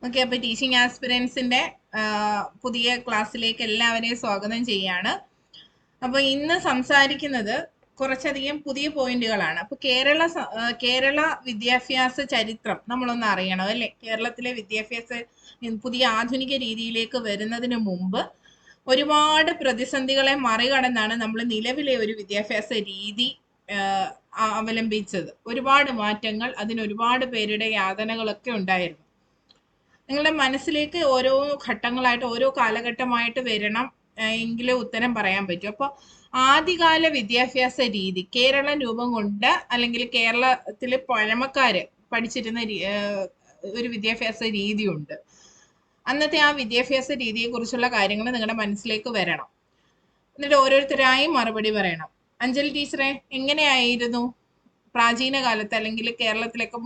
Okay, അപ്പൊ teaching ആസ്പിരൻസിന്റെ പുതിയ ക്ലാസ്സിലേക്ക് എല്ലാവരെയും സ്വാഗതം ചെയ്യാണ്. അപ്പൊ ഇന്ന് സംസാരിക്കുന്നത് കുറച്ചധികം പുതിയ പോയിന്റുകളാണ്. അപ്പൊ കേരള വിദ്യാഭ്യാസ ചരിത്രം നമ്മളൊന്ന് അറിയണം അല്ലെ. കേരളത്തിലെ വിദ്യാഭ്യാസ പുതിയ ആധുനിക രീതിയിലേക്ക് വരുന്നതിന് മുമ്പ് ഒരുപാട് പ്രതിസന്ധികളെ മറികടന്നാണ് നമ്മൾ നിലവിലെ ഒരു വിദ്യാഭ്യാസ രീതി അവലംബിച്ചത്. ഒരുപാട് മാറ്റങ്ങൾ, അതിന് ഒരുപാട് പേരുടെ യാതനകളൊക്കെ ഉണ്ടായിരുന്നു. നിങ്ങളുടെ മനസ്സിലേക്ക് ഓരോ ഘട്ടങ്ങളായിട്ട്, ഓരോ കാലഘട്ടമായിട്ട് വരണം എങ്കിലേ ഉത്തരം പറയാൻ പറ്റും. അപ്പൊ ആദ്യകാല വിദ്യാഭ്യാസ രീതി കേരളം രൂപം കൊണ്ട്, അല്ലെങ്കിൽ കേരളത്തിലെ പഴമക്കാര് പഠിച്ചിരുന്ന ഒരു വിദ്യാഭ്യാസ രീതിയുണ്ട്. അന്നത്തെ ആ വിദ്യാഭ്യാസ രീതിയെ കുറിച്ചുള്ള കാര്യങ്ങൾ നിങ്ങളുടെ മനസ്സിലേക്ക് വരണം. എന്നിട്ട് ഓരോരുത്തരായി മറുപടി പറയണം. അഞ്ജലി ടീച്ചറെ, എങ്ങനെയായിരുന്നു പ്രാചീന കാലത്ത് അല്ലെങ്കിൽ കേരളത്തിലൊക്കെ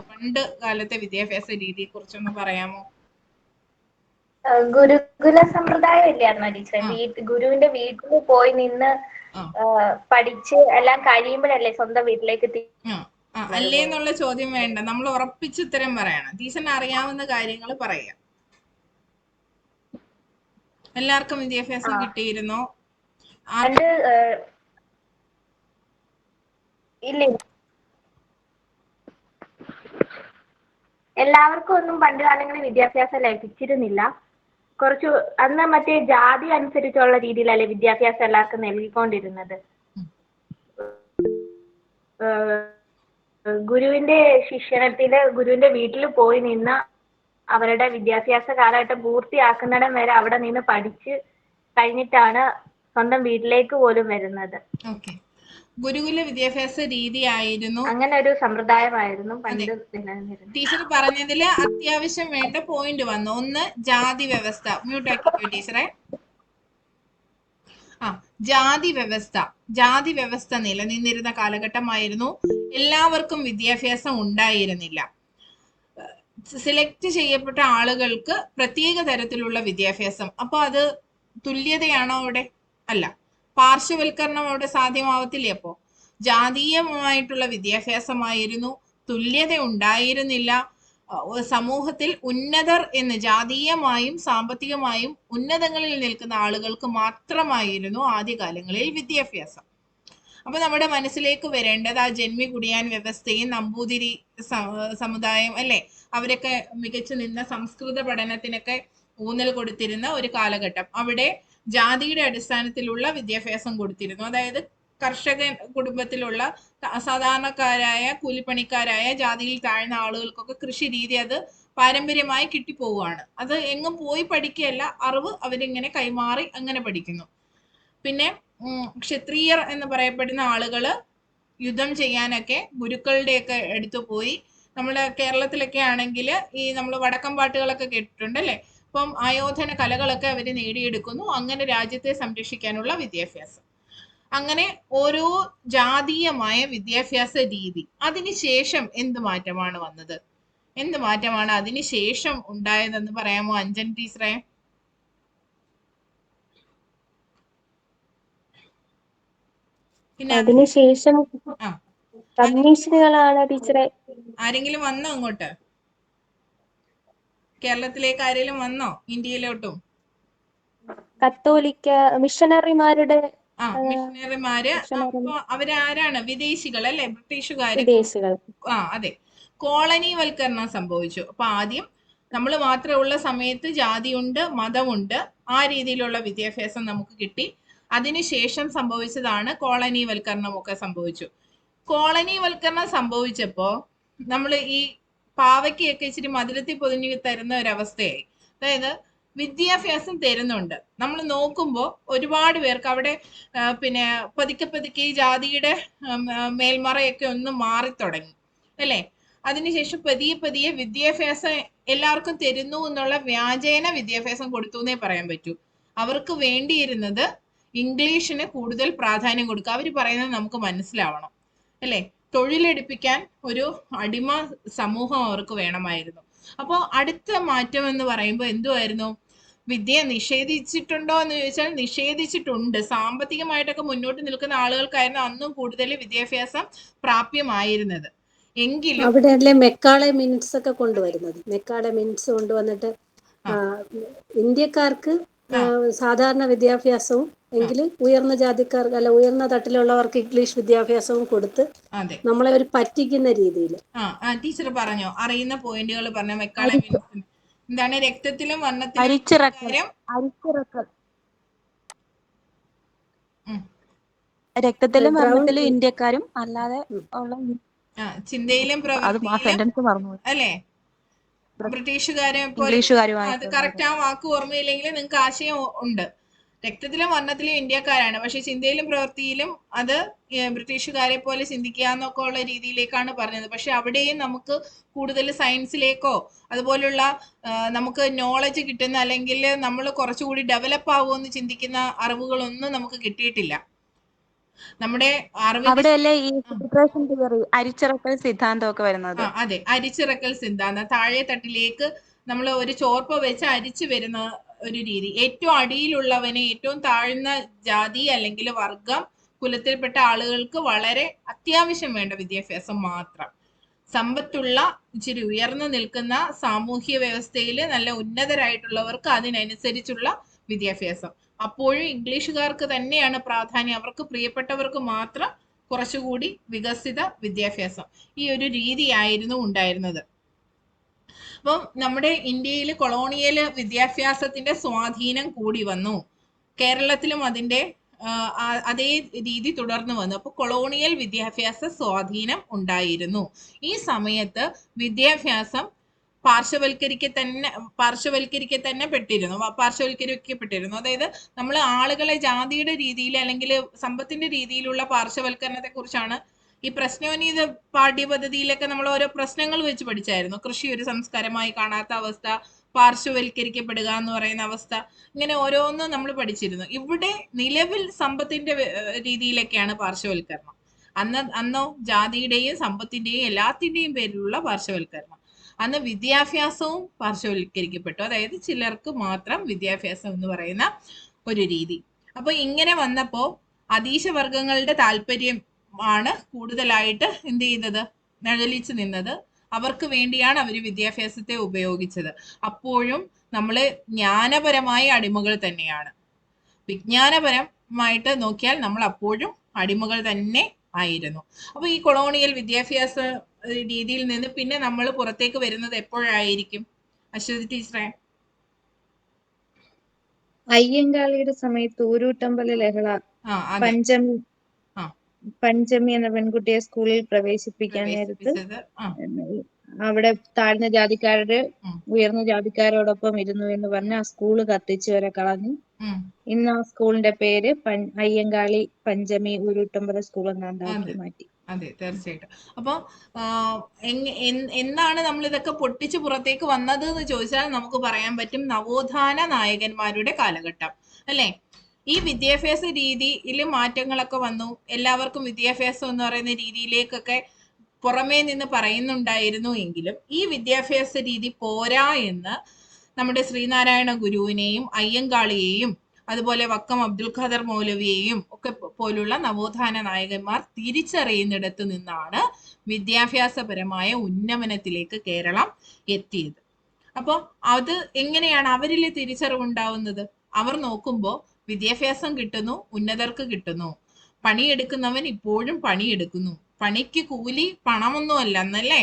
പണ്ട് കാലത്തെ വിദ്യാഭ്യാസ രീതിയെ കുറിച്ചൊന്ന് പറയാമോ? ഗുരുകുല സമ്പ്രദായം ഇല്ലായിരുന്നോ ടീച്ചറെ? ഗുരുവിന്റെ വീട്ടിൽ പോയി നിന്ന് പഠിച്ച് എല്ലാം കഴിയുമ്പോഴല്ലേ സ്വന്തം വീട്ടിലേക്ക് അല്ലേന്നുള്ള ചോദ്യം വേണ്ട, നമ്മൾ ഉറപ്പിച്ച് ഉത്തരം പറയണം. ടീച്ചറിന് അറിയാവുന്ന കാര്യങ്ങൾ പറയാം. എല്ലാവർക്കും വിദ്യാഭ്യാസം കിട്ടിയിരുന്നോ? ഇല്ല, എല്ലാവർക്കും ഒന്നും പണ്ട് കാലങ്ങളിൽ വിദ്യാഭ്യാസം ലഭിച്ചിരുന്നില്ല. കുറച്ചു അന്ന് മറ്റേ ജാതി അനുസരിച്ചുള്ള രീതിയിലല്ലേ വിദ്യാഭ്യാസം എല്ലാവർക്കും നൽകിക്കൊണ്ടിരുന്നത്. ഗുരുവിന്റെ ശിക്ഷണത്തില് ഗുരുവിന്റെ വീട്ടിൽ പോയി നിന്ന് അവരുടെ വിദ്യാഭ്യാസ കാലഘട്ടം പൂർത്തിയാക്കുന്നിടം വരെ അവിടെ നിന്ന് പഠിച്ച് കഴിഞ്ഞിട്ടാണ് സ്വന്തം വീട്ടിലേക്ക് പോലും വരുന്നത്. ഗുരുകുല വിദ്യാഭ്യാസ രീതി ആയിരുന്നു, അങ്ങനെ ഒരു സമ്പ്രദായമായിരുന്നു പണ്ട് നിലനിന്നിരുന്നത്. ടീച്ചർ പറഞ്ഞതില് അത്യാവശ്യം വേണ്ട പോയിന്റ് വന്നു. ഒന്ന്, ജാതി വ്യവസ്ഥ. മ്യൂട്ടാക്കിക്കോ ടീച്ചറെ. ജാതി വ്യവസ്ഥ നിലനിന്നിരുന്ന കാലഘട്ടമായിരുന്നു. എല്ലാവർക്കും വിദ്യാഭ്യാസം ഉണ്ടായിരുന്നില്ല. സെലക്ട് ചെയ്യപ്പെട്ട ആളുകൾക്ക് പ്രത്യേക തരത്തിലുള്ള വിദ്യാഭ്യാസം. അപ്പൊ അത് തുല്യതയാണോ അവിടെ? അല്ല. പാർശ്വവൽക്കരണം അവിടെ സാധ്യമാവത്തില്ലേ? അപ്പോ ജാതീയമായിട്ടുള്ള വിദ്യാഭ്യാസമായിരുന്നു, തുല്യത ഉണ്ടായിരുന്നില്ല. സമൂഹത്തിൽ ഉന്നതർ എന്ന് ജാതീയമായും സാമ്പത്തികമായും ഉന്നതങ്ങളിൽ നിൽക്കുന്ന ആളുകൾക്ക് മാത്രമായിരുന്നു ആദ്യകാലങ്ങളിൽ വിദ്യാഭ്യാസം. അപ്പൊ നമ്മുടെ മനസ്സിലേക്ക് വരേണ്ടത് ആ ജന്മി കുടിയാൻ വ്യവസ്ഥയും നമ്പൂതിരി സമുദായം അല്ലെ, അവരൊക്കെ മികച്ചു നിന്ന സംസ്കൃത പഠനത്തിനൊക്കെ ഊന്നൽ കൊടുത്തിരുന്ന ഒരു കാലഘട്ടം. അവിടെ ജാതിയുടെ അടിസ്ഥാനത്തിലുള്ള വിദ്യാഭ്യാസം കൊടുത്തിരുന്നു. അതായത് കർഷക കുടുംബത്തിലുള്ള സാധാരണക്കാരായ കൂലിപ്പണിക്കാരായ ജാതിയിൽ താഴ്ന്ന ആളുകൾക്കൊക്കെ കൃഷി രീതി അത് പാരമ്പര്യമായി കിട്ടിപ്പോവുകയാണ്. അത് എങ്ങും പോയി പഠിക്കുകയല്ല, അറിവ് അവരിങ്ങനെ കൈമാറി അങ്ങനെ പഠിക്കുന്നു. പിന്നെ ക്ഷത്രിയർ എന്ന് പറയപ്പെടുന്ന ആളുകള് യുദ്ധം ചെയ്യാനൊക്കെ ഗുരുക്കളുടെയൊക്കെ അടുത്ത് പോയി. നമ്മള് കേരളത്തിലൊക്കെ ആണെങ്കിൽ ഈ നമ്മൾ വടക്കം പാട്ടുകളൊക്കെ കേട്ടിട്ടുണ്ട് അല്ലെ. അപ്പം ആയോധന കലകളൊക്കെ അവര് നേടിയെടുക്കുന്നു. അങ്ങനെ രാജ്യത്തെ സംരക്ഷിക്കാനുള്ള വിദ്യാഭ്യാസം. അങ്ങനെ ഓരോ ജാതീയമായ വിദ്യാഭ്യാസ രീതി. അതിനുശേഷം എന്ത് മാറ്റമാണ് വന്നത്? എന്ത് മാറ്റമാണ് അതിനുശേഷം ഉണ്ടായതെന്ന് പറയാമോ അഞ്ജൻ ടീച്ചറെ? അതിനുശേഷം കമ്മീഷനുകളാണ് ടീച്ചറെ. ആരെങ്കിലും വന്നോ അങ്ങോട്ട്? കേരളത്തിലേക്ക് ആരെങ്കിലും വന്നോ? ഇന്ത്യയിലോട്ടും കത്തോലിക്ക മിഷണറിമാരുടെ മിഷണറിമാര്. അപ്പൊ അവരാരാണ്? വിദേശികൾ അല്ലെ, ബ്രിട്ടീഷുകാര്. അതെ, കോളനിവൽക്കരണം സംഭവിച്ചു. അപ്പൊ ആദ്യം നമ്മൾ മാത്രമുള്ള സമയത്ത് ജാതിയുണ്ട്, മതമുണ്ട്, ആ രീതിയിലുള്ള വിദ്യാഭ്യാസം നമുക്ക് കിട്ടി. അതിനുശേഷം സംഭവിച്ചതാണ് കോളനിവൽക്കരണം ഒക്കെ സംഭവിച്ചു. കോളനിവൽക്കരണം സംഭവിച്ചപ്പോ നമ്മൾ ഈ പാവയ്ക്കൊക്കെ ഇച്ചിരി മധുരത്തിൽ പൊതിഞ്ഞു തരുന്ന ഒരവസ്ഥയായി. അതായത് വിദ്യാഭ്യാസം തരുന്നുണ്ട്. നമ്മൾ നോക്കുമ്പോൾ ഒരുപാട് പേർക്ക് അവിടെ പിന്നെ പതുക്കെ ഈ ജാതിയുടെ മേൽമറയൊക്കെ ഒന്ന് മാറി തുടങ്ങി അല്ലെ. അതിനുശേഷം പതിയെ വിദ്യാഭ്യാസം എല്ലാവർക്കും തരുന്നു എന്നുള്ള വ്യാജേന വിദ്യാഭ്യാസം കൊടുത്തു എന്നേ പറയാൻ പറ്റൂ. അവർക്ക് വേണ്ടിയിരുന്നത് ഇംഗ്ലീഷിന് കൂടുതൽ പ്രാധാന്യം കൊടുക്കുക. അവർ പറയുന്നത് നമുക്ക് മനസ്സിലാവണം അല്ലെ. തൊഴിലെടുപ്പിക്കാൻ ഒരു അടിമ സമൂഹം അവർക്ക് വേണമായിരുന്നു. അപ്പോൾ അടുത്ത മാറ്റം എന്ന് പറയുമ്പോൾ എന്തുവായിരുന്നു? വിദ്യ നിഷേധിച്ചിട്ടുണ്ടോ എന്ന് ചോദിച്ചാൽ നിഷേധിച്ചിട്ടുണ്ട്. സാമ്പത്തികമായിട്ടൊക്കെ മുന്നോട്ട് നിൽക്കുന്ന ആളുകൾക്കായിരുന്നു അന്നും കൂടുതൽ വിദ്യാഭ്യാസം പ്രാപ്യമായിരുന്നത്. എങ്കിലും അവിടെ അല്ലേ മെക്കാളെ മിനിറ്റ്സ് ഒക്കെ കൊണ്ടുവരുന്നത്. മെക്കാളെ മിനിറ്റ്സ് കൊണ്ടുവന്നിട്ട് ആ ഇന്ത്യക്കാർക്ക് ആ സാധാരണ വിദ്യാഭ്യാസവും ആ എങ്കിൽ ഉയർന്ന ജാതിക്കാർക്ക് അല്ല ഉയർന്ന തട്ടിലുള്ളവർക്ക് ഇംഗ്ലീഷ് വിദ്യാഭ്യാസവും കൊടുത്ത് അതെ. നമ്മളെ ഒരു പറ്റിക്കുന്ന രീതിയിൽ. ടീച്ചർ പറഞ്ഞോ, അറിയുന്ന പോയിന്റുകൾ പറഞ്ഞോ. മെക്കാളെ അരിച്ച് മീൻസ് എന്താണ്? രക്തത്തിലും വർണ്ണത്തിലും അരിച്ചിറക്കൽ ഇന്ത്യക്കാരും അരിച്ചിറക്കൽ ഉം, രക്തത്തിലും ബ്രൗൺ വർണ്ണത്തിലും ഇന്ത്യക്കാരും അല്ലാതെ ഉള്ള ചിന്തയിലും അത് ആ പ്രവൃത്തിയിലും സെന്റൻസ് മറന്നു അല്ലേ ബ്രിട്ടീഷുകാരെ പോലെ. അത് ഇംഗ്ലീഷുകാരുമായിട്ടുള്ള കറക്റ്റ് ആ വാക്ക് ഓർമ്മയില്ലെങ്കിൽ നിങ്ങൾക്ക് ആശയം ഉണ്ട്. രക്തത്തിലും വർണ്ണത്തിലും ഇന്ത്യക്കാരാണ്, പക്ഷെ ചിന്തയിലും പ്രവൃത്തിയിലും അത് ബ്രിട്ടീഷുകാരെ പോലെ ചിന്തിക്കുക എന്നൊക്കെ ഉള്ള രീതിയിലേക്കാണ് പറഞ്ഞത്. പക്ഷെ അവിടെയും നമുക്ക് കൂടുതൽ സയൻസിലേക്കോ അതുപോലുള്ള നമുക്ക് നോളജ് കിട്ടുന്ന അല്ലെങ്കിൽ നമ്മൾ കുറച്ചുകൂടി ഡെവലപ്പ് ആവുമെന്ന് ചിന്തിക്കുന്ന അറിവുകളൊന്നും നമുക്ക് കിട്ടിയിട്ടില്ല. നമ്മുടെ അറിവിന്റെ അവിടെയല്ലേ ഈ ഫിൽട്രേഷൻ തിയറി അരിച്ചിറക്കൽ സിദ്ധാന്തം ഒക്കെ വരുന്നത്. അതെ, അരിച്ചിറക്കൽ സിദ്ധാന്തം. താഴെ തട്ടിലേക്ക് നമ്മൾ ഒരു ചോർപ്പ വെച്ച് അരിച്ചു വരുന്ന ഒരു രീതി. ഏറ്റവും അടിയിലുള്ളവനെ, ഏറ്റവും താഴ്ന്ന ജാതി അല്ലെങ്കിൽ വർഗം കുലത്തിൽപ്പെട്ട ആളുകൾക്ക് വളരെ അത്യാവശ്യം വേണ്ട വിദ്യാഭ്യാസം മാത്രം. സമ്പത്തുള്ള ഇച്ചിരി ഉയർന്നു നിൽക്കുന്ന സാമൂഹ്യ വ്യവസ്ഥയിൽ നല്ല ഉന്നതരായിട്ടുള്ളവർക്ക് അതിനനുസരിച്ചുള്ള വിദ്യാഭ്യാസം. അപ്പോഴും ഇംഗ്ലീഷുകാർക്ക് തന്നെയാണ് പ്രാധാന്യം. അവർക്ക് പ്രിയപ്പെട്ടവർക്ക് മാത്രം കുറച്ചുകൂടി വികസിത വിദ്യാഭ്യാസം. ഈ ഒരു രീതിയായിരുന്നു ഉണ്ടായിരുന്നത്. അപ്പം നമ്മുടെ ഇന്ത്യയിൽ കൊളോണിയൽ വിദ്യാഭ്യാസത്തിന്റെ സ്വാധീനം കൂടി വന്നു. കേരളത്തിലും അതിന്റെ അതേ രീതി തുടർന്നു വന്നു. അപ്പൊ കൊളോണിയൽ വിദ്യാഭ്യാസ സ്വാധീനം ഉണ്ടായിരുന്നു. ഈ സമയത്ത് വിദ്യാഭ്യാസം പാർശ്വവൽക്കരിക്കപ്പെട്ടിരുന്നു. അതായത് നമ്മൾ ആളുകളെ ജാതിയുടെ രീതിയിൽ അല്ലെങ്കിൽ സമ്പത്തിന്റെ രീതിയിലുള്ള പാർശ്വവൽക്കരണത്തെ കുറിച്ചാണ് ഈ പ്രശ്നോന്നീത പാഠ്യപദ്ധതിയിലൊക്കെ നമ്മൾ ഓരോ പ്രശ്നങ്ങൾ വെച്ച് പഠിച്ചായിരുന്നു. കൃഷി ഒരു സംസ്കാരമായി കാണാത്ത അവസ്ഥ, പാർശ്വവൽക്കരിക്കപ്പെടുക എന്ന് പറയുന്ന അവസ്ഥ, ഇങ്ങനെ ഓരോന്നും നമ്മൾ പഠിച്ചിരുന്നു. ഇവിടെ നിലവിൽ സമ്പത്തിന്റെ രീതിയിലൊക്കെയാണ് പാർശ്വവൽക്കരണം. അന്നോ ജാതിയുടെയും സമ്പത്തിന്റെയും എല്ലാത്തിന്റെയും പേരിലുള്ള പാർശ്വവൽക്കരണം. അന്ന് വിദ്യാഭ്യാസവും പാർശ്വവൽക്കരിക്കപ്പെട്ടു. അതായത് ചിലർക്ക് മാത്രം വിദ്യാഭ്യാസം എന്ന് പറയുന്ന ഒരു രീതി. അപ്പൊ ഇങ്ങനെ വന്നപ്പോ അധീശവർഗങ്ങളുടെ താല്പര്യം ആണ് കൂടുതലായിട്ട് എന്ത് ചെയ്യുന്നത്, നിഴലിച്ചു നിന്നത്. അവർക്ക് വേണ്ടിയാണ് അവർ വിദ്യാഭ്യാസത്തെ ഉപയോഗിച്ചത്. അപ്പോഴും നമ്മള് ജ്ഞാനപരമായ അടിമകൾ തന്നെയാണ്. വിജ്ഞാനപരമായിട്ട് നോക്കിയാൽ നമ്മൾ അപ്പോഴും അടിമകൾ തന്നെ ആയിരുന്നു. അപ്പൊ ഈ കൊളോണിയൽ വിദ്യാഭ്യാസ രീതിയിൽ നിന്ന് പിന്നെ നമ്മൾ പുറത്തേക്ക് വരുന്നത് എപ്പോഴായിരിക്കും അശ്വതി ടീച്ചറെ? അയ്യങ്കാളിയുടെ സമയത്ത് ഊരൂട്ടമ്പല ലഹള, അതെ. പഞ്ചമി ആ പഞ്ചമി എന്ന പെൺകുട്ടിയെ സ്കൂളിൽ പ്രവേശിപ്പിക്കാൻ നേരത്ത് അവിടെ താഴ്ന്ന ജാതിക്കാരുടെ ഉയർന്ന ജാതിക്കാരോടൊപ്പം ഇരുന്നു എന്ന് പറഞ്ഞ് ആ സ്കൂള് കത്തിച്ച് വരെ കളഞ്ഞു. ഇന്ന് ആ സ്കൂളിന്റെ പേര് അയ്യങ്കാളി പഞ്ചമി ഊരൂട്ടമ്പല സ്കൂൾ എന്നാണ്ടാക്കി മാറ്റി. അതെ, തീർച്ചയായിട്ടും. അപ്പൊ എന്നാണ് നമ്മൾ ഇതൊക്കെ പൊട്ടിച്ച് പുറത്തേക്ക് വന്നത് എന്ന് ചോദിച്ചാൽ നമുക്ക് പറയാൻ പറ്റും നവോത്ഥാന നായകന്മാരുടെ കാലഘട്ടം അല്ലെ. ഈ വിദ്യാഭ്യാസ രീതിയിൽ മാറ്റങ്ങളൊക്കെ വന്നു. എല്ലാവർക്കും വിദ്യാഭ്യാസം എന്ന് പറയുന്ന രീതിയിലേക്കൊക്കെ പുറമേ നിന്ന് പറയുന്നുണ്ടായിരുന്നു എങ്കിലും ഈ വിദ്യാഭ്യാസ രീതി പോരാ എന്ന് നമ്മുടെ ശ്രീനാരായണ ഗുരുവിനെയും അയ്യങ്കാളിയെയും അതുപോലെ വക്കം അബ്ദുൽ ഖാദർ മൗലവിയെയും ഒക്കെ പോലുള്ള നവോത്ഥാന നായകന്മാർ തിരിച്ചറിയുന്നിടത്ത് നിന്നാണ് വിദ്യാഭ്യാസപരമായ ഉന്നമനത്തിലേക്ക് കേരളം എത്തിയത്. അപ്പോൾ അത് എങ്ങനെയാണ് അവരിൽ തിരിച്ചറിവുണ്ടാവുന്നത്? അവർ നോക്കുമ്പോൾ വിദ്യാഭ്യാസം കിട്ടുന്നു, ഉന്നതർക്ക് കിട്ടുന്നു, പണിയെടുക്കുന്നവൻ ഇപ്പോഴും പണിയെടുക്കുന്നു. പണിക്ക് കൂലി പണമൊന്നുമല്ല എന്നല്ലേ,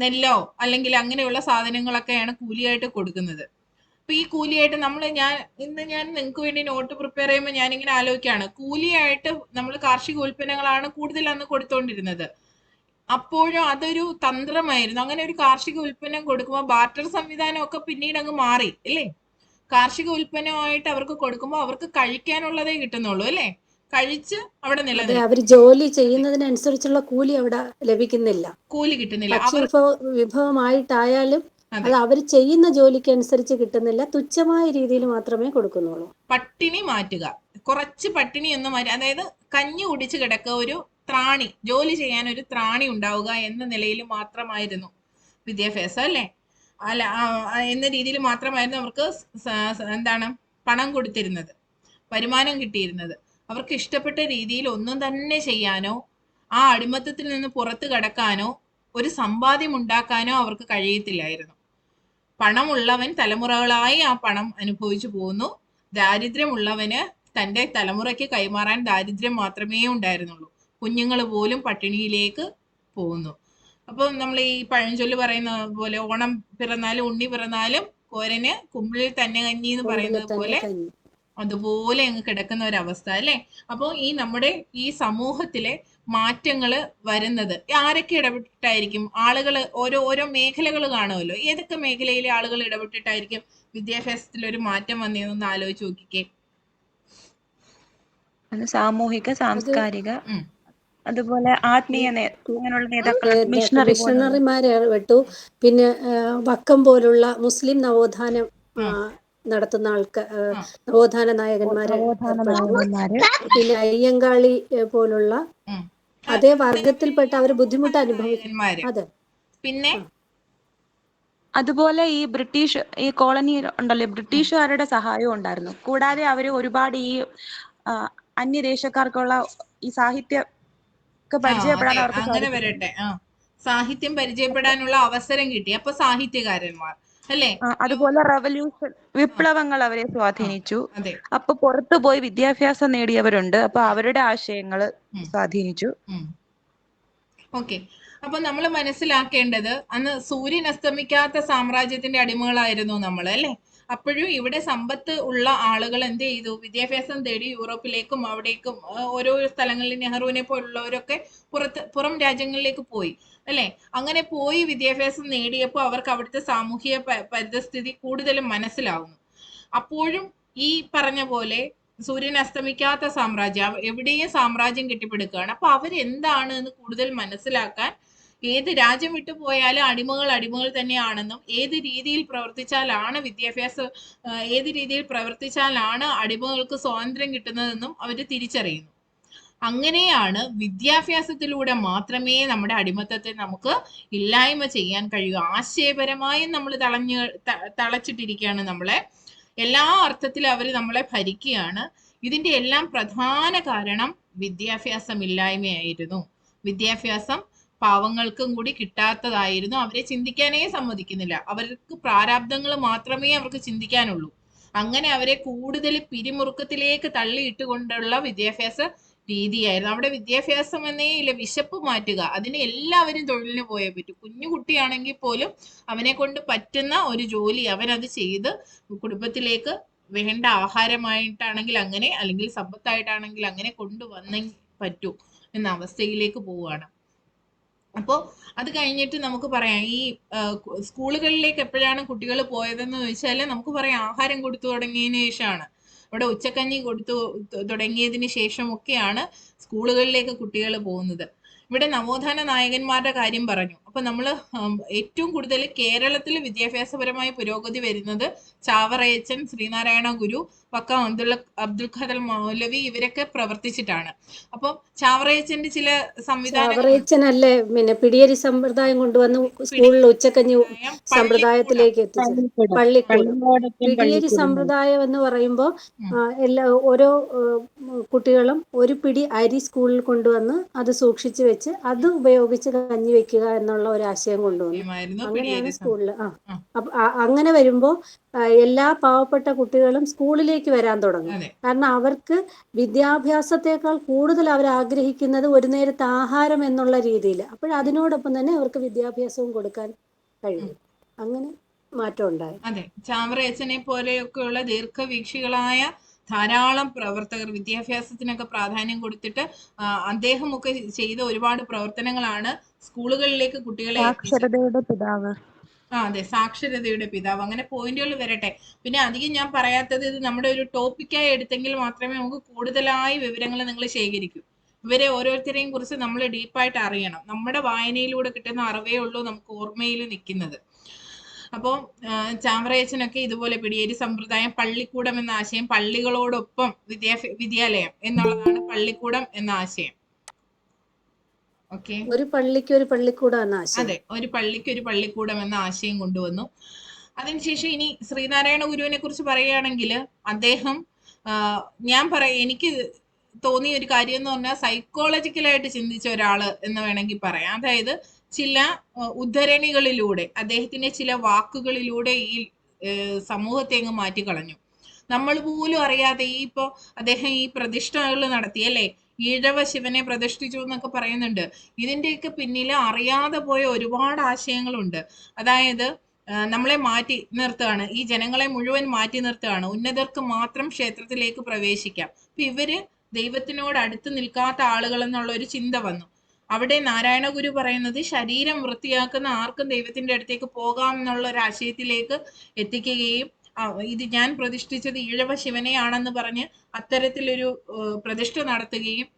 നെല്ലോ അല്ലെങ്കിൽ അങ്ങനെയുള്ള സാധനങ്ങളൊക്കെയാണ് കൂലിയായിട്ട് കൊടുക്കുന്നത്. അപ്പൊ ഈ കൂലിയായിട്ട് ഞാൻ നിങ്ങൾക്ക് വേണ്ടി നോട്ട് പ്രിപ്പയർ ചെയ്യുമ്പോൾ ഞാനിങ്ങനെ ആലോചിക്കുകയാണ്, കൂലിയായിട്ട് നമ്മൾ കാർഷിക ഉൽപ്പന്നങ്ങളാണ് കൂടുതൽ അന്ന് കൊടുത്തോണ്ടിരുന്നത്. അപ്പോഴും അതൊരു തന്ത്രമായിരുന്നു. അങ്ങനെ ഒരു കാർഷിക ഉൽപ്പന്നം കൊടുക്കുമ്പോൾ ബാർട്ടർ സംവിധാനം ഒക്കെ പിന്നീട് അങ്ങ് മാറി അല്ലേ. കാർഷിക ഉൽപ്പന്നമായിട്ട് അവർക്ക് കൊടുക്കുമ്പോൾ അവർക്ക് കഴിക്കാനുള്ളതേ കിട്ടുന്നുള്ളൂ അല്ലേ, കഴിച്ച് അവിടെ നിലനിൽക്കും. അവർ ജോലി ചെയ്യുന്നതിനനുസരിച്ചുള്ള കൂലി അവിടെ ലഭിക്കുന്നില്ല, കൂലി കിട്ടുന്നില്ല. വിഭവമായിട്ടായാലും അത് അവർ ചെയ്യുന്ന ജോലിക്ക് അനുസരിച്ച് കിട്ടുന്നില്ല, തുച്ഛമായ രീതിയിൽ മാത്രമേ കൊടുക്കുന്നുള്ളൂ. പട്ടിണി മാറ്റുക, കുറച്ച് പട്ടിണി ഒന്ന് മാറ്റുക, അതായത് കഞ്ഞി കുടിച്ച് കിടക്കുക, ഒരു ത്രാണി, ജോലി ചെയ്യാൻ ഒരു ത്രാണി ഉണ്ടാവുക എന്ന നിലയിൽ മാത്രമായിരുന്നു വിദ്യാഭ്യാസം അല്ലേ. അല്ല എന്ന രീതിയിൽ മാത്രമായിരുന്നു അവർക്ക് എന്താണ് പണം കൊടുത്തിരുന്നത്, വരുമാനം കിട്ടിയിരുന്നത്. അവർക്ക് ഇഷ്ടപ്പെട്ട രീതിയിൽ ഒന്നും തന്നെ ചെയ്യാനോ ആ അടിമത്തത്തിൽ നിന്ന് പുറത്തു കടക്കാനോ ഒരു സമ്പാദ്യം ഉണ്ടാക്കാനോ അവർക്ക് കഴിയത്തില്ലായിരുന്നു. പണമുള്ളവൻ തലമുറകളായി ആ പണം അനുഭവിച്ചു പോകുന്നു. ദാരിദ്ര്യമുള്ളവന് തന്റെ തലമുറയ്ക്ക് കൈമാറാൻ ദാരിദ്ര്യം മാത്രമേ ഉണ്ടായിരുന്നുള്ളൂ. കുഞ്ഞുങ്ങൾ പോലും പട്ടിണിയിലേക്ക് പോകുന്നു. അപ്പം നമ്മൾ ഈ പഴഞ്ചൊല്ല് പറയുന്ന പോലെ ഓണം പിറന്നാലും ഉണ്ണി പിറന്നാലും കോരന് കുമ്പിളിൽ തന്നെ കഞ്ഞി എന്ന് പറയുന്നത് പോലെ അതുപോലെ അങ്ങ് കിടക്കുന്ന ഒരവസ്ഥ അല്ലെ. അപ്പോൾ ഈ നമ്മുടെ ഈ സമൂഹത്തിലെ മാറ്റങ്ങള് വരുന്നത് ആരൊക്കെ ഇടപെട്ടിട്ടായിരിക്കും? ആളുകൾ ഓരോ മേഖലകൾ കാണുമല്ലോ. ഏതൊക്കെ മേഖലയിലെ ആളുകൾ ഇടപെട്ടിട്ടായിരിക്കും വിദ്യാഭ്യാസത്തിൽ ഒരു മാറ്റം വന്നതെന്ന് ആലോചിച്ച് നോക്കിക്കേ. സാമൂഹിക, സാംസ്കാരിക, അതുപോലെ ആത്മീയ അങ്ങനെയുള്ള നേതാക്കൾ, മിഷണറിമാരെ വിട്ടു. പിന്നെ വക്കം പോലുള്ള മുസ്ലിം നവോത്ഥാനം നടത്തുന്ന നവോത്ഥാന നായകന്മാരെ, പിന്നെ അയ്യങ്കാളി പോലുള്ള അതേ വർഗത്തിൽപ്പെട്ട അവർ ബുദ്ധിമുട്ട് അനുഭവിക്കും. അതെ. പിന്നെ അതുപോലെ ഈ ബ്രിട്ടീഷ് ഈ കോളനി ഉണ്ടല്ലോ, ബ്രിട്ടീഷുകാരുടെ സഹായവും ഉണ്ടായിരുന്നു. കൂടാതെ അവര് ഒരുപാട് ഈ അന്യദേശക്കാർക്കുള്ള ഈ സാഹിത്യം പരിചയപ്പെടാൻ അവർക്ക് അങ്ങനെ വരട്ടെ. സാഹിത്യം പരിചയപ്പെടാനുള്ള അവസരം കിട്ടി. അപ്പൊ സാഹിത്യകാരന്മാർ അല്ലേ. അതുപോലെ റവല്യൂഷൻ, വിപ്ലവങ്ങൾ അവരെ സ്വാധീനിച്ചു. അപ്പൊ പുറത്തു പോയി വിദ്യാഭ്യാസം നേടിയവരുണ്ട്. അപ്പൊ അവരുടെ ആശയങ്ങൾ സ്വാധീനിച്ചു. ഓക്കെ. അപ്പൊ നമ്മൾ മനസ്സിലാക്കേണ്ടത് അന്ന് സൂര്യൻ അസ്തമിക്കാത്ത സാമ്രാജ്യത്തിന്റെ അടിമകളായിരുന്നു നമ്മൾ അല്ലെ. അപ്പോഴും ഇവിടെ സമ്പത്ത് ഉള്ള ആളുകൾ എന്ത് ചെയ്തു? വിദ്യാഭ്യാസം തേടി യൂറോപ്പിലേക്കും അവിടേക്കും ഓരോ സ്ഥലങ്ങളിൽ നെഹ്റുവിനെ പോലുള്ളവരൊക്കെ പുറം രാജ്യങ്ങളിലേക്ക് പോയി അല്ലെ. അങ്ങനെ പോയി വിദ്യാഭ്യാസം നേടിയപ്പോൾ അവർക്ക് അവിടുത്തെ സാമൂഹിക പരിതസ്ഥിതി കൂടുതലും മനസ്സിലാവുന്നു. അപ്പോഴും ഈ പറഞ്ഞ പോലെ സൂര്യൻ അസ്തമിക്കാത്ത സാമ്രാജ്യം, എവിടെയും സാമ്രാജ്യം കെട്ടിപ്പടുക്കുകയാണ്. അപ്പൊ അവരെന്താണ് എന്ന് കൂടുതൽ മനസ്സിലാക്കാൻ, ഏത് രാജ്യം വിട്ടു പോയാലും അടിമകൾ തന്നെയാണെന്നും ഏത് രീതിയിൽ പ്രവർത്തിച്ചാലാണ് ഏത് രീതിയിൽ പ്രവർത്തിച്ചാലാണ് അടിമകൾക്ക് സ്വാതന്ത്ര്യം കിട്ടുന്നതെന്നും അവർ തിരിച്ചറിയുന്നു. അങ്ങനെയാണ് വിദ്യാഭ്യാസത്തിലൂടെ മാത്രമേ നമ്മുടെ അടിമത്തത്തെ നമുക്ക് ഇല്ലായ്മ ചെയ്യാൻ കഴിയൂ. ആശയപരമായും നമ്മൾ തളച്ചിട്ടിരിക്കുകയാണ് നമ്മളെ. എല്ലാ അർത്ഥത്തിലും അവർ നമ്മളെ ഭരിക്കുകയാണ്. ഇതിന്റെ എല്ലാം പ്രധാന കാരണം വിദ്യാഭ്യാസം ഇല്ലായ്മയായിരുന്നു. വിദ്യാഭ്യാസം പാവങ്ങൾക്കും കൂടി കിട്ടാത്തതായിരുന്നു. അവരെ ചിന്തിക്കാനേ സമ്മതിക്കുന്നില്ല. അവർക്ക് പ്രാരാബ്ദങ്ങൾ മാത്രമേ അവർക്ക് ചിന്തിക്കാനുള്ളൂ. അങ്ങനെ അവരെ കൂടുതൽ പിരിമുറുക്കത്തിലേക്ക് തള്ളിയിട്ടുകൊണ്ടുള്ള വിദ്യാഭ്യാസ രീതിയായിരുന്നു. അവിടെ വിദ്യാഭ്യാസം എന്നേ ഇല്ല, വിശപ്പ് മാറ്റുക. അതിന് എല്ലാവരും തൊഴിലിന് പോയേ പറ്റൂ. കുഞ്ഞു കുട്ടിയാണെങ്കിൽ പോലും അവനെ കൊണ്ട് പറ്റുന്ന ഒരു ജോലി അവനത് ചെയ്ത് കുടുംബത്തിലേക്ക് വേണ്ട ആഹാരമായിട്ടാണെങ്കിൽ അങ്ങനെ, അല്ലെങ്കിൽ സമ്പത്തായിട്ടാണെങ്കിൽ അങ്ങനെ കൊണ്ടുവന്നേ പറ്റൂ എന്ന അവസ്ഥയിലേക്ക് പോവുകയാണ്. അപ്പോൾ അത് കഴിഞ്ഞിട്ട് നമുക്ക് പറയാം, ഈ സ്കൂളുകളിലേക്ക് എപ്പോഴാണ് കുട്ടികൾ പോയതെന്ന് ചോദിച്ചാൽ നമുക്ക് പറയാം ആഹാരം കൊടുത്തു തുടങ്ങിയതിന് ശേഷമാണ്. ഇവിടെ ഉച്ചക്കഞ്ഞി കൊടുത്തു തുടങ്ങിയതിന് ശേഷമൊക്കെയാണ് സ്കൂളുകളിലേക്ക് കുട്ടികൾ പോകുന്നത്. ഇവിടെ നവോത്ഥാന നായകന്മാരുടെ കാര്യം പറഞ്ഞു. അപ്പൊ നമ്മൾ ഏറ്റവും കൂടുതൽ കേരളത്തിൽ വിദ്യാഭ്യാസപരമായ പുരോഗതി വരുന്നത് ചാവറയച്ചൻ, ശ്രീനാരായണ ഗുരു, വക്കം അബ്ദുൽ ഖാദർ മൗലവി ഇവരൊക്കെ പ്രവർത്തിച്ചിട്ടാണ്. അപ്പം ചാവറയച്ചന്റെ ചില ചാവറയച്ചനല്ലേ പിന്നെ പിടിയേരി സമ്പ്രദായം കൊണ്ടുവന്ന് സ്കൂളിൽ ഉച്ചക്കഞ്ഞി സമ്പ്രദായത്തിലേക്ക് എത്തിച്ചത്. പള്ളിക്കൂടം പിടിയേരി സമ്പ്രദായം എന്ന് പറയുമ്പോൾ ഓരോ കുട്ടികളും ഒരു പിടി അരി സ്കൂളിൽ കൊണ്ടുവന്ന് അത് സൂക്ഷിച്ചു വെച്ച് അത് ഉപയോഗിച്ച് കഞ്ഞി വെക്കുക എന്നുള്ള ഒരു ആശയം കൊണ്ടുവന്നു. അങ്ങനെയാണ് സ്കൂളിൽ. അങ്ങനെ വരുമ്പോൾ എല്ലാ പാവപ്പെട്ട കുട്ടികളും സ്കൂളിലേക്ക് വരാൻ തുടങ്ങും. കാരണം അവർക്ക് വിദ്യാഭ്യാസത്തെക്കാൾ കൂടുതൽ അവർ ആഗ്രഹിക്കുന്നത് ഒരു നേരത്തെ ആഹാരം എന്നുള്ള രീതിയിൽ. അതിനോടൊപ്പം തന്നെ അവർക്ക് വിദ്യാഭ്യാസവും കൊടുക്കാൻ കഴിയും. അങ്ങനെ മാറ്റം ഉണ്ടായി. അതെ, ചാവറയച്ചനെ പോലെയൊക്കെയുള്ള ദീർഘവീക്ഷികളായ ധാരാളം പ്രവർത്തകർ വിദ്യാഭ്യാസത്തിനൊക്കെ പ്രാധാന്യം കൊടുത്തിട്ട് അദ്ദേഹമൊക്കെ ചെയ്ത ഒരുപാട് പ്രവർത്തനങ്ങളാണ് സ്കൂളുകളിലേക്ക് കുട്ടികളെ സാക്ഷരതയുടെ പിതാവ്. അതെ, സാക്ഷരതയുടെ പിതാവ്. അങ്ങനെ പോയിന്റുകൾ വരട്ടെ. പിന്നെ അധികം ഞാൻ പറയാത്തത്, ഇത് നമ്മുടെ ഒരു ടോപ്പിക്കായി എടുത്തെങ്കിൽ മാത്രമേ നമുക്ക് കൂടുതലായി വിവരങ്ങൾ നിങ്ങൾ ശേഖരിക്കൂ. ഇവരെ ഓരോരുത്തരെയും കുറിച്ച് നമ്മൾ ഡീപ്പായിട്ട് അറിയണം. നമ്മുടെ വായനയിലൂടെ കിട്ടുന്ന അറിവേ ഉള്ളൂ നമുക്ക് ഓർമ്മയിൽ നിൽക്കുന്നത്. അപ്പോൾ ചാവറയച്ചനൊക്കെ ഇതുപോലെ പിടിയേരി സമ്പ്രദായം, പള്ളിക്കൂടം എന്ന ആശയം, പള്ളികളോടൊപ്പം വിദ്യാലയം എന്നുള്ളതാണ് പള്ളിക്കൂടം എന്ന ആശയം. ഒരു പള്ളിക്ക് ഒരു പള്ളിക്കൂടം എന്ന ആശയം. അതെ, ഒരു പള്ളിക്ക് ഒരു പള്ളിക്കൂടം എന്ന ആശയം കൊണ്ടുവന്നു. അതിനുശേഷം ഇനി ശ്രീനാരായണ ഗുരുവിനെ കുറിച്ച് പറയുകയാണെങ്കിൽ അദ്ദേഹം എനിക്ക് തോന്നിയ ഒരു കാര്യം എന്ന് പറഞ്ഞാൽ സൈക്കോളജിക്കലായിട്ട് ചിന്തിച്ച ഒരാള് എന്ന് വേണമെങ്കിൽ പറയാം. അതായത് ചില ഉദ്ധരണികളിലൂടെ, അദ്ദേഹത്തിന്റെ ചില വാക്കുകളിലൂടെ ഈ സമൂഹത്തെ അങ്ങ് മാറ്റിക്കളഞ്ഞു. നമ്മൾ പോലും അറിയാതെ ഇപ്പോ അദ്ദേഹം ഈ പ്രതിഷ്ഠകൾ നടത്തി അല്ലേ, ഈഴവ ശിവനെ പ്രതിഷ്ഠിച്ചു എന്നൊക്കെ പറയുന്നുണ്ട്. ഇതിന്റെയൊക്കെ പിന്നിൽ അറിയാതെ പോയ ഒരുപാട് ആശയങ്ങളുണ്ട്. അതായത് നമ്മളെ മാറ്റി നിർത്തുകയാണ്, ഈ ജനങ്ങളെ മുഴുവൻ മാറ്റി നിർത്തുകയാണ്, ഉന്നതർക്ക് മാത്രം ക്ഷേത്രത്തിലേക്ക് പ്രവേശിക്കാം. അപ്പൊ ഇവര് ദൈവത്തിനോട് അടുത്ത് നിൽക്കാത്ത ആളുകൾ എന്നുള്ള ഒരു ചിന്ത വന്നു. അവിടെ നാരായണ ഗുരു പറയുന്നത് ശരീരം വൃത്തിയാക്കുന്ന ആർക്കും ദൈവത്തിന്റെ അടുത്തേക്ക് പോകാം എന്നുള്ള ഒരു ആശയത്തിലേക്ക് എത്തിക്കുകയും ഇത് ഞാൻ പ്രതിഷ്ഠിച്ചത് ഈഴവ ശിവനെയാണെന്ന് പറഞ്ഞ് അത്തരത്തിലൊരു പ്രതിഷ്ഠ നടത്തുകയും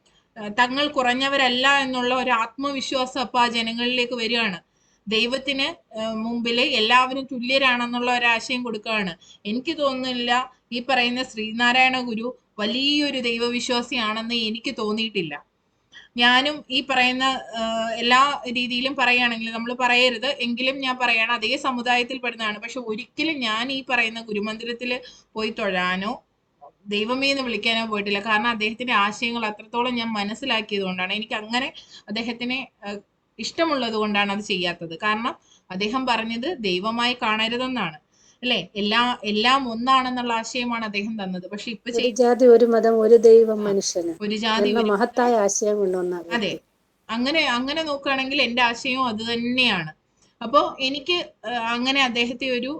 തങ്ങൾ കുറഞ്ഞവരല്ല എന്നുള്ള ഒരു ആത്മവിശ്വാസം അപ്പൊ ആ ജനങ്ങളിലേക്ക് വരികയാണ്. ദൈവത്തിന് മുമ്പില് എല്ലാവരും തുല്യരാണെന്നുള്ള ഒരു ആശയം കൊടുക്കുകയാണ്. എനിക്ക് തോന്നുന്നില്ല ഈ പറയുന്ന ശ്രീനാരായണ ഗുരു വലിയൊരു ദൈവവിശ്വാസിയാണെന്ന് എനിക്ക് തോന്നിയിട്ടില്ല. ഞാനും ഈ പറയുന്ന എല്ലാ രീതിയിലും പറയുകയാണെങ്കിൽ നമ്മൾ പറയരുത്, എങ്കിലും ഞാൻ പറയാണ് അതേ സമുദായത്തിൽ പെടുന്നതാണ്. പക്ഷെ ഒരിക്കലും ഞാൻ ഈ പറയുന്ന ഗുരുമന്ദിരത്തിൽ പോയി തൊഴാനോ ദൈവമേ എന്ന് വിളിക്കാനോ പോയിട്ടില്ല. കാരണം അദ്ദേഹത്തിന്റെ ആശയങ്ങൾ അത്രത്തോളം ഞാൻ മനസ്സിലാക്കിയത് കൊണ്ടാണ്. എനിക്ക് അങ്ങനെ അദ്ദേഹത്തിനെ ഇഷ്ടമുള്ളത് കൊണ്ടാണ് അത് ചെയ്യാത്തത്. കാരണം അദ്ദേഹം പറഞ്ഞത് ദൈവമായി കാണരുതെന്നാണ് അല്ലെ, എല്ലാം ഒന്നാണെന്നുള്ള ആശയമാണ് അദ്ദേഹം തന്നത്. പക്ഷെ ഇപ്പൊ ഒരു ജാതി ഒരു മതം ഒരു ദൈവം മനുഷ്യന് ഒരു ജാതി മഹത്തായ ആശയം കൊണ്ടുവന്ന. അതെ, അങ്ങനെ നോക്കുകയാണെങ്കിൽ എന്റെ ആശയവും അത് തന്നെയാണ്. അപ്പോ എനിക്ക് അങ്ങനെ അദ്ദേഹത്തെ ഒരു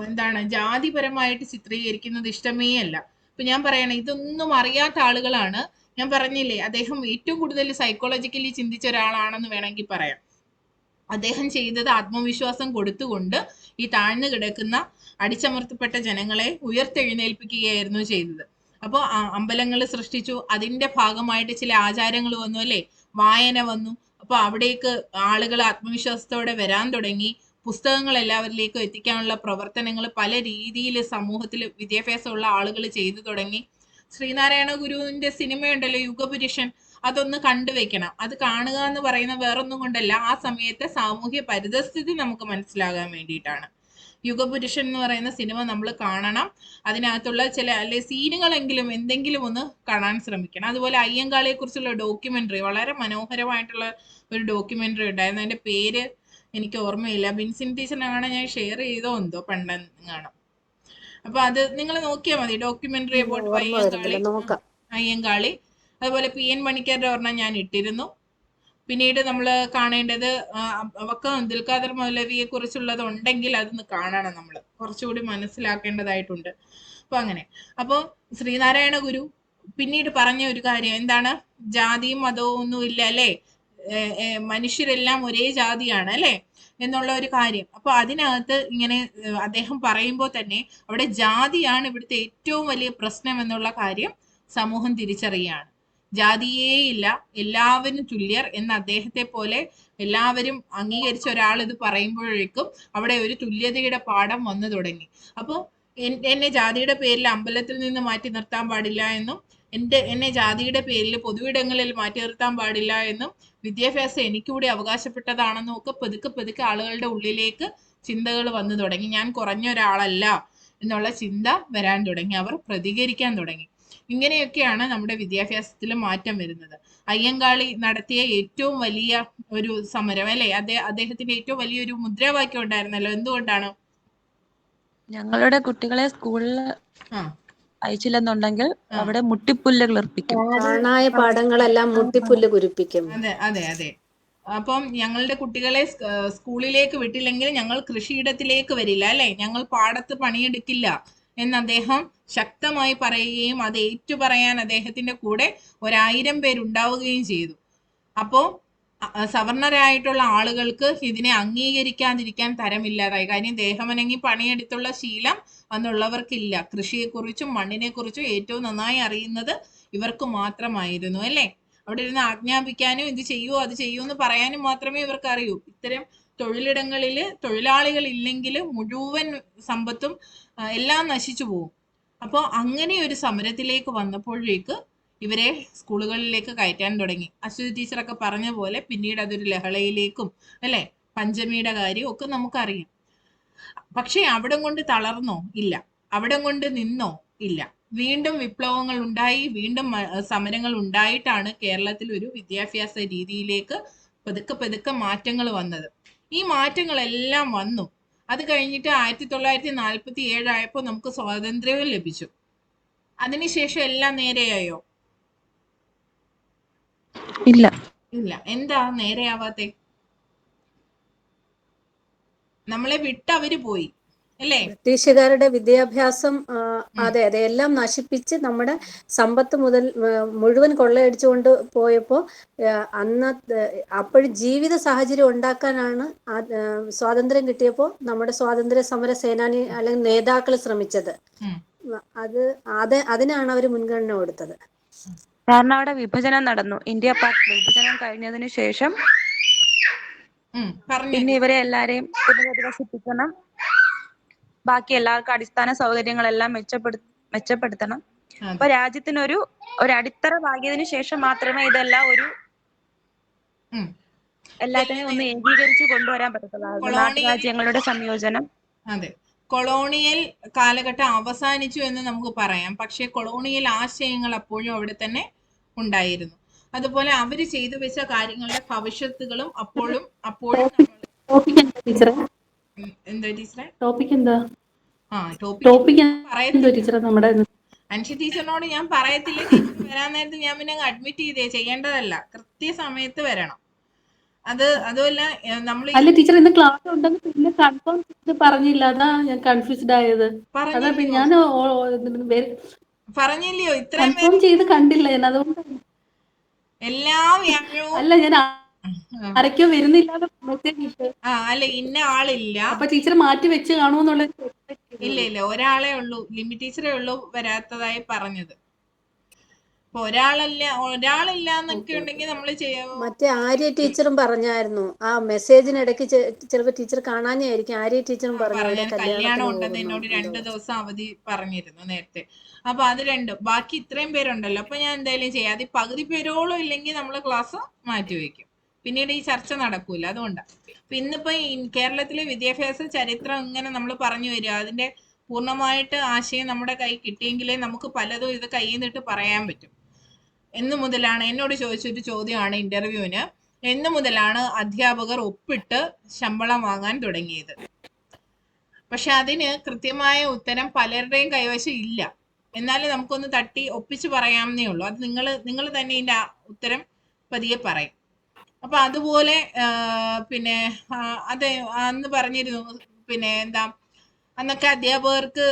എന്താണ് ജാതിപരമായിട്ട് ചിത്രീകരിക്കുന്നത് ഇഷ്ടമേ അല്ല. ഇപ്പൊ ഞാൻ പറയണ ഇതൊന്നും അറിയാത്ത ആളുകളാണ്. ഞാൻ പറഞ്ഞില്ലേ, അദ്ദേഹം ഏറ്റവും കൂടുതൽ സൈക്കോളജിക്കലി ചിന്തിച്ച ഒരാളാണെന്ന് വേണമെങ്കിൽ പറയാം. അദ്ദേഹം ചെയ്തത് ആത്മവിശ്വാസം കൊടുത്തുകൊണ്ട് ഈ താഴ്ന്നു കിടക്കുന്ന അടിച്ചമർത്തപ്പെട്ട ജനങ്ങളെ ഉയർത്തെഴുന്നേൽപ്പിക്കുകയായിരുന്നു ചെയ്തത്. അപ്പോൾ അമ്പലങ്ങൾ സൃഷ്ടിച്ചു, അതിന്റെ ഭാഗമായിട്ട് ചില ആചാരങ്ങൾ വന്നു അല്ലെ, വായന വന്നു. അപ്പൊ അവിടേക്ക് ആളുകൾ ആത്മവിശ്വാസത്തോടെ വരാൻ തുടങ്ങി. പുസ്തകങ്ങൾ എല്ലാവരിലേക്കും എത്തിക്കാനുള്ള പ്രവർത്തനങ്ങൾ പല രീതിയിൽ സമൂഹത്തിൽ വിദ്യാഭ്യാസമുള്ള ആളുകൾ ചെയ്തു തുടങ്ങി. ശ്രീനാരായണ ഗുരുവിന്റെ സിനിമയുണ്ടല്ലോ യുഗപുരുഷൻ, അതൊന്ന് കണ്ടുവെക്കണം. അത് കാണുക എന്ന് പറയുന്ന വേറൊന്നും കൊണ്ടല്ല, ആ സമയത്തെ സാമൂഹ്യ പരിതസ്ഥിതി നമുക്ക് മനസ്സിലാകാൻ വേണ്ടിയിട്ടാണ്. യുഗപുരുഷൻ എന്ന് പറയുന്ന സിനിമ നമ്മൾ കാണണം. അതിനകത്തുള്ള ചില അല്ലെ സീനുകളെങ്കിലും എന്തെങ്കിലും ഒന്ന് കാണാൻ ശ്രമിക്കണം. അതുപോലെ അയ്യങ്കാളിയെ കുറിച്ചുള്ള ഡോക്യുമെന്ററി, വളരെ മനോഹരമായിട്ടുള്ള ഒരു ഡോക്യുമെന്ററി ഉണ്ടായിരുന്നു. അതിന്റെ പേര് എനിക്ക് ഓർമ്മയില്ല. ബിൻസിൻ ടീച്ചറിനാണ് ഞാൻ ഷെയർ ചെയ്തോ എന്തോ പണ്ടെങ്ങാണ്. അപ്പൊ അത് നിങ്ങൾ നോക്കിയാൽ മതി, ഡോക്യുമെന്ററി അബൌട്ട് അയ്യങ്കാളി. അതുപോലെ PN മണിക്കരുടെ ഒരെണ്ണം ഞാൻ ഇട്ടിരുന്നു. പിന്നീട് നമ്മൾ കാണേണ്ടത് വക്കം അബ്ദുൽ ഖാദർ മൗലവിയെ കുറിച്ചുള്ളത് ഉണ്ടെങ്കിൽ അതൊന്ന് കാണണം, നമ്മൾ കുറച്ചുകൂടി മനസ്സിലാക്കേണ്ടതായിട്ടുണ്ട്. അപ്പൊ അങ്ങനെ അപ്പോൾ ശ്രീനാരായണ ഗുരു പിന്നീട് പറഞ്ഞ ഒരു കാര്യം എന്താണ്, ജാതിയും മതവും ഒന്നും ഇല്ല അല്ലെ, മനുഷ്യരെല്ലാം ഒരേ ജാതിയാണ് അല്ലെ എന്നുള്ള ഒരു കാര്യം. അപ്പൊ അതിനകത്ത് ഇങ്ങനെ അദ്ദേഹം പറയുമ്പോൾ തന്നെ അവിടെ ജാതിയാണ് ഇവിടുത്തെ ഏറ്റവും വലിയ പ്രശ്നം എന്നുള്ള കാര്യം സമൂഹം തിരിച്ചറിയാണ്. ജാതിയേ ഇല്ല, എല്ലാവരും തുല്യർ എന്ന് അദ്ദേഹത്തെ പോലെ എല്ലാവരും അംഗീകരിച്ച ഒരാൾ ഇത് പറയുമ്പോഴേക്കും അവിടെ ഒരു തുല്യതയുടെ പാഠം വന്നു തുടങ്ങി. അപ്പോൾ എന്നെ ജാതിയുടെ പേരിൽ അമ്പലത്തിൽ നിന്ന് മാറ്റി നിർത്താൻ പാടില്ല എന്നും എന്നെ ജാതിയുടെ പേരിൽ പൊതുവിടങ്ങളിൽ മാറ്റി നിർത്താൻ പാടില്ല എന്നും വിദ്യാഭ്യാസം എനിക്കൂടി അവകാശപ്പെട്ടതാണെന്നും ഒക്കെ പതുക്കെ ആളുകളുടെ ഉള്ളിലേക്ക് ചിന്തകൾ വന്നു തുടങ്ങി. ഞാൻ കുറഞ്ഞ ഒരാളല്ല എന്നുള്ള ചിന്ത വരാൻ തുടങ്ങി, അവർ പ്രതികരിക്കാൻ തുടങ്ങി. ഇങ്ങനെയൊക്കെയാണ് നമ്മുടെ വിദ്യാഭ്യാസത്തിൽ മാറ്റം വരുന്നത്. അയ്യങ്കാളി നടത്തിയ ഏറ്റവും വലിയ ഒരു സമരം അല്ലെ, അദ്ദേഹത്തിന്റെ ഏറ്റവും വലിയൊരു മുദ്രാവാക്യം ഉണ്ടായിരുന്നല്ലോ, എന്തുകൊണ്ടാണ്? ഞങ്ങളുടെ കുട്ടികളെ സ്കൂളിൽ അയച്ചില്ലെന്നുണ്ടെങ്കിൽ അവിടെ മുട്ടിപ്പുല്ല് കിളിർപ്പിക്കും, പാഠങ്ങളെല്ലാം മുട്ടിപ്പുല്ല് കുരിപ്പിക്കും. അതെ അതെ അതെ. അപ്പം ഞങ്ങളുടെ കുട്ടികളെ സ്കൂളിലേക്ക് വിട്ടില്ലെങ്കിൽ ഞങ്ങൾ കൃഷിയിടത്തിലേക്ക് വരില്ല അല്ലെ, ഞങ്ങൾ പാടത്ത് പണിയെടുക്കില്ല എന്ന് അദ്ദേഹം ശക്തമായി പറയുകയും അത് ഏറ്റുപറയാൻ അദ്ദേഹത്തിന്റെ കൂടെ 1000 പേരുണ്ടാവുകയും ചെയ്തു. അപ്പോ സവർണരായിട്ടുള്ള ആളുകൾക്ക് ഇതിനെ അംഗീകരിക്കാതിരിക്കാൻ തരമില്ലാതായി. കാര്യം ദേഹമനങ്ങി പണിയെടുത്തുള്ള ശീലം അന്നുള്ളവർക്കില്ല. കൃഷിയെക്കുറിച്ചും മണ്ണിനെ കുറിച്ചും ഏറ്റവും നന്നായി അറിയുന്നത് ഇവർക്ക് മാത്രമായിരുന്നു അല്ലേ. അവിടെ ഇരുന്ന് ആജ്ഞാപിക്കാനും ഇത് ചെയ്യൂ അത് ചെയ്യൂ എന്ന് പറയാനും മാത്രമേ ഇവർക്ക് അറിയൂ. ഇത്തരം തൊഴിലിടങ്ങളിൽ തൊഴിലാളികൾ ഇല്ലെങ്കിൽ മുഴുവൻ സമ്പത്തും എല്ലാം നശിച്ചു പോകും. അപ്പോൾ അങ്ങനെ ഒരു സമരത്തിലേക്ക് വന്നപ്പോഴേക്ക് ഇവരെ സ്കൂളുകളിലേക്ക് കയറ്റാൻ തുടങ്ങി. അശ്വതി ടീച്ചറൊക്കെ പറഞ്ഞ പോലെ പിന്നീട് അതൊരു ലഹളയിലേക്കും അല്ലെ, പഞ്ചമിയുടെ കാര്യം ഒക്കെ നമുക്കറിയാം. പക്ഷെ അവിടം കൊണ്ട് തളർന്നോ? ഇല്ല. അവിടം കൊണ്ട് നിന്നോ? ഇല്ല. വീണ്ടും വിപ്ലവങ്ങൾ ഉണ്ടായി, വീണ്ടും സമരങ്ങൾ ഉണ്ടായിട്ടാണ് കേരളത്തിൽ ഒരു വിദ്യാഭ്യാസ രീതിയിലേക്ക് പതുക്കെ പതുക്കെ മാറ്റങ്ങൾ വന്നത്. ഈ മാറ്റങ്ങളെല്ലാം വന്നു. അത് കഴിഞ്ഞിട്ട് 1947 ആയപ്പോൾ നമുക്ക് സ്വാതന്ത്ര്യവും ലഭിച്ചു. അതിനുശേഷം എല്ലാം നേരെയായോ? ഇല്ല. ഇല്ല. എന്താ നേരെയാവാത്തെ? നമ്മളെ വിട്ട് അവര് പോയി അല്ലേ? ബ്രിട്ടീഷുകാരുടെ വിദ്യാഭ്യാസം അതെ അതെ എല്ലാം നശിപ്പിച്ച് നമ്മുടെ സമ്പത്ത് മുഴുവൻ കൊള്ളയടിച്ചുകൊണ്ട് പോയപ്പോ അന്ന് അപ്പോഴും ജീവിത സാഹചര്യം ഉണ്ടാക്കാനാണ് സ്വാതന്ത്ര്യം കിട്ടിയപ്പോൾ നമ്മുടെ സ്വാതന്ത്ര്യ സമര സേനാനി അല്ലെങ്കിൽ നേതാക്കൾ ശ്രമിച്ചത്. അതിനാണ് അവർ മുൻഗണന കൊടുത്തത്. കാരണം അവിടെ വിഭജനം നടന്നു. ഇന്ത്യ പാക് വിഭജനം കഴിഞ്ഞതിന് ശേഷം പിന്നെ ഇവരെ എല്ലാരെയും പുനരധിവസിപ്പിക്കണം, ബാക്കി എല്ലാവർക്കും അടിസ്ഥാന സൗകര്യങ്ങളെല്ലാം മെച്ചപ്പെടുത്തണം. അപ്പൊ രാജ്യത്തിനൊരു അടിത്തറ പാകിയതിനു ശേഷം മാത്രമേ ഇതെല്ലാം എല്ലാത്തിനെയും ഒന്ന് ഏകീകരിച്ച് കൊണ്ടുവരാൻ പറ്റത്തുള്ളൂ. നാട്ടുരാജ്യങ്ങളുടെ സംയോജനം. അതെ, കൊളോണിയൽ കാലഘട്ടം അവസാനിച്ചു എന്ന് നമുക്ക് പറയാം. പക്ഷെ കൊളോണിയൽ ആശയങ്ങൾ അപ്പോഴും അവിടെ തന്നെ ഉണ്ടായിരുന്നു. അതുപോലെ അവര് ചെയ്തു വെച്ച കാര്യങ്ങളുടെ ഭവിഷ്യത്തുകളും അപ്പോഴും എന്താ ടീച്ചറെ ടോപ്പിക് അൻഷി ടീച്ചറിനോട് ഞാൻ പറയത്തില്ല. ടീച്ചർ വരാൻ നേരത്ത് ഞാൻ പിന്നെ അഡ്മിറ്റ് ചെയ്തേ, ചെയ്യേണ്ടതല്ല, കൃത്യസമയത്ത് വരണം. അതുമല്ല നമ്മൾ ടീച്ചർ ഇന്ന് ക്ലാസ് ഉണ്ടെന്ന് പിന്നെ കൺഫേം ചെയ്ത് പറഞ്ഞില്ല, അതാ ഞാൻ കൺഫ്യൂസ്ഡ് ആയത്. ഞാൻ പറഞ്ഞില്ലയോ ഇത്രയും കൺഫേം ചെയ്ത് കണ്ടില്ല ഞാൻ, അതുകൊണ്ട് എല്ലാ വ്യാഴവും അല്ല ഞാൻ ആരൊക്കെയോ വരുന്നില്ല മെസ്സേജ് ഇട്ട്. അല്ല ഇന്ന ആളില്ല, അപ്പൊ ടീച്ചർ മാറ്റി വെച്ച് കാണുമെന്നുള്ള. ഇല്ല ഒരാളെ ഉള്ളൂ, ലിമി ടീച്ചറേ ഉള്ളൂ വരാത്തതായി പറഞ്ഞത്. ഒരാളില്ല എന്നൊക്കെ ഉണ്ടെങ്കിൽ നമ്മൾ മറ്റേ ആര്യ ടീച്ചറും പറഞ്ഞായിരുന്നു ആ മെസ്സേജിനിടയ്ക്ക് ചിലപ്പോ ടീച്ചർ കാണാനായിരിക്കും. ആര്യ ടീച്ചറും പറഞ്ഞു കല്യാണം ഉണ്ടെന്ന് എന്നോട് 2 ദിവസം അവധി പറഞ്ഞിരുന്നു നേരത്തെ. അപ്പൊ അത് രണ്ടും ബാക്കി ഇത്രയും പേരുണ്ടല്ലോ. അപ്പൊ ഞാൻ എന്തായാലും ചെയ്യാം. അത് പകുതി പേരോളം ഇല്ലെങ്കിൽ നമ്മള് ക്ലാസ് മാറ്റിവെക്കും, പിന്നീട് ഈ ചർച്ച നടക്കൂല. അതുകൊണ്ടാണ് ഇന്നിപ്പോ കേരളത്തിലെ വിദ്യാഭ്യാസ ചരിത്രം ഇങ്ങനെ നമ്മൾ പറഞ്ഞു വരിക. അതിന്റെ പൂർണ്ണമായിട്ട് ആശയം നമ്മുടെ കൈ കിട്ടിയെങ്കിലേ നമുക്ക് പലതും ഇത് കയ്യിൽ നിന്നിട്ട് പറയാൻ പറ്റും. എന്ന് മുതലാണ് എന്നോട് ചോദിച്ചൊരു ചോദ്യമാണ് ഇന്റർവ്യൂവിന്, എന്ന് മുതലാണ് അധ്യാപകർ ഒപ്പിട്ട് ശമ്പളം വാങ്ങാൻ തുടങ്ങിയത്? പക്ഷെ അതിന് കൃത്യമായ ഉത്തരം പലരുടെയും കൈവശം ഇല്ല. എന്നാലും നമുക്കൊന്ന് തട്ടി ഒപ്പിച്ച് പറയാമെന്നേ ഉള്ളൂ. അത് നിങ്ങൾ തന്നെ ഇതിന്റെ ഉത്തരം പതിയെ പറയും. അപ്പൊ അതുപോലെ പിന്നെ അതെ അന്ന് പറഞ്ഞിരുന്നു, പിന്നെ എന്താ അന്നൊക്കെ അധ്യാപകർക്ക്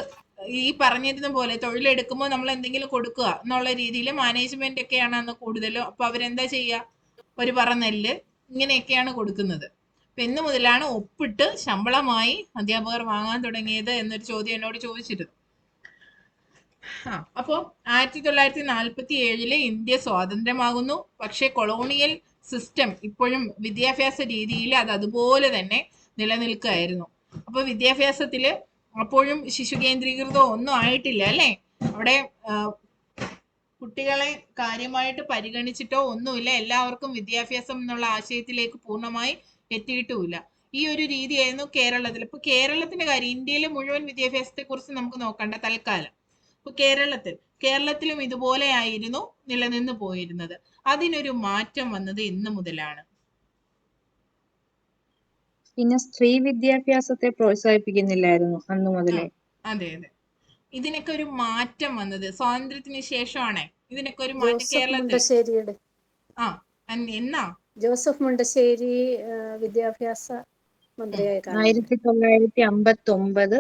ഈ പറഞ്ഞിരുന്ന പോലെ തൊഴിലെടുക്കുമ്പോൾ നമ്മൾ എന്തെങ്കിലും കൊടുക്കുക എന്നുള്ള രീതിയിൽ മാനേജ്മെന്റ് ഒക്കെയാണ് അന്ന് കൂടുതലും. അപ്പൊ അവരെന്താ ചെയ്യുക, ഒരു പറ നെല്ല് ഇങ്ങനെയൊക്കെയാണ് കൊടുക്കുന്നത്. അപ്പൊ എന്ന് മുതലാണ് ഒപ്പിട്ട് ശമ്പളമായി അധ്യാപകർ വാങ്ങാൻ തുടങ്ങിയത് എന്നൊരു ചോദ്യം എന്നോട് ചോദിച്ചിരുന്നു. അപ്പോ 1947 ഇന്ത്യ സ്വാതന്ത്ര്യമാകുന്നു. പക്ഷെ കൊളോണിയൽ സിസ്റ്റം ഇപ്പോഴും വിദ്യാഭ്യാസ രീതിയിൽ അത് അതുപോലെ തന്നെ നിലനിൽക്കുകയായിരുന്നു. അപ്പൊ വിദ്യാഭ്യാസത്തില് അപ്പോഴും ശിശു കേന്ദ്രീകൃതം ഒന്നും ആയിട്ടില്ല അല്ലേ? അവിടെ കുട്ടികളെ കാര്യമായിട്ട് പരിഗണിച്ചിട്ടോ ഒന്നുമില്ല. എല്ലാവർക്കും വിദ്യാഭ്യാസം എന്നുള്ള ആശയത്തിലേക്ക് പൂർണ്ണമായി എത്തിയിട്ടുമില്ല. ഈ ഒരു രീതിയായിരുന്നു കേരളത്തിൽ. ഇപ്പൊ കേരളത്തിന്റെ കാര്യം, ഇന്ത്യയിലെ മുഴുവൻ വിദ്യാഭ്യാസത്തെ കുറിച്ച് നമുക്ക് നോക്കണ്ട തൽക്കാലം. ഇപ്പൊ കേരളത്തിലും ഇതുപോലെ ആയിരുന്നു നിലനിന്ന് പോയിരുന്നത്. അതിനൊരു മാറ്റം വന്നത് ഇന്ന് മുതലാണ്. പിന്നെ സ്ത്രീ വിദ്യാഭ്യാസത്തെ പ്രോത്സാഹിപ്പിക്കുന്നില്ലായിരുന്നു അന്ന് മുതലേ? അതെ ഇതിനൊക്കെ ഒരു മാറ്റം വന്നത് സ്വാതന്ത്ര്യത്തിന് ശേഷമാണ്. ഇതിനൊക്കെ ഒരു മാറ്റം കേരളത്തിൽ എന്നാ ജോസഫ് മുണ്ടശ്ശേരി വിദ്യാഭ്യാസ മന്ത്രിയായ 1959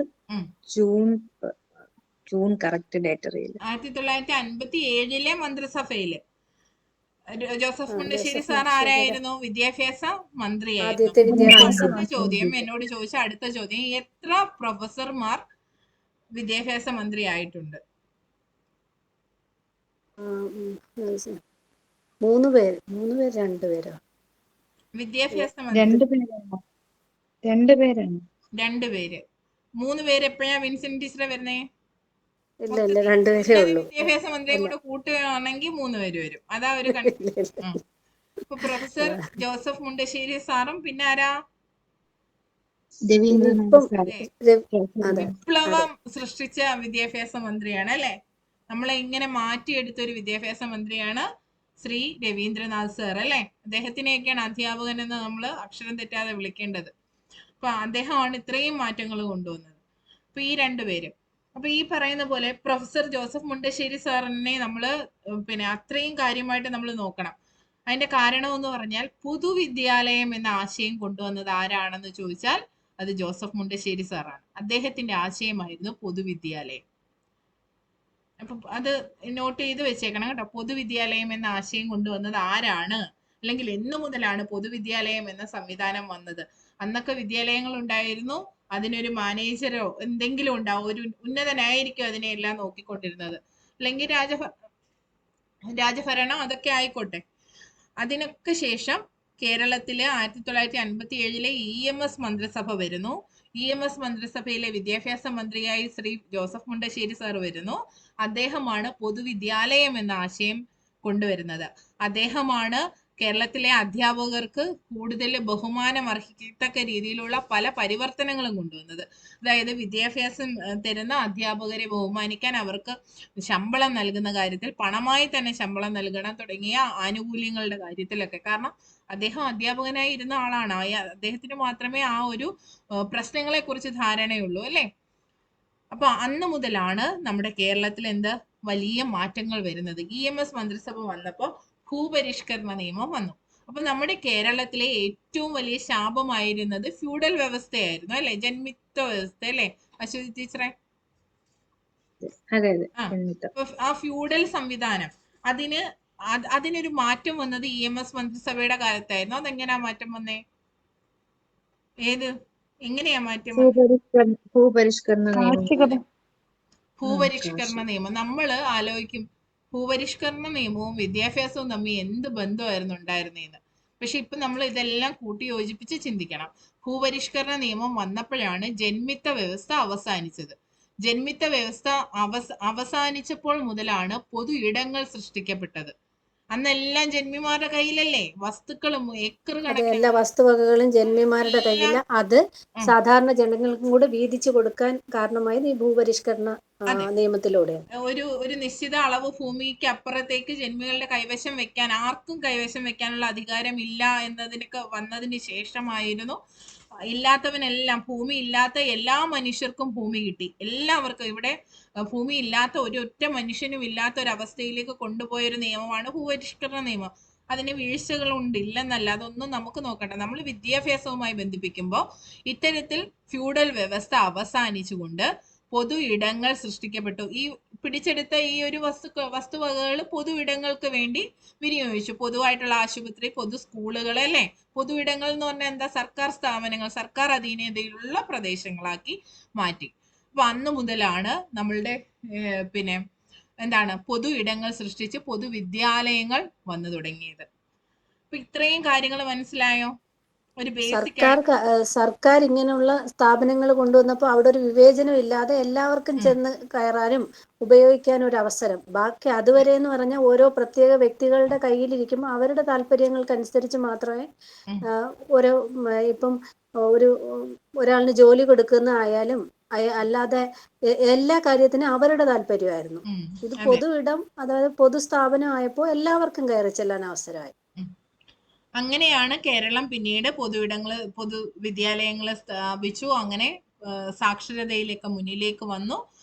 ജൂൺ കറക്റ്റ് ഡേറ്റ് അറിയില്ല. 1957 മന്ത്രിസഭയില് ജോസഫ് മുണ്ടശ്ശേരി സാർ ആരായിരുന്നു? വിദ്യാഭ്യാസ മന്ത്രിയായിരുന്നു. ചോദ്യം എന്നോട് ചോദിച്ച അടുത്ത ചോദ്യം, എത്ര പ്രൊഫസർമാർ വിദ്യാഭ്യാസ മന്ത്രി ആയിട്ടുണ്ട്? 3 പേര് 2 പേരോ? വിദ്യാഭ്യാസ മന്ത്രി 2 പേരാണ്. 2 പേര്. 3 പേര് എപ്പോഴാ വിൻസെന്റ് ടീച്ചറെ വരുന്നേ? ഇല്ല 2 പേരേ ഉള്ളൂ. വിദ്യാഭ്യാസ മന്ത്രിയെ കൂടെ കൂട്ടുകയാണെങ്കിൽ 3 പേര് വരും. അതാ ഒരു കൺഫ്യൂഷൻ. ഇപ്പൊ പ്രൊഫസർ ജോസഫ് മുണ്ടശ്ശേരി സാറും പിന്നെ ആരാ? വിപ്ലവം സൃഷ്ടിച്ച വിദ്യാഭ്യാസ മന്ത്രിയാണ് അല്ലെ? നമ്മളെ ഇങ്ങനെ മാറ്റിയെടുത്ത ഒരു വിദ്യാഭ്യാസ മന്ത്രിയാണ് ശ്രീ രവീന്ദ്രനാഥ് സാർ അല്ലെ, അദ്ദേഹത്തിനെയൊക്കെയാണ് അധ്യാപകൻ എന്ന് നമ്മൾ അക്ഷരം തെറ്റാതെ വിളിക്കേണ്ടത്. അപ്പൊ അദ്ദേഹമാണ് ഇത്രയും മാറ്റങ്ങൾ കൊണ്ടുവന്നത്. അപ്പൊ ഈ രണ്ടുപേരും, അപ്പൊ ഈ പറയുന്ന പോലെ പ്രൊഫസർ ജോസഫ് മുണ്ടശ്ശേരി സാറിനെ നമ്മള് പിന്നെ അത്രയും കാര്യമായിട്ട് നമ്മൾ നോക്കണം. അതിന്റെ കാരണം എന്ന് പറഞ്ഞാൽ പൊതുവിദ്യാലയം എന്ന ആശയം കൊണ്ടുവന്നത് ആരാണെന്ന് ചോദിച്ചാൽ അത് ജോസഫ് മുണ്ടശ്ശേരി സാറാണ്. അദ്ദേഹത്തിന്റെ ആശയമായിരുന്നു പൊതുവിദ്യാലയം. അപ്പൊ അത് നോട്ട് ചെയ്ത് വെച്ചേക്കണം കേട്ടോ. പൊതുവിദ്യാലയം എന്ന ആശയം കൊണ്ടുവന്നത് ആരാണ്, അല്ലെങ്കിൽ എന്നു മുതലാണ് പൊതുവിദ്യാലയം എന്ന സംവിധാനം വന്നത്? അന്നൊക്കെ വിദ്യാലയങ്ങൾ ഉണ്ടായിരുന്നു, അതിനൊരു മാനേജരോ എന്തെങ്കിലും ഉണ്ടാവും, ഒരു ഉന്നതനായിരിക്കും അതിനെല്ലാം നോക്കിക്കൊണ്ടിരുന്നത്, അല്ലെങ്കിൽ രാജഭരണം അതൊക്കെ ആയിക്കോട്ടെ. അതിനൊക്കെ ശേഷം കേരളത്തില് 1957 EMS മന്ത്രിസഭ വരുന്നു. EMS മന്ത്രിസഭയിലെ വിദ്യാഭ്യാസ മന്ത്രിയായി ശ്രീ ജോസഫ് മുണ്ടശ്ശേരി സാർ വരുന്നു. അദ്ദേഹമാണ് പൊതുവിദ്യാലയം എന്ന ആശയം കൊണ്ടുവരുന്നത്. അദ്ദേഹമാണ് കേരളത്തിലെ അധ്യാപകർക്ക് കൂടുതൽ ബഹുമാനം അർഹിക്കത്തക്ക രീതിയിലുള്ള പല പരിവർത്തനങ്ങളും കൊണ്ടുവന്നത്. അതായത് വിദ്യാഭ്യാസം തരുന്ന അധ്യാപകരെ ബഹുമാനിക്കാൻ, അവർക്ക് ശമ്പളം നൽകുന്ന കാര്യത്തിൽ പണമായി തന്നെ ശമ്പളം നൽകണം തുടങ്ങിയ ആനുകൂല്യങ്ങളുടെ കാര്യത്തിലൊക്കെ. കാരണം അദ്ദേഹം അധ്യാപകനായി ഇരുന്ന ആളാണ്, അദ്ദേഹത്തിന് മാത്രമേ ആ ഒരു പ്രശ്നങ്ങളെ കുറിച്ച് ധാരണയുള്ളൂ അല്ലെ. അപ്പൊ അന്ന് മുതലാണ് നമ്മുടെ കേരളത്തിൽ വലിയ മാറ്റങ്ങൾ വരുന്നത്. EMS മന്ത്രിസഭ വന്നപ്പോൾ ഭൂപരിഷ്കരണ നിയമം വന്നു. അപ്പൊ നമ്മുടെ കേരളത്തിലെ ഏറ്റവും വലിയ ശാപമായിരുന്നത് ഫ്യൂഡൽ വ്യവസ്ഥയായിരുന്നു അല്ലെ, ജന്മിത്വ വ്യവസ്ഥ അല്ലെ അശ്വതി ടീച്ചറെ? ആ ഫ്യൂഡൽ സംവിധാനം, അതിനൊരു മാറ്റം വന്നത് EMS മന്ത്രിസഭയുടെ കാലത്തായിരുന്നു. അതെങ്ങനെയാ മാറ്റം വന്നേ? എങ്ങനെയാ മാറ്റം വന്നത്? ഭൂപരിഷ്കരണ നിയമം. നമ്മള് ആലോചിക്കും ഭൂപരിഷ്കരണ നിയമവും വിദ്യാഭ്യാസവും തമ്മിൽ എന്ത് ബന്ധമായിരുന്നു ഉണ്ടായിരുന്നേന്ന്. പക്ഷെ ഇപ്പൊ നമ്മൾ ഇതെല്ലാം കൂട്ടി യോജിപ്പിച്ച് ചിന്തിക്കണം. ഭൂപരിഷ്കരണ നിയമം വന്നപ്പോഴാണ് ജന്മിത്ത വ്യവസ്ഥ അവസാനിച്ചത്. ജന്മിത്ത വ്യവസ്ഥ അവസാനിച്ചപ്പോൾ മുതലാണ് പൊതു ഇടങ്ങൾ സൃഷ്ടിക്കപ്പെട്ടത്. അന്നെല്ലാം ജന്മിമാരുടെ കയ്യിലല്ലേ വസ്തുക്കളും ഏക്കർ എല്ലാ വസ്തുവകകളും ജന്മിമാരുടെ കയ്യിൽ. അത് സാധാരണ ജനങ്ങൾക്കും കൂടെ വീതിച്ചു കൊടുക്കാൻ കാരണമായത് ഈ ഭൂപരിഷ്കരണ നിയമത്തിലൂടെ. ഒരു നിശ്ചിത അളവ് ഭൂമിക്ക് അപ്പുറത്തേക്ക് ജന്മികളുടെ കൈവശം വെക്കാൻ, ആർക്കും കൈവശം വെക്കാനുള്ള അധികാരം ഇല്ല എന്നതിനൊക്കെ വന്നതിന് ശേഷമായിരുന്നു ഇല്ലാത്തവനെല്ലാം, ഭൂമി ഇല്ലാത്ത എല്ലാ മനുഷ്യർക്കും ഭൂമി കിട്ടി. എല്ലാവർക്കും ഇവിടെ ഭൂമി ഇല്ലാത്ത ഒരൊറ്റ മനുഷ്യനും ഇല്ലാത്ത ഒരവസ്ഥയിലേക്ക് കൊണ്ടുപോയൊരു നിയമമാണ് ഭൂപരിഷ്കരണ നിയമം. അതിന് വീഴ്ചകളുണ്ട്, ഇല്ലെന്നല്ല, അതൊന്നും നമുക്ക് നോക്കണ്ട. നമ്മൾ വിദ്യാഭ്യാസവുമായി ബന്ധിപ്പിക്കുമ്പോൾ ഇത്തരത്തിൽ ഫ്യൂഡൽ വ്യവസ്ഥ അവസാനിച്ചുകൊണ്ട് പൊതു ഇടങ്ങൾ സൃഷ്ടിക്കപ്പെട്ടു. ഈ പിടിച്ചെടുത്ത ഈ ഒരു വസ്തുവകകൾ പൊതു ഇടങ്ങൾക്ക് വേണ്ടി വിനിയോഗിച്ചു. പൊതുവായിട്ടുള്ള ആശുപത്രി, പൊതു സ്കൂളുകൾ അല്ലെ. പൊതു ഇടങ്ങൾ എന്ന് പറഞ്ഞാൽ എന്താ? സർക്കാർ സ്ഥാപനങ്ങൾ, സർക്കാർ അധീനതയിലുള്ള പ്രദേശങ്ങളാക്കി മാറ്റി. അപ്പൊ അന്ന് മുതലാണ് നമ്മളുടെ പൊതു ഇടങ്ങൾ സൃഷ്ടിച്ച് പൊതുവിദ്യാലയങ്ങൾ വന്നു തുടങ്ങിയത്. അപ്പൊ ഇത്രയും കാര്യങ്ങൾ മനസ്സിലായോ? ഒരു സർക്കാർ ഇങ്ങനെയുള്ള സ്ഥാപനങ്ങൾ കൊണ്ടുവന്നപ്പോൾ അവിടെ ഒരു വിവേചനം ഇല്ലാതെ എല്ലാവർക്കും ചെന്ന് കയറാനും ഉപയോഗിക്കാനും ഒരു അവസരം. ബാക്കി അതുവരെ എന്ന് പറഞ്ഞാൽ ഓരോ പ്രത്യേക വ്യക്തികളുടെ കയ്യിലിരിക്കുമ്പോൾ അവരുടെ താല്പര്യങ്ങൾക്കനുസരിച്ച് മാത്രമേ ഓരോ ഇപ്പം ഒരാളിന് ജോലി കൊടുക്കുന്ന ആയാലും അല്ലാതെ എല്ലാ കാര്യത്തിനും അവരുടെ താല്പര്യമായിരുന്നു. ഇത് പൊതു ഇടം, അതായത് പൊതു സ്ഥാപനം ആയപ്പോൾ എല്ലാവർക്കും കയറി ചെല്ലാൻ അവസരമായി. അങ്ങനെയാണ് കേരളം പിന്നീട് പൊതുവിദ്യാലയങ്ങൾ സ്ഥാപിച്ചു. അങ്ങനെ സാക്ഷരതയിലേക്ക് മുന്നിലേക്ക് വന്നു.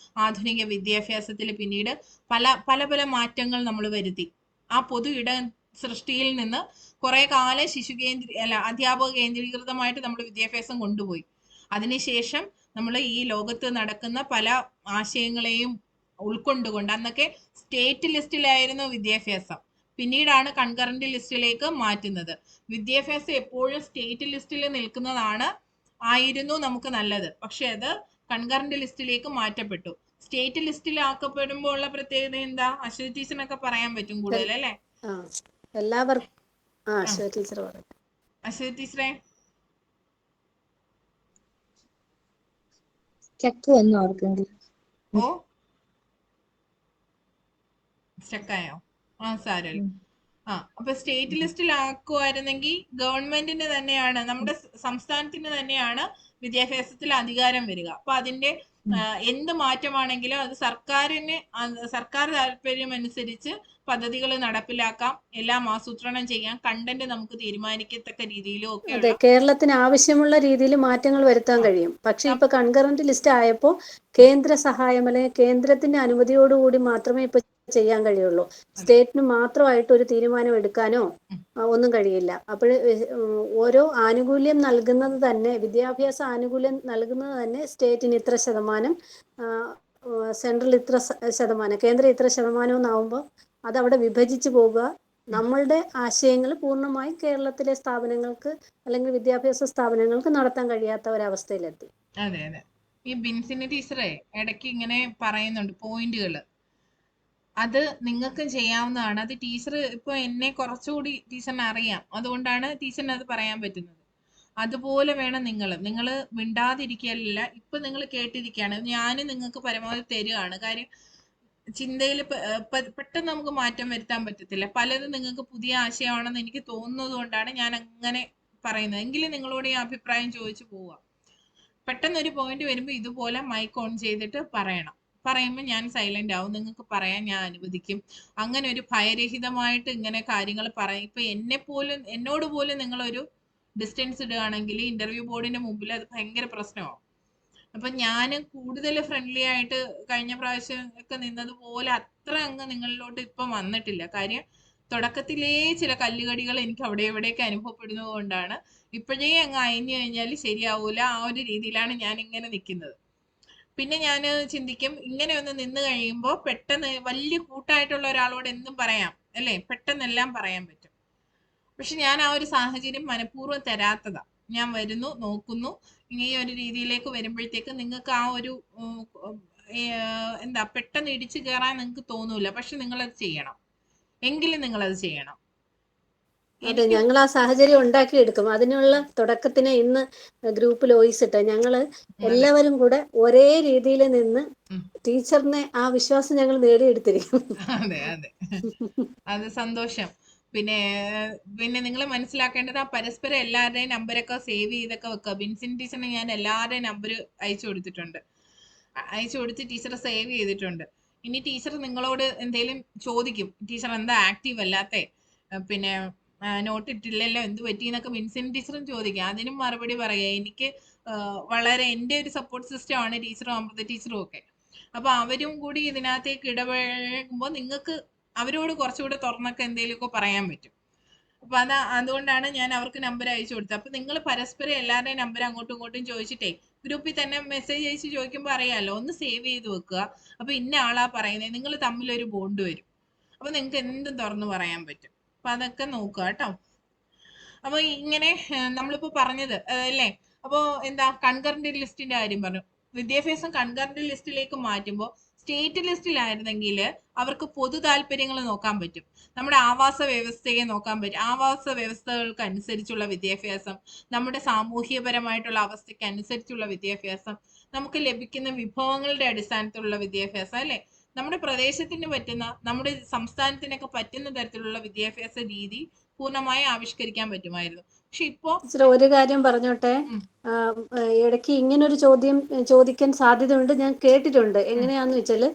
ആധുനിക വിദ്യാഭ്യാസത്തിൽ പിന്നീട് പല മാറ്റങ്ങൾ നമ്മൾ വരുത്തി. ആ പൊതു ഇട സൃഷ്ടിയിൽ നിന്ന് കുറെ കാലം അധ്യാപക കേന്ദ്രീകൃതമായിട്ട് നമ്മൾ വിദ്യാഭ്യാസം കൊണ്ടുപോയി. അതിനുശേഷം നമ്മൾ ഈ ലോകത്ത് നടക്കുന്ന പല ആശയങ്ങളെയും ഉൾക്കൊണ്ടുകൊണ്ട്, അന്നൊക്കെ സ്റ്റേറ്റ് ലിസ്റ്റിലായിരുന്നു വിദ്യാഭ്യാസം, പിന്നീടാണ് കൺകറന്റ് ലിസ്റ്റിലേക്ക് മാറ്റുന്നത്. വിദ്യാഭ്യാസം എപ്പോഴും സ്റ്റേറ്റ് ലിസ്റ്റിൽ ആയിരുന്നു നമുക്ക് നല്ലത്. പക്ഷെ അത് കൺകറന്റ് ലിസ്റ്റിലേക്ക് മാറ്റപ്പെട്ടു. സ്റ്റേറ്റ് ലിസ്റ്റിൽ ആക്കപ്പെടുമ്പോൾ ഉള്ള പ്രത്യേകത എന്താ? അശ്വതി ടീച്ചറിനൊക്കെ പറയാൻ പറ്റും കൂടുതൽ അല്ലേ? അശ്വതി ടീച്ചറെ സ്റ്റക്കായോ? സാരമില്ല. അപ്പൊ സ്റ്റേറ്റ് ലിസ്റ്റിൽ ആക്കുമായിരുന്നെങ്കിൽ ഗവൺമെന്റിന് തന്നെയാണ്, നമ്മുടെ സംസ്ഥാനത്തിന് തന്നെയാണ് വിദ്യാഭ്യാസത്തിൽ അധികാരം വരിക. അപ്പൊ അതിന്റെ എന്ത് മാറ്റമാണെങ്കിലും അത് സർക്കാർ താല്പര്യം അനുസരിച്ച് പദ്ധതികൾ നടപ്പിലാക്കാം, എല്ലാം ആസൂത്രണം ചെയ്യാം, കണ്ടന്റ് നമുക്ക് തീരുമാനിക്കത്തക്ക രീതിയിലും ഒക്കെ. അതെ, കേരളത്തിന് ആവശ്യമുള്ള രീതിയിൽ മാറ്റങ്ങൾ വരുത്താൻ കഴിയും. പക്ഷെ ഇപ്പൊ കൺകറന്റ് ലിസ്റ്റ് ആയപ്പോ കേന്ദ്ര സഹായം അല്ലെങ്കിൽ കേന്ദ്രത്തിന്റെ അനുമതിയോടുകൂടി മാത്രമേ ഇപ്പൊ ചെയ്യാൻ കഴിയുള്ളൂ. സ്റ്റേറ്റിന് മാത്രമായിട്ട് ഒരു തീരുമാനം എടുക്കാനോ ഒന്നും കഴിയില്ല. അപ്പോൾ ഓരോ ആനുകൂല്യം നൽകുന്നത് തന്നെ, വിദ്യാഭ്യാസ ആനുകൂല്യം നൽകുന്നത് തന്നെ സ്റ്റേറ്റിന് ഇത്ര ശതമാനം, സെൻട്രൽ ഇത്ര ശതമാനം, കേന്ദ്രം ഇത്ര ശതമാനം എന്നാവുമ്പോൾ അതവിടെ വിഭജിച്ച് പോകുക. നമ്മളുടെ ആശയങ്ങൾ പൂർണ്ണമായും കേരളത്തിലെ സ്ഥാപനങ്ങൾക്ക് അല്ലെങ്കിൽ വിദ്യാഭ്യാസ സ്ഥാപനങ്ങൾക്ക് നടത്താൻ കഴിയാത്ത ഒരവസ്ഥയിലെത്തി. അതെ അതെ. ഈ ബിൻസിന്റെ ടീച്ചറെ ഇടയ്ക്ക് ഇങ്ങനെ പറയുന്നുണ്ട് പോയിന്റുകൾ, അത് നിങ്ങൾക്കും ചെയ്യാവുന്നതാണ്. അത് ടീച്ചർ ഇപ്പൊ എന്നെ കുറച്ചുകൂടി ടീച്ചറിനെ അറിയാം, അതുകൊണ്ടാണ് ടീച്ചറിന് അത് പറയാൻ പറ്റുന്നത്. അതുപോലെ വേണം നിങ്ങൾ മിണ്ടാതിരിക്കലല്ല. ഇപ്പൊ നിങ്ങൾ കേട്ടിരിക്കുകയാണ്, ഞാൻ നിങ്ങൾക്ക് പരമാവധി തരികയാണ്. കാര്യം ചിന്തയിൽ പെട്ടെന്ന് നമുക്ക് മാറ്റം വരുത്താൻ പറ്റത്തില്ല. പലതും നിങ്ങൾക്ക് പുതിയ ആശയമാണെന്ന് എനിക്ക് തോന്നുന്നത് കൊണ്ടാണ് ഞാൻ അങ്ങനെ പറയുന്നത്. എങ്കിലും നിങ്ങളോട് ഈ അഭിപ്രായം ചോദിച്ചു പോവുക. പെട്ടെന്ന് ഒരു പോയിന്റ് വരുമ്പോൾ ഇതുപോലെ മൈക്ക് ഓൺ ചെയ്തിട്ട് പറയണം. പറയുമ്പോൾ ഞാൻ സൈലന്റ് ആവും, നിങ്ങൾക്ക് പറയാൻ ഞാൻ അനുവദിക്കും. അങ്ങനെ ഒരു ഭയരഹിതമായിട്ട് ഇങ്ങനെ കാര്യങ്ങൾ പറയും. ഇപ്പൊ എന്നോട് പോലും നിങ്ങളൊരു ഡിസ്റ്റൻസ് ഇടുകയാണെങ്കിൽ ഇന്റർവ്യൂ ബോർഡിന്റെ മുമ്പിൽ അത് ഭയങ്കര പ്രശ്നമാവും. അപ്പൊ ഞാൻ കൂടുതൽ ഫ്രണ്ട്ലി ആയിട്ട് കഴിഞ്ഞ പ്രാവശ്യം ഒക്കെ നിന്നതുപോലെ അത്ര അങ്ങ് നിങ്ങളിലോട്ട് ഇപ്പം വന്നിട്ടില്ല. കാര്യം തുടക്കത്തിലേ ചില കല്ലുകടികൾ എനിക്ക് അവിടെ എവിടെയൊക്കെ അനുഭവപ്പെടുന്നത് കൊണ്ടാണ്. ഇപ്പോഴേ അങ്ങ് അയഞ്ഞു കഴിഞ്ഞാൽ ശരിയാവൂല, ആ ഒരു രീതിയിലാണ് ഞാൻ ഇങ്ങനെ നിൽക്കുന്നത്. പിന്നെ ഞാൻ ചിന്തിക്കും, ഇങ്ങനെ ഒന്ന് നിന്ന് കഴിയുമ്പോൾ പെട്ടെന്ന് വലിയ കൂട്ടായിട്ടുള്ള ഒരാളോട് എന്തും പറയാം അല്ലേ, പെട്ടെന്ന് എല്ലാം പറയാൻ പറ്റും. പക്ഷെ ഞാൻ ആ ഒരു സാഹചര്യം മനഃപൂർവ്വം തരാത്തതാ. ഞാൻ വരുന്നു, നോക്കുന്നു, ഈ ഒരു രീതിയിലേക്ക് വരുമ്പോഴത്തേക്ക് നിങ്ങൾക്ക് ആ ഒരു എന്താ പെട്ടെന്ന് ഇടിച്ചു കയറാൻ നിങ്ങൾക്ക് തോന്നൂല. പക്ഷെ നിങ്ങളത് ചെയ്യണം, എങ്കിലും നിങ്ങളത് ചെയ്യണം. അതെ, ഞങ്ങൾ ആ സാഹചര്യം ഉണ്ടാക്കിയെടുക്കും. അതിനുള്ള തുടക്കത്തിന് ഇന്ന് ഗ്രൂപ്പിൽ വോയിസ് ഇട്ട ഞങ്ങള് എല്ലാവരും കൂടെ ഒരേ രീതിയിൽ നിന്ന് ടീച്ചറിനെ ആ വിശ്വാസം ഞങ്ങൾ നേടിയെടുത്തിരിക്കും. അതെ അതെ, അത് സന്തോഷം. പിന്നെ നിങ്ങൾ മനസ്സിലാക്കേണ്ടത് ആ പരസ്പരം എല്ലാവരുടെയും നമ്പരൊക്കെ സേവ് ചെയ്തൊക്കെ വെക്കുക. ബിൻസിൻ ടീച്ചറിന് ഞാൻ എല്ലാവരുടെയും നമ്പർ അയച്ചു കൊടുത്തിട്ടുണ്ട്, അയച്ചു കൊടുത്ത് ടീച്ചർ സേവ് ചെയ്തിട്ടുണ്ട്. ഇനി ടീച്ചർ നിങ്ങളോട് എന്തെങ്കിലും ചോദിക്കും, ടീച്ചർ എന്താ ആക്റ്റീവ് അല്ലാത്തെ, പിന്നെ നോട്ട് ഇട്ടില്ലല്ലോ, എന്ത് പറ്റി എന്നൊക്കെ ബിൻസിൻ ടീച്ചറും ചോദിക്കാം. അതിനും മറുപടി പറയാ. എനിക്ക് വളരെ എൻ്റെ ഒരു സപ്പോർട്ട് സിസ്റ്റം ആണ് ടീച്ചറും അമൃത ടീച്ചറും ഒക്കെ. അപ്പൊ അവരും കൂടി ഇതിനകത്തേക്ക് ഇടപഴകുമ്പോൾ നിങ്ങൾക്ക് അവരോട് കുറച്ചുകൂടെ തുറന്നൊക്കെ എന്തെങ്കിലുമൊക്കെ പറയാൻ പറ്റും. അപ്പൊ അതുകൊണ്ടാണ് ഞാൻ അവർക്ക് നമ്പർ അയച്ചു കൊടുത്തത്. അപ്പൊ നിങ്ങൾ പരസ്പരം എല്ലാവരുടെയും നമ്പർ അങ്ങോട്ടും ഇങ്ങോട്ടും ചോദിച്ചിട്ടേ ഗ്രൂപ്പിൽ തന്നെ മെസ്സേജ് അയച്ച് ചോദിക്കുമ്പോൾ അറിയാലോ, ഒന്ന് സേവ് ചെയ്ത് വെക്കുക. അപ്പൊ ഇന്ന ആളാ പറയുന്നത്, നിങ്ങൾ തമ്മിലൊരു ബോണ്ട് വരും. അപ്പൊ നിങ്ങൾക്ക് എന്തും തുറന്നു പറയാൻ പറ്റും. അപ്പൊ അതൊക്കെ നോക്കുക കേട്ടോ. അപ്പൊ ഇങ്ങനെ നമ്മളിപ്പോ പറഞ്ഞത് അല്ലേ, അപ്പോ എന്താ കൺകറന്റ് ലിസ്റ്റിന്റെ കാര്യം പറഞ്ഞു. വിദ്യാഭ്യാസം കൺകറന്റ് ലിസ്റ്റിലേക്ക് മാറ്റുമ്പോൾ സ്റ്റേറ്റ് ലിസ്റ്റിലായിരുന്നെങ്കിൽ അവർക്ക് പൊതു താല്പര്യങ്ങൾ നോക്കാൻ പറ്റും, നമ്മുടെ ആവാസ വ്യവസ്ഥയെ നോക്കാൻ പറ്റും. ആവാസ വ്യവസ്ഥകൾക്ക് അനുസരിച്ചുള്ള വിദ്യാഭ്യാസം, നമ്മുടെ സാമൂഹ്യപരമായിട്ടുള്ള അവസ്ഥയ്ക്ക് അനുസരിച്ചുള്ള വിദ്യാഭ്യാസം, നമുക്ക് ലഭിക്കുന്ന വിഭവങ്ങളുടെ അടിസ്ഥാനത്തിലുള്ള വിദ്യാഭ്യാസം അല്ലെ, നമ്മുടെ പ്രദേശത്തിന് പറ്റുന്ന, നമ്മുടെ സംസ്ഥാനത്തിനൊക്കെ പറ്റുന്ന തരത്തിലുള്ള വിദ്യാഭ്യാസ രീതി പൂർണ്ണമായി ആവിഷ്കരിക്കാൻ പറ്റുമായിരുന്നു. പക്ഷെ ഇപ്പോ ഒരു കാര്യം പറഞ്ഞോട്ടെ, ഇടയ്ക്ക് ഇങ്ങനൊരു ചോദ്യം ചോദിക്കാൻ സാധ്യതയുണ്ട്, ഞാൻ കേട്ടിട്ടുണ്ട്. എങ്ങനെയാന്ന് വെച്ചാല്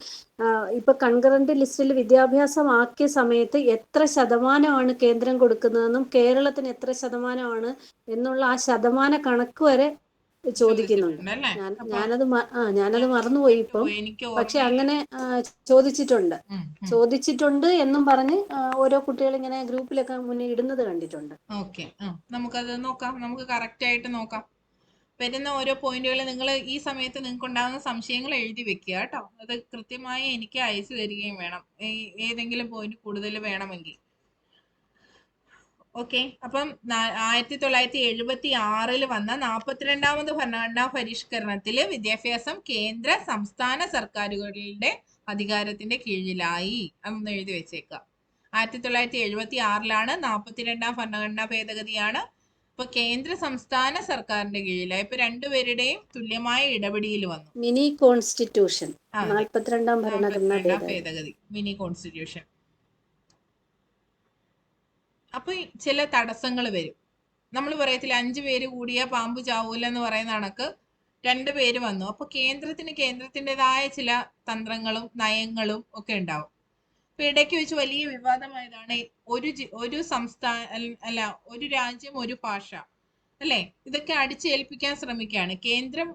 ഇപ്പൊ കൺകറന്റ് ലിസ്റ്റിൽ വിദ്യാഭ്യാസമാക്കിയ സമയത്ത് എത്ര ശതമാനമാണ് കേന്ദ്രം കൊടുക്കുന്നതെന്നും കേരളത്തിന് എത്ര ശതമാനമാണ് എന്നുള്ള ആ ശതമാന കണക്ക് വരെ ചോദിക്കുന്നുണ്ട്. ഞാനത് മറന്നുപോയി ഇപ്പം. പക്ഷെ അങ്ങനെ ചോദിച്ചിട്ടുണ്ട് എന്നും പറഞ്ഞ് ഓരോ കുട്ടികൾ ഇങ്ങനെ ഗ്രൂപ്പിലൊക്കെ മുന്നേ ഇടുന്നത് കണ്ടിട്ടുണ്ട്. ഓക്കെ, നമുക്കത് നോക്കാം, നമുക്ക് കറക്റ്റ് ആയിട്ട് നോക്കാം. വരുന്ന ഓരോ പോയിന്റുകൾ നിങ്ങൾ ഈ സമയത്ത് നിങ്ങൾക്ക് ഉണ്ടാകുന്ന സംശയങ്ങൾ എഴുതി വെക്കുക കേട്ടോ. അത് കൃത്യമായി എനിക്ക് അയച്ചു തരികയും വേണം, ഏതെങ്കിലും പോയിന്റ് കൂടുതൽ വേണമെങ്കിൽ. ഓക്കെ. അപ്പം 1976 വന്ന 42ാമത് ഭരണഘടനാ പരിഷ്കരണത്തില് വിദ്യാഭ്യാസം കേന്ദ്ര സംസ്ഥാന സർക്കാരുകളുടെ അധികാരത്തിന്റെ കീഴിലായി. അതൊന്ന് എഴുതി വെച്ചേക്കുക. 1976 42ാം ഭരണഘടനാ ഭേദഗതിയാണ്. ഇപ്പൊ കേന്ദ്ര സംസ്ഥാന സർക്കാരിന്റെ കീഴിലായി. ഇപ്പൊ രണ്ടുപേരുടെയും തുല്യമായ ഇടപെടൽ വന്നു. മിനി കോൺസ്റ്റിറ്റ്യൂഷൻ, 42ാം ഭരണഘടനാ ഭേദഗതി, മിനി കോൺസ്റ്റിറ്റ്യൂഷൻ. അപ്പൊ ചില തടസ്സങ്ങൾ വരും. നമ്മൾ പറയത്തില്ല 5 പേര് കൂടിയ പാമ്പ് ചാവൂല എന്ന് പറയുന്ന കണക്ക് 2 പേര് വന്നു. അപ്പൊ കേന്ദ്രത്തിൻ്റെതായ ചില തന്ത്രങ്ങളും നയങ്ങളും ഒക്കെ ഉണ്ടാവും. ഇപ്പൊ ഇടയ്ക്ക് വെച്ച് വലിയ വിവാദമായതാണ് ഒരു സംസ്ഥാന അല്ല ഒരു രാജ്യം ഒരു ഭാഷ അല്ലെ, ഇതൊക്കെ അടിച്ചേൽപ്പിക്കാൻ ശ്രമിക്കുകയാണ് കേന്ദ്രം.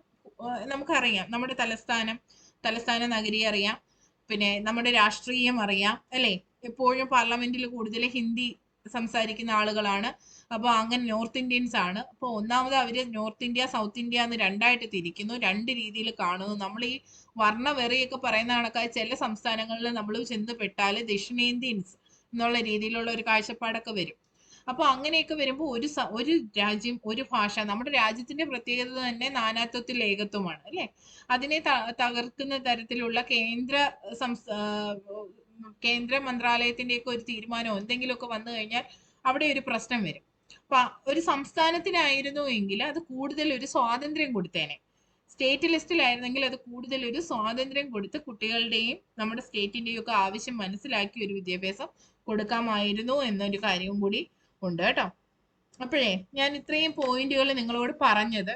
നമുക്കറിയാം നമ്മുടെ തലസ്ഥാന നഗരി അറിയാം, പിന്നെ നമ്മുടെ രാഷ്ട്രീയം അറിയാം അല്ലെ. എപ്പോഴും പാർലമെന്റിൽ കൂടുതൽ ഹിന്ദി സംസാരിക്കുന്ന ആളുകളാണ്. അപ്പൊ അങ്ങനെ നോർത്ത് ഇന്ത്യൻസ് ആണ്. അപ്പൊ ഒന്നാമത് അവര് നോർത്ത് ഇന്ത്യ സൗത്ത് ഇന്ത്യ എന്ന് രണ്ടായിട്ട് തിരിക്കുന്നു, 2 രീതിയിൽ കാണുന്നു. നമ്മൾ ഈ വർണ്ണവെറിയൊക്കെ പറയുന്ന കണക്കായി ചില സംസ്ഥാനങ്ങളിൽ നമ്മൾ ചെന്ന് പെട്ടാല് ദക്ഷിണേന്ത്യൻസ് എന്നുള്ള രീതിയിലുള്ള ഒരു കാഴ്ചപ്പാടൊക്കെ വരും. അപ്പൊ അങ്ങനെയൊക്കെ വരുമ്പോൾ ഒരു രാജ്യം ഒരു ഭാഷ, നമ്മുടെ രാജ്യത്തിന്റെ പ്രത്യേകത തന്നെ നാനാത്വത്തിൽ ഏകത്വമാണ് അല്ലെ. അതിനെ തകർക്കുന്ന തരത്തിലുള്ള കേന്ദ്ര മന്ത്രാലയത്തിന്റെയൊക്കെ ഒരു തീരുമാനമോ എന്തെങ്കിലുമൊക്കെ വന്നു കഴിഞ്ഞാൽ അവിടെ ഒരു പ്രശ്നം വരും. അപ്പൊ ഒരു സംസ്ഥാനത്തിനായിരുന്നു എങ്കിൽ അത് കൂടുതൽ ഒരു സ്വാതന്ത്ര്യം കൊടുത്തേനെ. സ്റ്റേറ്റ് ലിസ്റ്റിലായിരുന്നെങ്കിൽ അത് കൂടുതൽ ഒരു സ്വാതന്ത്ര്യം കൊടുത്ത് കുട്ടികളുടെയും നമ്മുടെ സ്റ്റേറ്റിന്റെയും ഒക്കെ ആവശ്യം മനസ്സിലാക്കി ഒരു വിദ്യാഭ്യാസം കൊടുക്കാമായിരുന്നു എന്നൊരു കാര്യവും കൂടി ഉണ്ട് കേട്ടോ. അപ്പോഴേ ഞാൻ ഇത്രയും പോയിന്റുകൾ നിങ്ങളോട് പറഞ്ഞത്,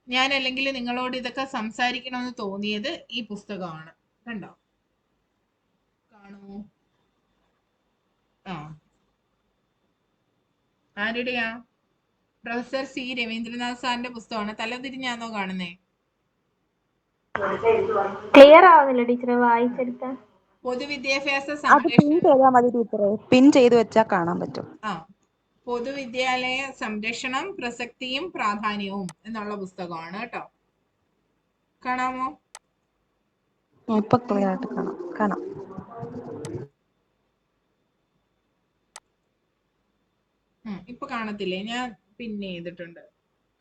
ഞാൻ അല്ലെങ്കിൽ നിങ്ങളോട് ഇതൊക്കെ സംസാരിക്കണമെന്ന് തോന്നിയത് ഈ പുസ്തകമാണ്. കണ്ടോ, കാണുമോ? ആരുടെയാ? പ്രൊഫസർ സി രവീന്ദ്രനാഥ് സാറിന്റെ പുസ്തകമാണ്. തലതിരിഞ്ഞാന്നോ കാണുന്നേ? ക്ലിയർ ആവുന്നില്ല ടീച്ചറെ, വായിച്ചെടുക്കാൻ. പൊതുവിദ്യാഭ്യാസ പിൻ ചെയ്ത് വെച്ചാൽ കാണാൻ പറ്റും. പൊതുവിദ്യാലയ സംരക്ഷണം, പ്രസക്തിയും പ്രാധാന്യവും എന്നുള്ള പുസ്തകമാണ് കേട്ടോ. കാണാമോ? ഇപ്പൊ ക്ലിയർ ആയിട്ട് കാണാം. ഇപ്പൊ കാണത്തില്ലേ? ഞാൻ പിന്നെ ചെയ്തിട്ടുണ്ട്,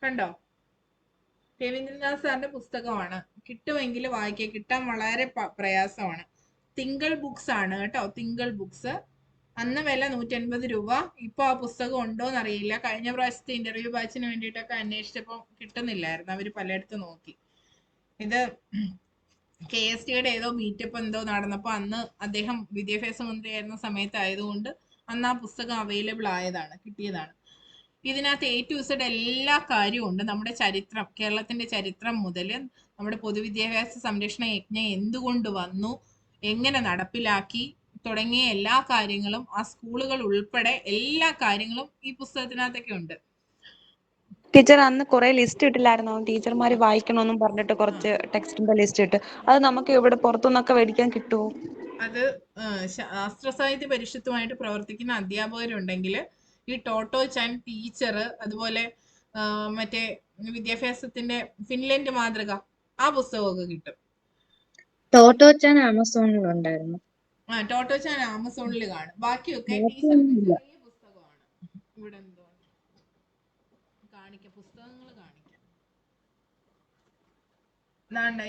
കണ്ടോ? രവീന്ദ്രനാഥ് സാറിന്റെ പുസ്തകമാണ്. കിട്ടുമെങ്കിൽ വായിക്കുക, കിട്ടാൻ വളരെ പ്രയാസമാണ്. തിങ്കൾ ബുക്സ് ആണ് കേട്ടോ, തിങ്കൾ ബുക്സ്. അന്ന് വില 150 രൂപ. ഇപ്പൊ ആ പുസ്തകം ഉണ്ടോ എന്നറിയില്ല. കഴിഞ്ഞ പ്രാവശ്യത്തെ ഇന്റർവ്യൂ ബാച്ചിന് വേണ്ടിയിട്ടൊക്കെ അന്വേഷിച്ചപ്പോൾ കിട്ടുന്നില്ലായിരുന്നു, അവര് പലയിടത്ത് നോക്കി. ഇത് KSTയുടെ ഏതോ മീറ്റപ്പ് എന്തോ നടന്നപ്പോ അന്ന് അദ്ദേഹം വിദ്യാഭ്യാസ മന്ത്രിയായിരുന്ന സമയത്തായതുകൊണ്ട് അന്ന് ആ പുസ്തകം അവൈലബിൾ ആയതാണ്, കിട്ടിയതാണ്. ഇതിനകത്ത് A to Z എല്ലാ കാര്യവും ഉണ്ട്. നമ്മുടെ ചരിത്രം, കേരളത്തിന്റെ ചരിത്രം മുതൽ നമ്മുടെ പൊതുവിദ്യാഭ്യാസ സംരക്ഷണ യജ്ഞം എന്തുകൊണ്ട് വന്നു, എങ്ങനെ നടപ്പിലാക്കി തുടങ്ങിയ എല്ലാ കാര്യങ്ങളും, ആ സ്കൂളുകൾ ഉൾപ്പെടെ എല്ലാ കാര്യങ്ങളും ഈ പുസ്തകത്തിനകത്തൊക്കെ ഉണ്ട്. ടീച്ചർ അന്ന് കുറെ ലിസ്റ്റ് ഇട്ടില്ലായിരുന്നോ, ടീച്ചർമാര് വായിക്കണമെന്നും പറഞ്ഞിട്ട് കുറച്ച് ടെക്സ്റ്റിന്റെ ലിസ്റ്റ് ഇട്ട്? അത് നമുക്ക് ഇവിടെ പുറത്തുനിന്നൊക്കെ മേടിക്കാൻ കിട്ടുമോ? അത് ശാസ്ത്ര സാഹിത്യ പരിഷത്തുമായിട്ട് പ്രവർത്തിക്കുന്ന അധ്യാപകരുണ്ടെങ്കിൽ ഈ ടോട്ടോ ചാൻ ടീച്ചർ, അതുപോലെ മറ്റേ വിദ്യാഭ്യാസത്തിന്റെ ഫിൻലൻഡ് മാതൃക, ആ പുസ്തകമൊക്കെ കിട്ടും. ടോട്ടോ ചാൻ ആമസോണിലുണ്ടായിരുന്നു. ടോട്ടോ ചാൻ ആമസോണിൽ കാണും. ബാക്കിയൊക്കെ ടീച്ചറിന്റെ ചെറിയ പുസ്തകമാണ്. ഇവിടെ എന്തോ കാണിക്കാം, പുസ്തകങ്ങൾ കാണിക്കാം.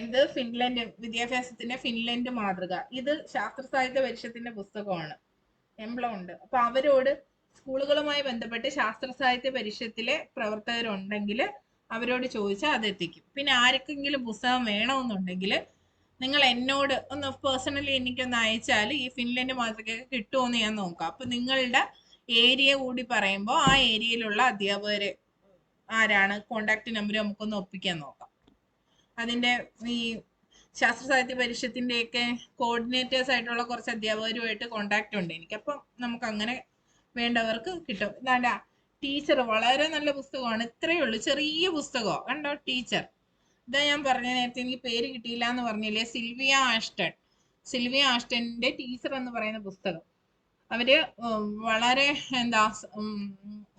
ഇത് ഫിൻലൻഡ് വിദ്യാഭ്യാസത്തിന്റെ ഫിൻലൻഡ് മാതൃക. ഇത് ശാസ്ത്ര സാഹിത്യ പരിഷത്തിന്റെ പുസ്തകമാണ്, എംബ്ലം ഉണ്ട്. അപ്പൊ അവരോട് സ്കൂളുകളുമായി ബന്ധപ്പെട്ട് ശാസ്ത്ര സാഹിത്യ പരിഷത്തിലെ പ്രവർത്തകരുണ്ടെങ്കിൽ അവരോട് ചോദിച്ചാൽ അത് എത്തിക്കും. പിന്നെ ആർക്കെങ്കിലും പുസ്തകം വേണമെന്നുണ്ടെങ്കിൽ നിങ്ങൾ എന്നോട് ഒന്ന് പേഴ്സണലി എനിക്കൊന്ന് അയച്ചാൽ ഈ ഫിൻലൻഡ് മാതൃകയൊക്കെ കിട്ടുമോ എന്ന് ഞാൻ നോക്കാം. അപ്പൊ നിങ്ങളുടെ ഏരിയ കൂടി പറയുമ്പോൾ ആ ഏരിയയിലുള്ള അധ്യാപകരെ ആരാണ് കോണ്ടാക്ട് നമ്പർ നമുക്കൊന്ന് ഒപ്പിക്കാൻ നോക്കാം. അതിന്റെ ഈ ശാസ്ത്ര സാഹിത്യ പരിഷത്തിന്റെ ഒക്കെ കോർഡിനേറ്റേഴ്സ് ആയിട്ടുള്ള കുറച്ച് അധ്യാപകരുമായിട്ട് കോണ്ടാക്ട് ഉണ്ട് എനിക്ക്. അപ്പം നമുക്ക് അങ്ങനെ വേണ്ടവർക്ക് കിട്ടും. ഇതാണ്ടാ ടീച്ചർ, വളരെ നല്ല പുസ്തകമാണ്. ഇത്രയേ ഉള്ളൂ, ചെറിയ പുസ്തകമാണ്. കണ്ടോ ടീച്ചർ? ഇതാ ഞാൻ പറഞ്ഞ നേരത്തെ എനിക്ക് പേര് കിട്ടിയില്ല എന്ന് പറഞ്ഞില്ലേ, സിൽവിയ ആഷ്ടന്റെ ടീച്ചർ എന്ന് പറയുന്ന പുസ്തകം. അവര് വളരെ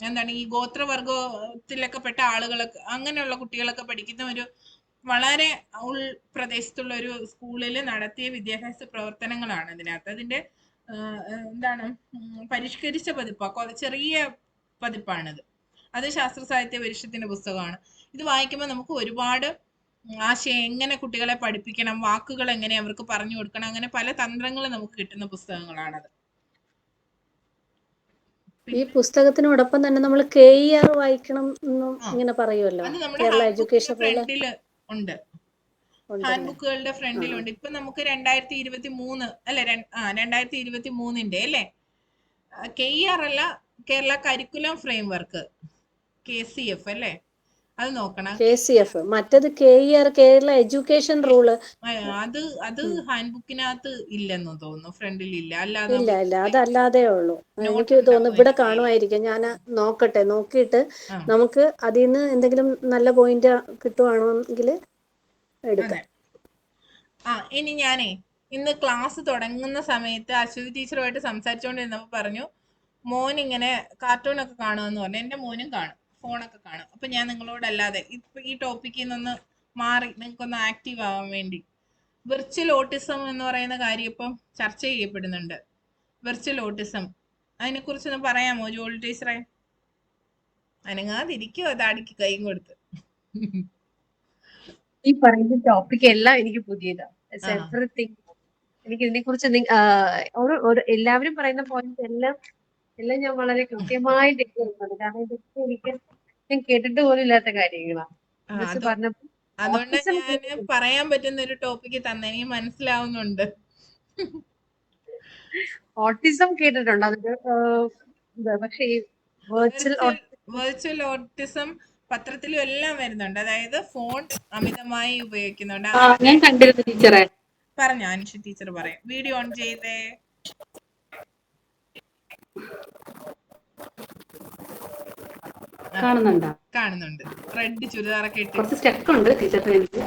എന്താണ് ഈ ഗോത്രവർഗത്തിലൊക്കെ പെട്ട ആളുകളൊക്കെ, അങ്ങനെയുള്ള കുട്ടികളൊക്കെ പഠിക്കുന്ന ഒരു വളരെ ഉൾപ്രദേശത്തുള്ള ഒരു സ്കൂളിൽ നടത്തിയ വിദ്യാഭ്യാസ പ്രവർത്തനങ്ങളാണ് ഇതിനകത്ത്. അതിന്റെ എന്താണ് പരിഷ്കരിച്ച പതിപ്പാണ്, ചെറിയ പതിപ്പാണിത്. അത് ശാസ്ത്ര സാഹിത്യ പരിഷത്തിന്റെ പുസ്തകമാണ്. ഇത് വായിക്കുമ്പോൾ നമുക്ക് ഒരുപാട് ആശയം, എങ്ങനെ കുട്ടികളെ പഠിപ്പിക്കണം, വാക്കുകൾ എങ്ങനെ അവർക്ക് പറഞ്ഞു കൊടുക്കണം, അങ്ങനെ പല തന്ത്രങ്ങൾ നമുക്ക് കിട്ടുന്ന പുസ്തകങ്ങളാണത്. ഈ പുസ്തകത്തിനോടൊപ്പം തന്നെ നമ്മൾ KER വായിക്കണം എന്നും ഇങ്ങനെ പറയുമല്ലോ, കേരള എഡ്യൂക്കേഷൻ ഉണ്ട്, ഹാൻഡ് ബുക്കുകളുടെ ഫ്രണ്ടിലുണ്ട്. ഇപ്പൊ നമുക്ക് 2023 അല്ലെ, 2023 അല്ലെ KER അല്ല, കേരള കരിക്കുലം ഫ്രെയിംവർക്ക് KCF അല്ലേ, അത് നോക്കണം. KCF മറ്റത് KER കേരള എഡ്യൂക്കേഷൻ റൂള്. അത് ഹാൻഡ് ബുക്കിനകത്ത് ഇല്ലെന്ന് തോന്നുന്നു, ഫ്രണ്ടിൽ ഇല്ല. അല്ലാതെ ഇല്ല അതല്ലാതെ ഉള്ളൂ. നോട്ട് എനിക്ക് തോന്നുന്നു ഇവിടെ ഉണ്ടാവും. കാണുമായിരിക്കും. ഞാൻ നോക്കട്ടെ, നോക്കിയിട്ട് നമുക്ക് അതിൽ നിന്ന് എന്തെങ്കിലും നല്ല പോയിന്റ് കിട്ടുവാണെങ്കിൽ എടുക്കാം. ഇനി ഞാനേ ഇന്ന് ക്ലാസ് തുടങ്ങുന്ന സമയത്ത് അശ്വതി ടീച്ചറുമായിട്ട് സംസാരിച്ചുകൊണ്ടിരുന്നപ്പോൾ പറഞ്ഞു മോൻ ഇങ്ങനെ കാർട്ടൂൺ ഒക്കെ കാണുമെന്ന് പറഞ്ഞു. എന്റെ മോനും കാണും, ഫോണൊക്കെ കാണും. അപ്പൊ ഞാൻ നിങ്ങളോടല്ലാതെ ഇപ്പൊ ഈ ടോപ്പിക്കിൽ നിന്ന് മാറി നിങ്ങൾക്കൊന്ന് ആക്റ്റീവ് ആവാൻ വേണ്ടി, വിർച്വൽ ഓട്ടിസം എന്ന് പറയുന്ന കാര്യം ഇപ്പം ചർച്ച ചെയ്യപ്പെടുന്നുണ്ട്. വിർച്വൽ ഓട്ടിസം, അതിനെ കുറിച്ചൊന്ന് പറയാമോ ജോളി ടീച്ചറെ? അനങ്ങാതിരിക്കുവോ താടിക്ക് കൈയും കൊടുത്ത്? ഈ പറയുന്ന ടോപ്പിക് എല്ലാം എനിക്ക് പുതിയതാണ്. എവറിത്തിങ് എനിക്ക് ഇതിനെ കുറിച്ച് എല്ലാവരും പറയുന്ന പോയിന്റ് എല്ലാം ഞാൻ വളരെ കൃത്യമായിട്ട് കേൾക്കുന്നത്. കാരണം ഇതൊക്കെ ഞാൻ കേട്ടിട്ട് പോലും ഇല്ലാത്ത കാര്യങ്ങളാണ്. പറഞ്ഞപ്പോൾ അതുകൊണ്ട് ഞാൻ പറയാൻ പറ്റുന്ന ഒരു ടോപ്പിക്ക് തന്നെ, എനിക്ക് മനസ്സിലാവുന്നുണ്ട്. ഓട്ടിസം കേട്ടിട്ടുണ്ട്, അതിന്റെ പക്ഷേ ഈ വെർച്വൽ ഓട്ടിസം പത്രത്തിലും എല്ലാം വരുന്നുണ്ട്. അതായത് ഫോൺ അമിതമായി ഉപയോഗിക്കുന്നുണ്ട്. ഞാൻ കണ്ടിരുന്നു ടീച്ചറെ. പറഞ്ഞോ അനുഷ ടീച്ചർ പറയാം. വീഡിയോ ഓൺ ചെയ്തേ. കാണുന്നുണ്ട്. റെഡ് ചുരിദാറൊക്കെ ഇട്ട് കുറച്ച് സ്റ്റെക്ക് ഉണ്ട് ടീച്ചറിന് എനിക്ക്.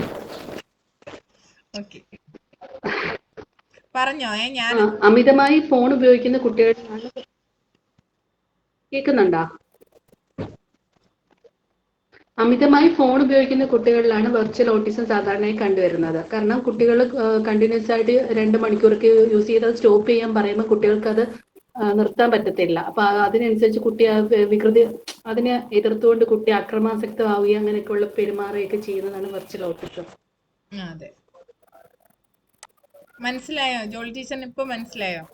ഓക്കെ, പറഞ്ഞോ. ഞാൻ അമിതമായി ഫോൺ ഉപയോഗിക്കുന്ന കുട്ടികളാണ്. കേൾക്കുന്നുണ്ടോ? അമിതമായി ഫോൺ ഉപയോഗിക്കുന്ന കുട്ടികളിലാണ് വെർച്വൽ ഓട്ടിസം സാധാരണയായി കണ്ടുവരുന്നത്. കാരണം കുട്ടികൾ കണ്ടിന്യൂസ് ആയിട്ട് 2 മണിക്കൂറൊക്കെ യൂസ് ചെയ്ത് അത് സ്റ്റോപ്പ് ചെയ്യാൻ പറയുമ്പോൾ കുട്ടികൾക്ക് അത് നിർത്താൻ പറ്റത്തില്ല. അപ്പൊ അതിനനുസരിച്ച് കുട്ടി വികൃതി അതിനെ എതിർത്തുകൊണ്ട് കുട്ടി അക്രമാസക്തമാവുകയും അങ്ങനെയൊക്കെയുള്ള പെരുമാറുകയൊക്കെ ചെയ്യുന്നതാണ് വെർച്വൽ ഓട്ടിസം. അതെ, മനസ്സിലായോ ജോളി ടീച്ചറിന്? ഇപ്പൊ മനസ്സിലായോ?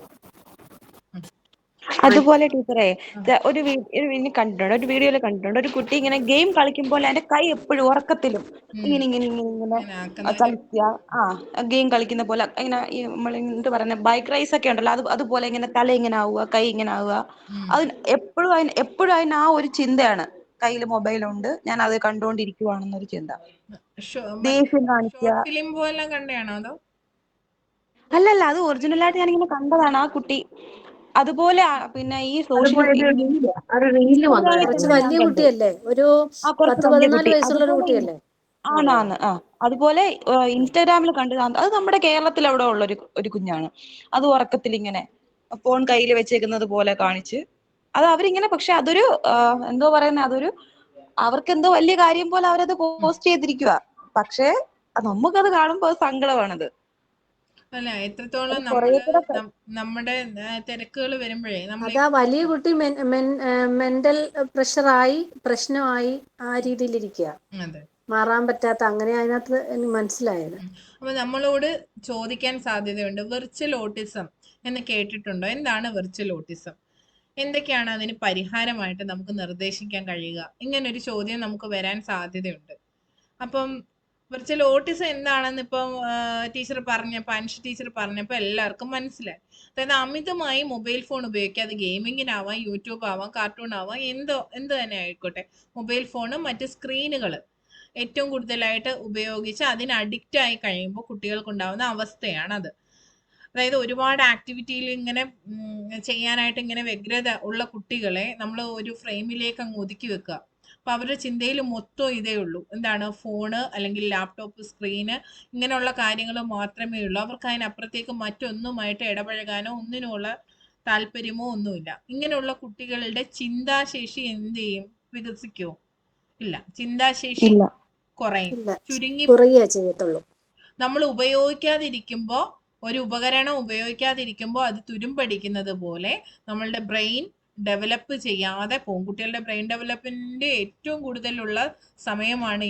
അതുപോലെ ടീച്ചറെ ഒരു കണ്ടിട്ടുണ്ട്, ഒരു വീഡിയോയിൽ കണ്ടിട്ടുണ്ട്, ഒരു കുട്ടി ഇങ്ങനെ ഗെയിം കളിക്കുമ്പോൾ അതിന്റെ കൈ എപ്പോഴും ഉറക്കത്തിലും ഇങ്ങനെ കളിക്കുക. ഗെയിം കളിക്കുന്ന പോലെ ഇങ്ങനെ നമ്മൾ എന്ത് പറയുന്ന ബൈക്ക് റൈസ് ഒക്കെ ഉണ്ടല്ലോ, അതുപോലെ ഇങ്ങനെ തല ഇങ്ങനെ ആവുക, കൈ ഇങ്ങനെ ആവുക. അതിന് എപ്പോഴും അതിന് ആ ഒരു ചിന്തയാണ്, കയ്യിൽ മൊബൈലുണ്ട്, ഞാൻ അത് കണ്ടുകൊണ്ടിരിക്കുവാണെന്നൊരു ചിന്ത. ദേഷ്യം കാണിക്കുക. അല്ലല്ല, അത് ഒറിജിനൽ ആയിട്ട് ഞാനിങ്ങനെ കണ്ടതാണ് ആ കുട്ടി. അതുപോലെ പിന്നെ ഈ സോഷ്യൽ വലിയ കുട്ടിയല്ലേ, ഒരു 10-14 വയസ്സുള്ള ഒരു കുട്ടിയല്ലേ? ആണാണ്. അതുപോലെ ഇൻസ്റ്റാഗ്രാമിൽ കണ്ടു. അത് നമ്മുടെ കേരളത്തിൽ അവിടെ ഉള്ള ഒരു കുഞ്ഞാണ്. അത് ഉറക്കത്തിൽ ഇങ്ങനെ ഫോൺ കയ്യിൽ വെച്ചേക്കുന്നത് പോലെ കാണിച്ച് അത് അവരിങ്ങനെ, പക്ഷെ അതൊരു എന്തോ പറയുന്ന, അവർക്ക് എന്തോ വലിയ കാര്യം പോലെ അവരത് പോസ്റ്റ് ചെയ്തിരിക്കുക. പക്ഷെ നമുക്കത് കാണുമ്പോൾ സങ്കടമാണത്. അല്ല, എത്രത്തോളം നമ്മുടെ തിരക്കുകൾ വരുമ്പോഴേ അതാ വലിയ കുട്ടി മെന്റൽ പ്രശ്നമായി ആ രീതിയിലിരിക്കുക, മാറാൻ പറ്റാത്ത. അങ്ങനെ അതിനകത്ത് എനിക്ക് മനസ്സിലായത്. അപ്പൊ നമ്മളോട് ചോദിക്കാൻ സാധ്യതയുണ്ട്, വെർച്വൽ ഓട്ടിസം എന്ന് കേട്ടിട്ടുണ്ടോ? എന്താണ് വെർച്വൽ ഓട്ടിസം? എന്തൊക്കെയാണ് അതിന് പരിഹാരമായിട്ട് നമുക്ക് നിർദ്ദേശിക്കാൻ കഴിയുക? ഇങ്ങനൊരു ചോദ്യം നമുക്ക് വരാൻ സാധ്യതയുണ്ട്. അപ്പം വെർച്വൽ ഓട്ടിസം എന്താണെന്ന് ഇപ്പം ടീച്ചർ പറഞ്ഞപ്പോൾ, അനുഷ ടീച്ചർ പറഞ്ഞപ്പോൾ എല്ലാവർക്കും മനസ്സിലായി. അതായത് അമിതമായി മൊബൈൽ ഫോൺ ഉപയോഗിക്കുക. അത് ഗെയിമിങ്ങിനാവാം, യൂട്യൂബ് ആവാം, കാർട്ടൂൺ ആവാം, എന്ത് തന്നെ ആയിക്കോട്ടെ. മൊബൈൽ ഫോണും മറ്റ് സ്ക്രീനുകൾ ഏറ്റവും കൂടുതലായിട്ട് ഉപയോഗിച്ച് അതിന് അഡിക്റ്റ് ആയി കഴിയുമ്പോൾ കുട്ടികൾക്കുണ്ടാവുന്ന അവസ്ഥയാണത്. അതായത് ഒരുപാട് ആക്ടിവിറ്റിയിൽ ഇങ്ങനെ ചെയ്യാനായിട്ട് ഇങ്ങനെ വ്യഗ്രത ഉള്ള കുട്ടികളെ നമ്മൾ ഒരു ഫ്രെയിമിലേക്ക് അങ്ങ് ഒതുക്കി വെക്കുക. അപ്പൊ അവരുടെ ചിന്തയിൽ മൊത്തം ഇതേ ഉള്ളൂ, എന്താണ്, ഫോണ് അല്ലെങ്കിൽ ലാപ്ടോപ്പ് സ്ക്രീന്, ഇങ്ങനെയുള്ള കാര്യങ്ങൾ മാത്രമേ ഉള്ളൂ. അവർക്ക് അതിനപ്പുറത്തേക്ക് മറ്റൊന്നുമായിട്ട് ഇടപഴകാനോ ഒന്നിനുമുള്ള താല്പര്യമോ ഒന്നുമില്ല. ഇങ്ങനെയുള്ള കുട്ടികളുടെ ചിന്താശേഷി എന്ത് ചെയ്യും? വികസിക്കുമോ? ഇല്ല, ചിന്താശേഷി കുറയുക ചെയ്യത്തുള്ളൂ. നമ്മൾ ഉപയോഗിക്കാതിരിക്കുമ്പോൾ, ഒരു ഉപകരണം ഉപയോഗിക്കാതിരിക്കുമ്പോൾ അത് തുരുമ്പടിക്കുന്നത് പോലെ നമ്മളുടെ ബ്രെയിൻ ഡെവലപ്പ് ചെയ്യാതെ പോകും. കുട്ടികളുടെ ബ്രെയിൻ ഡെവലപ്മെന്റ് ഏറ്റവും കൂടുതലുള്ള സമയമാണ്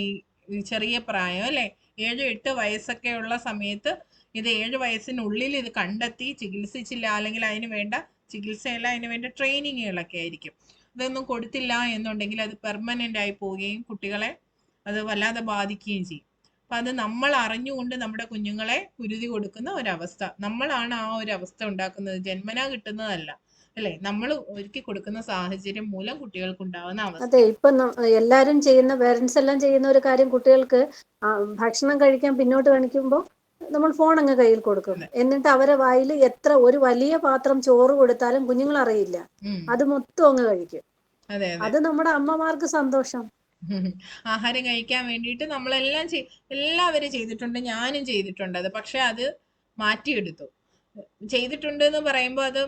ഈ ചെറിയ പ്രായം, അല്ലെ? 7-8 വയസ്സൊക്കെ ഉള്ള സമയത്ത് ഇത് 7 വയസ്സിനുള്ളിൽ ഇത് കണ്ടെത്തി ചികിത്സിച്ചില്ല, അല്ലെങ്കിൽ അതിന് വേണ്ട ചികിത്സയല്ല, അതിന് വേണ്ട ട്രെയിനിങ്ങുകളൊക്കെ ആയിരിക്കും. ഇതൊന്നും കൊടുത്തില്ല എന്നുണ്ടെങ്കിൽ അത് പെർമനന്റ് ആയി പോവുകയും കുട്ടികളെ അത് വല്ലാതെ ബാധിക്കുകയും ചെയ്യും. അപ്പൊ അത് നമ്മൾ അറിഞ്ഞുകൊണ്ട് നമ്മുടെ കുഞ്ഞുങ്ങളെ കുരുതി കൊടുക്കുന്ന ഒരവസ്ഥ, നമ്മളാണ് ആ ഒരു അവസ്ഥ ഉണ്ടാക്കുന്നത്, ജന്മനാ കിട്ടുന്നതല്ല. അല്ലെ? നമ്മൾ ഒരുക്കി കൊടുക്കുന്ന സാഹചര്യം മൂലം കുട്ടികൾക്ക് ഉണ്ടാവുന്ന അവസ്ഥ. അതെ, ഇപ്പൊ എല്ലാരും ചെയ്യുന്ന, പേരൻസ് എല്ലാം ചെയ്യുന്ന ഒരു കാര്യം, കുട്ടികൾക്ക് ഭക്ഷണം കഴിക്കാൻ പിന്നോട്ട് കാണിക്കുമ്പോൾ നമ്മൾ ഫോൺ അങ്ങ് കയ്യിൽ കൊടുക്കും. അതെ. എന്നിട്ട് അവരെ വായിൽ എത്ര ഒരു വലിയ പാത്രം ചോറ് കൊടുത്താലും കുഞ്ഞുങ്ങൾ അറിയില്ല, അത് മൊത്തം അങ്ങ് കഴിക്കും. അതെ അതെ. അത് നമ്മുടെ അമ്മമാർക്ക് സന്തോഷം. ആഹാരം കഴിക്കാൻ വേണ്ടിയിട്ട് നമ്മളെല്ലാം എല്ലാവരും ചെയ്തിട്ടുണ്ട്, ഞാനും ചെയ്തിട്ടുണ്ട് അത്. പക്ഷെ അത് മാറ്റിയെടുത്തു. ചെയ്തിട്ടുണ്ട് എന്ന് പറയുമ്പോൾ അത്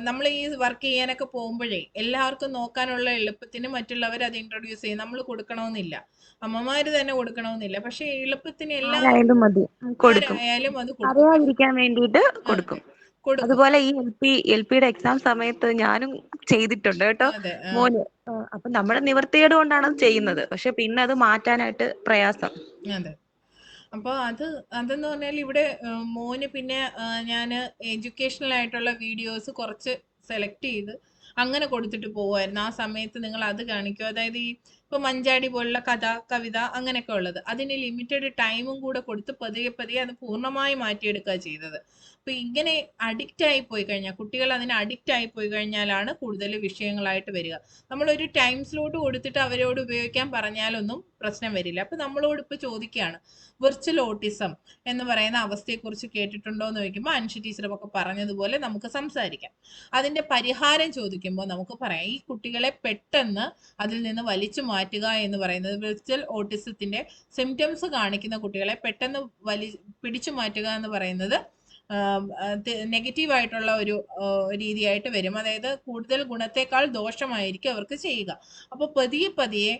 നമ്മൾ ഈ വർക്ക് ചെയ്യാനൊക്കെ പോകുമ്പോഴേ എല്ലാവർക്കും നോക്കാനുള്ള എളുപ്പത്തിന് മറ്റുള്ളവർ അത് ഇൻട്രൊഡ്യൂസ് ചെയ്യും. നമ്മൾ കൊടുക്കണമെന്നില്ല, അമ്മമാര് തന്നെ കൊടുക്കണമെന്നില്ല. പക്ഷെ എളുപ്പത്തിന് ആരായാലും മതി കൊടുക്കും, ആരായാലും അത് കൊടുക്കും. അറിയാതിരിക്കാൻ വേണ്ടിയിട്ട് കൊടുക്കും. കൊടുക്കും. അതുപോലെ ഈ എൽ.പിയുടെ എക്സാം സമയത്ത് ഞാനും ചെയ്തിട്ടുണ്ട് കേട്ടോ അതെ. മോന്. അപ്പൊ നമ്മുടെ നിവൃത്തികേട് കൊണ്ടാണ് അത് ചെയ്യുന്നത്. പക്ഷെ പിന്നെ അത് മാറ്റാനായിട്ട് പ്രയാസം. അതെ. അപ്പോൾ അതെന്ന് പറഞ്ഞാൽ ഇവിടെ മോന് പിന്നെ ഞാൻ എഡ്യൂക്കേഷണൽ ആയിട്ടുള്ള വീഡിയോസ് കുറച്ച് സെലക്ട് ചെയ്ത് അങ്ങനെ കൊടുത്തിട്ട് പോവായിരുന്നു. ആ സമയത്ത് നിങ്ങൾ അത് കാണിക്കും. അതായത് ഈ ഇപ്പൊ മഞ്ചാടി പോലുള്ള കഥ, കവിത അങ്ങനെയൊക്കെ ഉള്ളത്, അതിന് ലിമിറ്റഡ് ടൈമും കൂടെ കൊടുത്ത് പതിയെ പതിയെ അത് പൂർണ്ണമായി മാറ്റിയെടുക്കുക ചെയ്തത്. അപ്പൊ ഇങ്ങനെ അഡിക്റ്റ് ആയി പോയി കഴിഞ്ഞാൽ, കുട്ടികൾ അതിന് അഡിക്റ്റ് ആയി പോയി കഴിഞ്ഞാലാണ് കൂടുതൽ വിഷയങ്ങളായിട്ട് വരിക. നമ്മളൊരു ടൈം സ്ലോട്ട് കൊടുത്തിട്ട് അവരോട് ഉപയോഗിക്കാൻ പറഞ്ഞാലൊന്നും പ്രശ്നം വരില്ല. അപ്പൊ നമ്മളോട് ഇപ്പൊ ചോദിക്കുകയാണ്, വിർച്വൽ ഓട്ടിസം എന്ന് പറയുന്ന അവസ്ഥയെക്കുറിച്ച് കേട്ടിട്ടുണ്ടോ എന്ന് ചോദിക്കുമ്പോൾ അൻഷി ടീച്ചറൊക്കെ പറഞ്ഞതുപോലെ നമുക്ക് സംസാരിക്കാം. അതിന്റെ പരിഹാരം ചോദിക്കുമ്പോൾ നമുക്ക് പറയാം, ഈ കുട്ടികളെ പെട്ടെന്ന് അതിൽ നിന്ന് വലിച്ചു മാറ്റുക എന്ന് പറയുന്നത്, വിർച്വൽ ഓട്ടിസത്തിന്റെ സിംറ്റംസ് കാണിക്കുന്ന കുട്ടികളെ പെട്ടെന്ന് പിടിച്ചു മാറ്റുക എന്ന് പറയുന്നത് നെഗറ്റീവ് ആയിട്ടുള്ള ഒരു രീതിയായിട്ട് വരും. അതായത് കൂടുതൽ ഗുണത്തെക്കാൾ ദോഷമായിരിക്കും അവർക്ക് ചെയ്യുക. അപ്പോൾ പതിയെ പതിയെ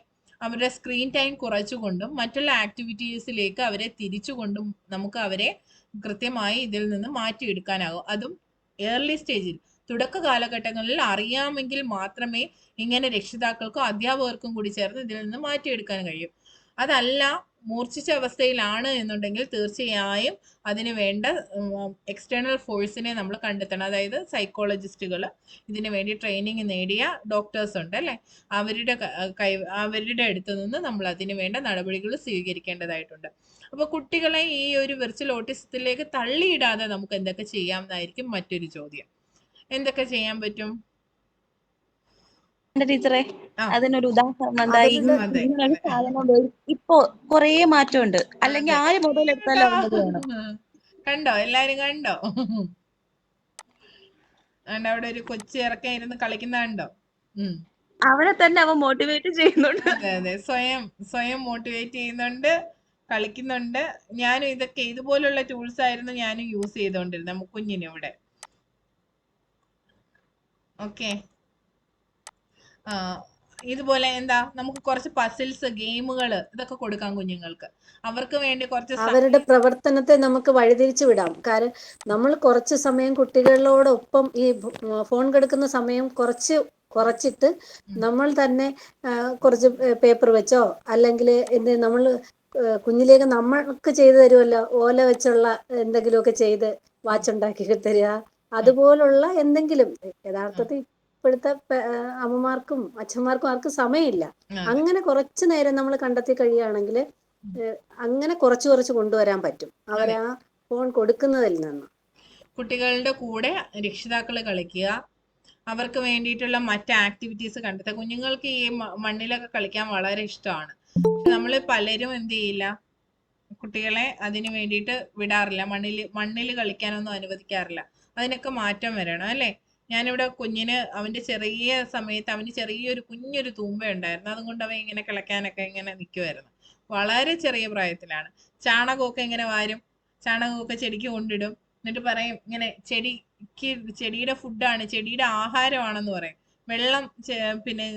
അവരുടെ സ്ക്രീൻ ടൈം കുറച്ചുകൊണ്ടും മറ്റുള്ള ആക്ടിവിറ്റീസിലേക്ക് അവരെ തിരിച്ചുകൊണ്ടും നമുക്ക് അവരെ കൃത്യമായി ഇതിൽ നിന്ന് മാറ്റിയെടുക്കാനാകും. അതും ഏർലി സ്റ്റേജിൽ, തുടക്ക കാലഘട്ടങ്ങളിൽ അറിയാമെങ്കിൽ മാത്രമേ ഇങ്ങനെ രക്ഷിതാക്കൾക്കും അധ്യാപകർക്കും കൂടി ചേർന്ന് ഇതിൽ നിന്ന് മാറ്റിയെടുക്കാൻ കഴിയും. അതല്ല, മൂർച്ഛിച്ച അവസ്ഥയിലാണ് എന്നുണ്ടെങ്കിൽ തീർച്ചയായും അതിന് വേണ്ട എക്സ്റ്റേണൽ ഫോഴ്സിനെ നമ്മൾ കണ്ടെത്തണം. അതായത് സൈക്കോളജിസ്റ്റുകൾ, ഇതിനു വേണ്ടി ട്രെയിനിങ് നേടിയ ഡോക്ടേഴ്സ് ഉണ്ട് അല്ലെ, അവരുടെ അടുത്ത് നിന്ന് നമ്മൾ അതിന് വേണ്ട നടപടികൾ സ്വീകരിക്കേണ്ടതായിട്ടുണ്ട്. അപ്പൊ കുട്ടികളെ ഈ ഒരു വിർച്വൽ ഓട്ടിസത്തിലേക്ക് തള്ളിയിടാതെ നമുക്ക് എന്തൊക്കെ ചെയ്യാമെന്നായിരിക്കും മറ്റൊരു ചോദ്യം. എന്തൊക്കെ ചെയ്യാൻ പറ്റും ടീച്ചറെ? അതിനൊരു ഉദാഹരണം എന്താ, ഇങ്ങനൊരു സാധനം ഇപ്പൊ കൊറേ മാറ്റമുണ്ട്. അല്ലെങ്കിൽ ആര് മൊബൈൽ എടുത്താലും അവനത് വേണം. കണ്ടോ? എല്ലാരും കണ്ടോ? അവിടെ ഒരു കൊച്ചു ഇറക്കം ഇരുന്ന് കളിക്കുന്ന കണ്ടോ? അവനെ തന്നെ അവൻ മോട്ടിവേറ്റ് ചെയ്യുന്നുണ്ട്. അതെ അതെ, സ്വയം മോട്ടിവേറ്റ് ചെയ്യുന്നുണ്ട്, കളിക്കുന്നുണ്ട്. ഞാനും ഇതൊക്കെ ഇതുപോലുള്ള ടൂൾസ് ആയിരുന്നു ഞാനും യൂസ് ചെയ്തോണ്ടിരുന്നത് കുഞ്ഞിന് ഇവിടെ. ഓക്കെ, ഇതുപോലെ എന്താ, നമുക്ക് കുറച്ച് പസിൽസ്, ഗെയിമുകൾ ഇതൊക്കെ കൊടുക്കാം കുഞ്ഞുങ്ങൾക്ക്. അവർക്ക് വേണ്ടി കുറച്ച് അവരുടെ പ്രവർത്തനത്തെ നമുക്ക് വഴിതിരിച്ചു വിടാം. കാരണം നമ്മൾ കുറച്ച് സമയം കുട്ടികളോടൊപ്പം ഈ ഫോൺ കൊടുക്കുന്ന സമയം കുറച്ചിട്ട് നമ്മൾ തന്നെ കുറച്ച് പേപ്പർ വെച്ചോ, അല്ലെങ്കിൽ നമ്മൾ കുഞ്ഞിലേക്ക് നമ്മൾക്ക് ചെയ്തു തരുമല്ലോ, ഓല വെച്ചുള്ള എന്തെങ്കിലുമൊക്കെ ചെയ്ത് വാച്ചുണ്ടാക്കി തരിക, അതുപോലുള്ള എന്തെങ്കിലും. യഥാർത്ഥത്തിൽ ഇപ്പോഴത്തെ അമ്മമാർക്കും അച്ഛന്മാർക്കും ആർക്കും സമയമില്ല. അങ്ങനെ കുറച്ചു നേരം നമ്മൾ കണ്ടെത്തി കഴിയുകയാണെങ്കിൽ അങ്ങനെ കുറച്ച് കൊണ്ടുവരാൻ പറ്റും അവരെ ആ ഫോൺ കൊടുക്കുന്നതിൽ നിന്ന്. കുട്ടികളുടെ കൂടെ രക്ഷിതാക്കൾ കളിക്കുക, അവർക്ക് വേണ്ടിയിട്ടുള്ള മറ്റ് ആക്ടിവിറ്റീസ് കണ്ടെത്തുക. കുഞ്ഞുങ്ങൾക്ക് ഈ മണ്ണിലൊക്കെ കളിക്കാൻ വളരെ ഇഷ്ടമാണ്. പക്ഷെ നമ്മൾ പലരും എന്ത് ചെയ്യില്ല, കുട്ടികളെ അതിന് വേണ്ടിയിട്ട് വിടാറില്ല, മണ്ണിൽ കളിക്കാനൊന്നും അനുവദിക്കാറില്ല. അതിനൊക്കെ മാറ്റം വരണം അല്ലേ? ഞാനിവിടെ കുഞ്ഞിന് അവന്റെ ചെറിയ സമയത്ത് അവന് ചെറിയൊരു കുഞ്ഞൊരു തൂമ്പ ഉണ്ടായിരുന്നു. അതുകൊണ്ട് അവൻ ഇങ്ങനെ കിളക്കാനൊക്കെ ഇങ്ങനെ നിൽക്കുമായിരുന്നു. വളരെ ചെറിയ പ്രായത്തിലാണ്. ചാണകമൊക്കെ ഇങ്ങനെ വാരും, ചാണകമൊക്കെ ചെടിക്ക് കൊണ്ടിടും. എന്നിട്ട് പറയും ഇങ്ങനെ, ചെടിയുടെ ഫുഡാണ്, ചെടിയുടെ ആഹാരമാണെന്ന് പറയും. വെള്ളം പിന്നെ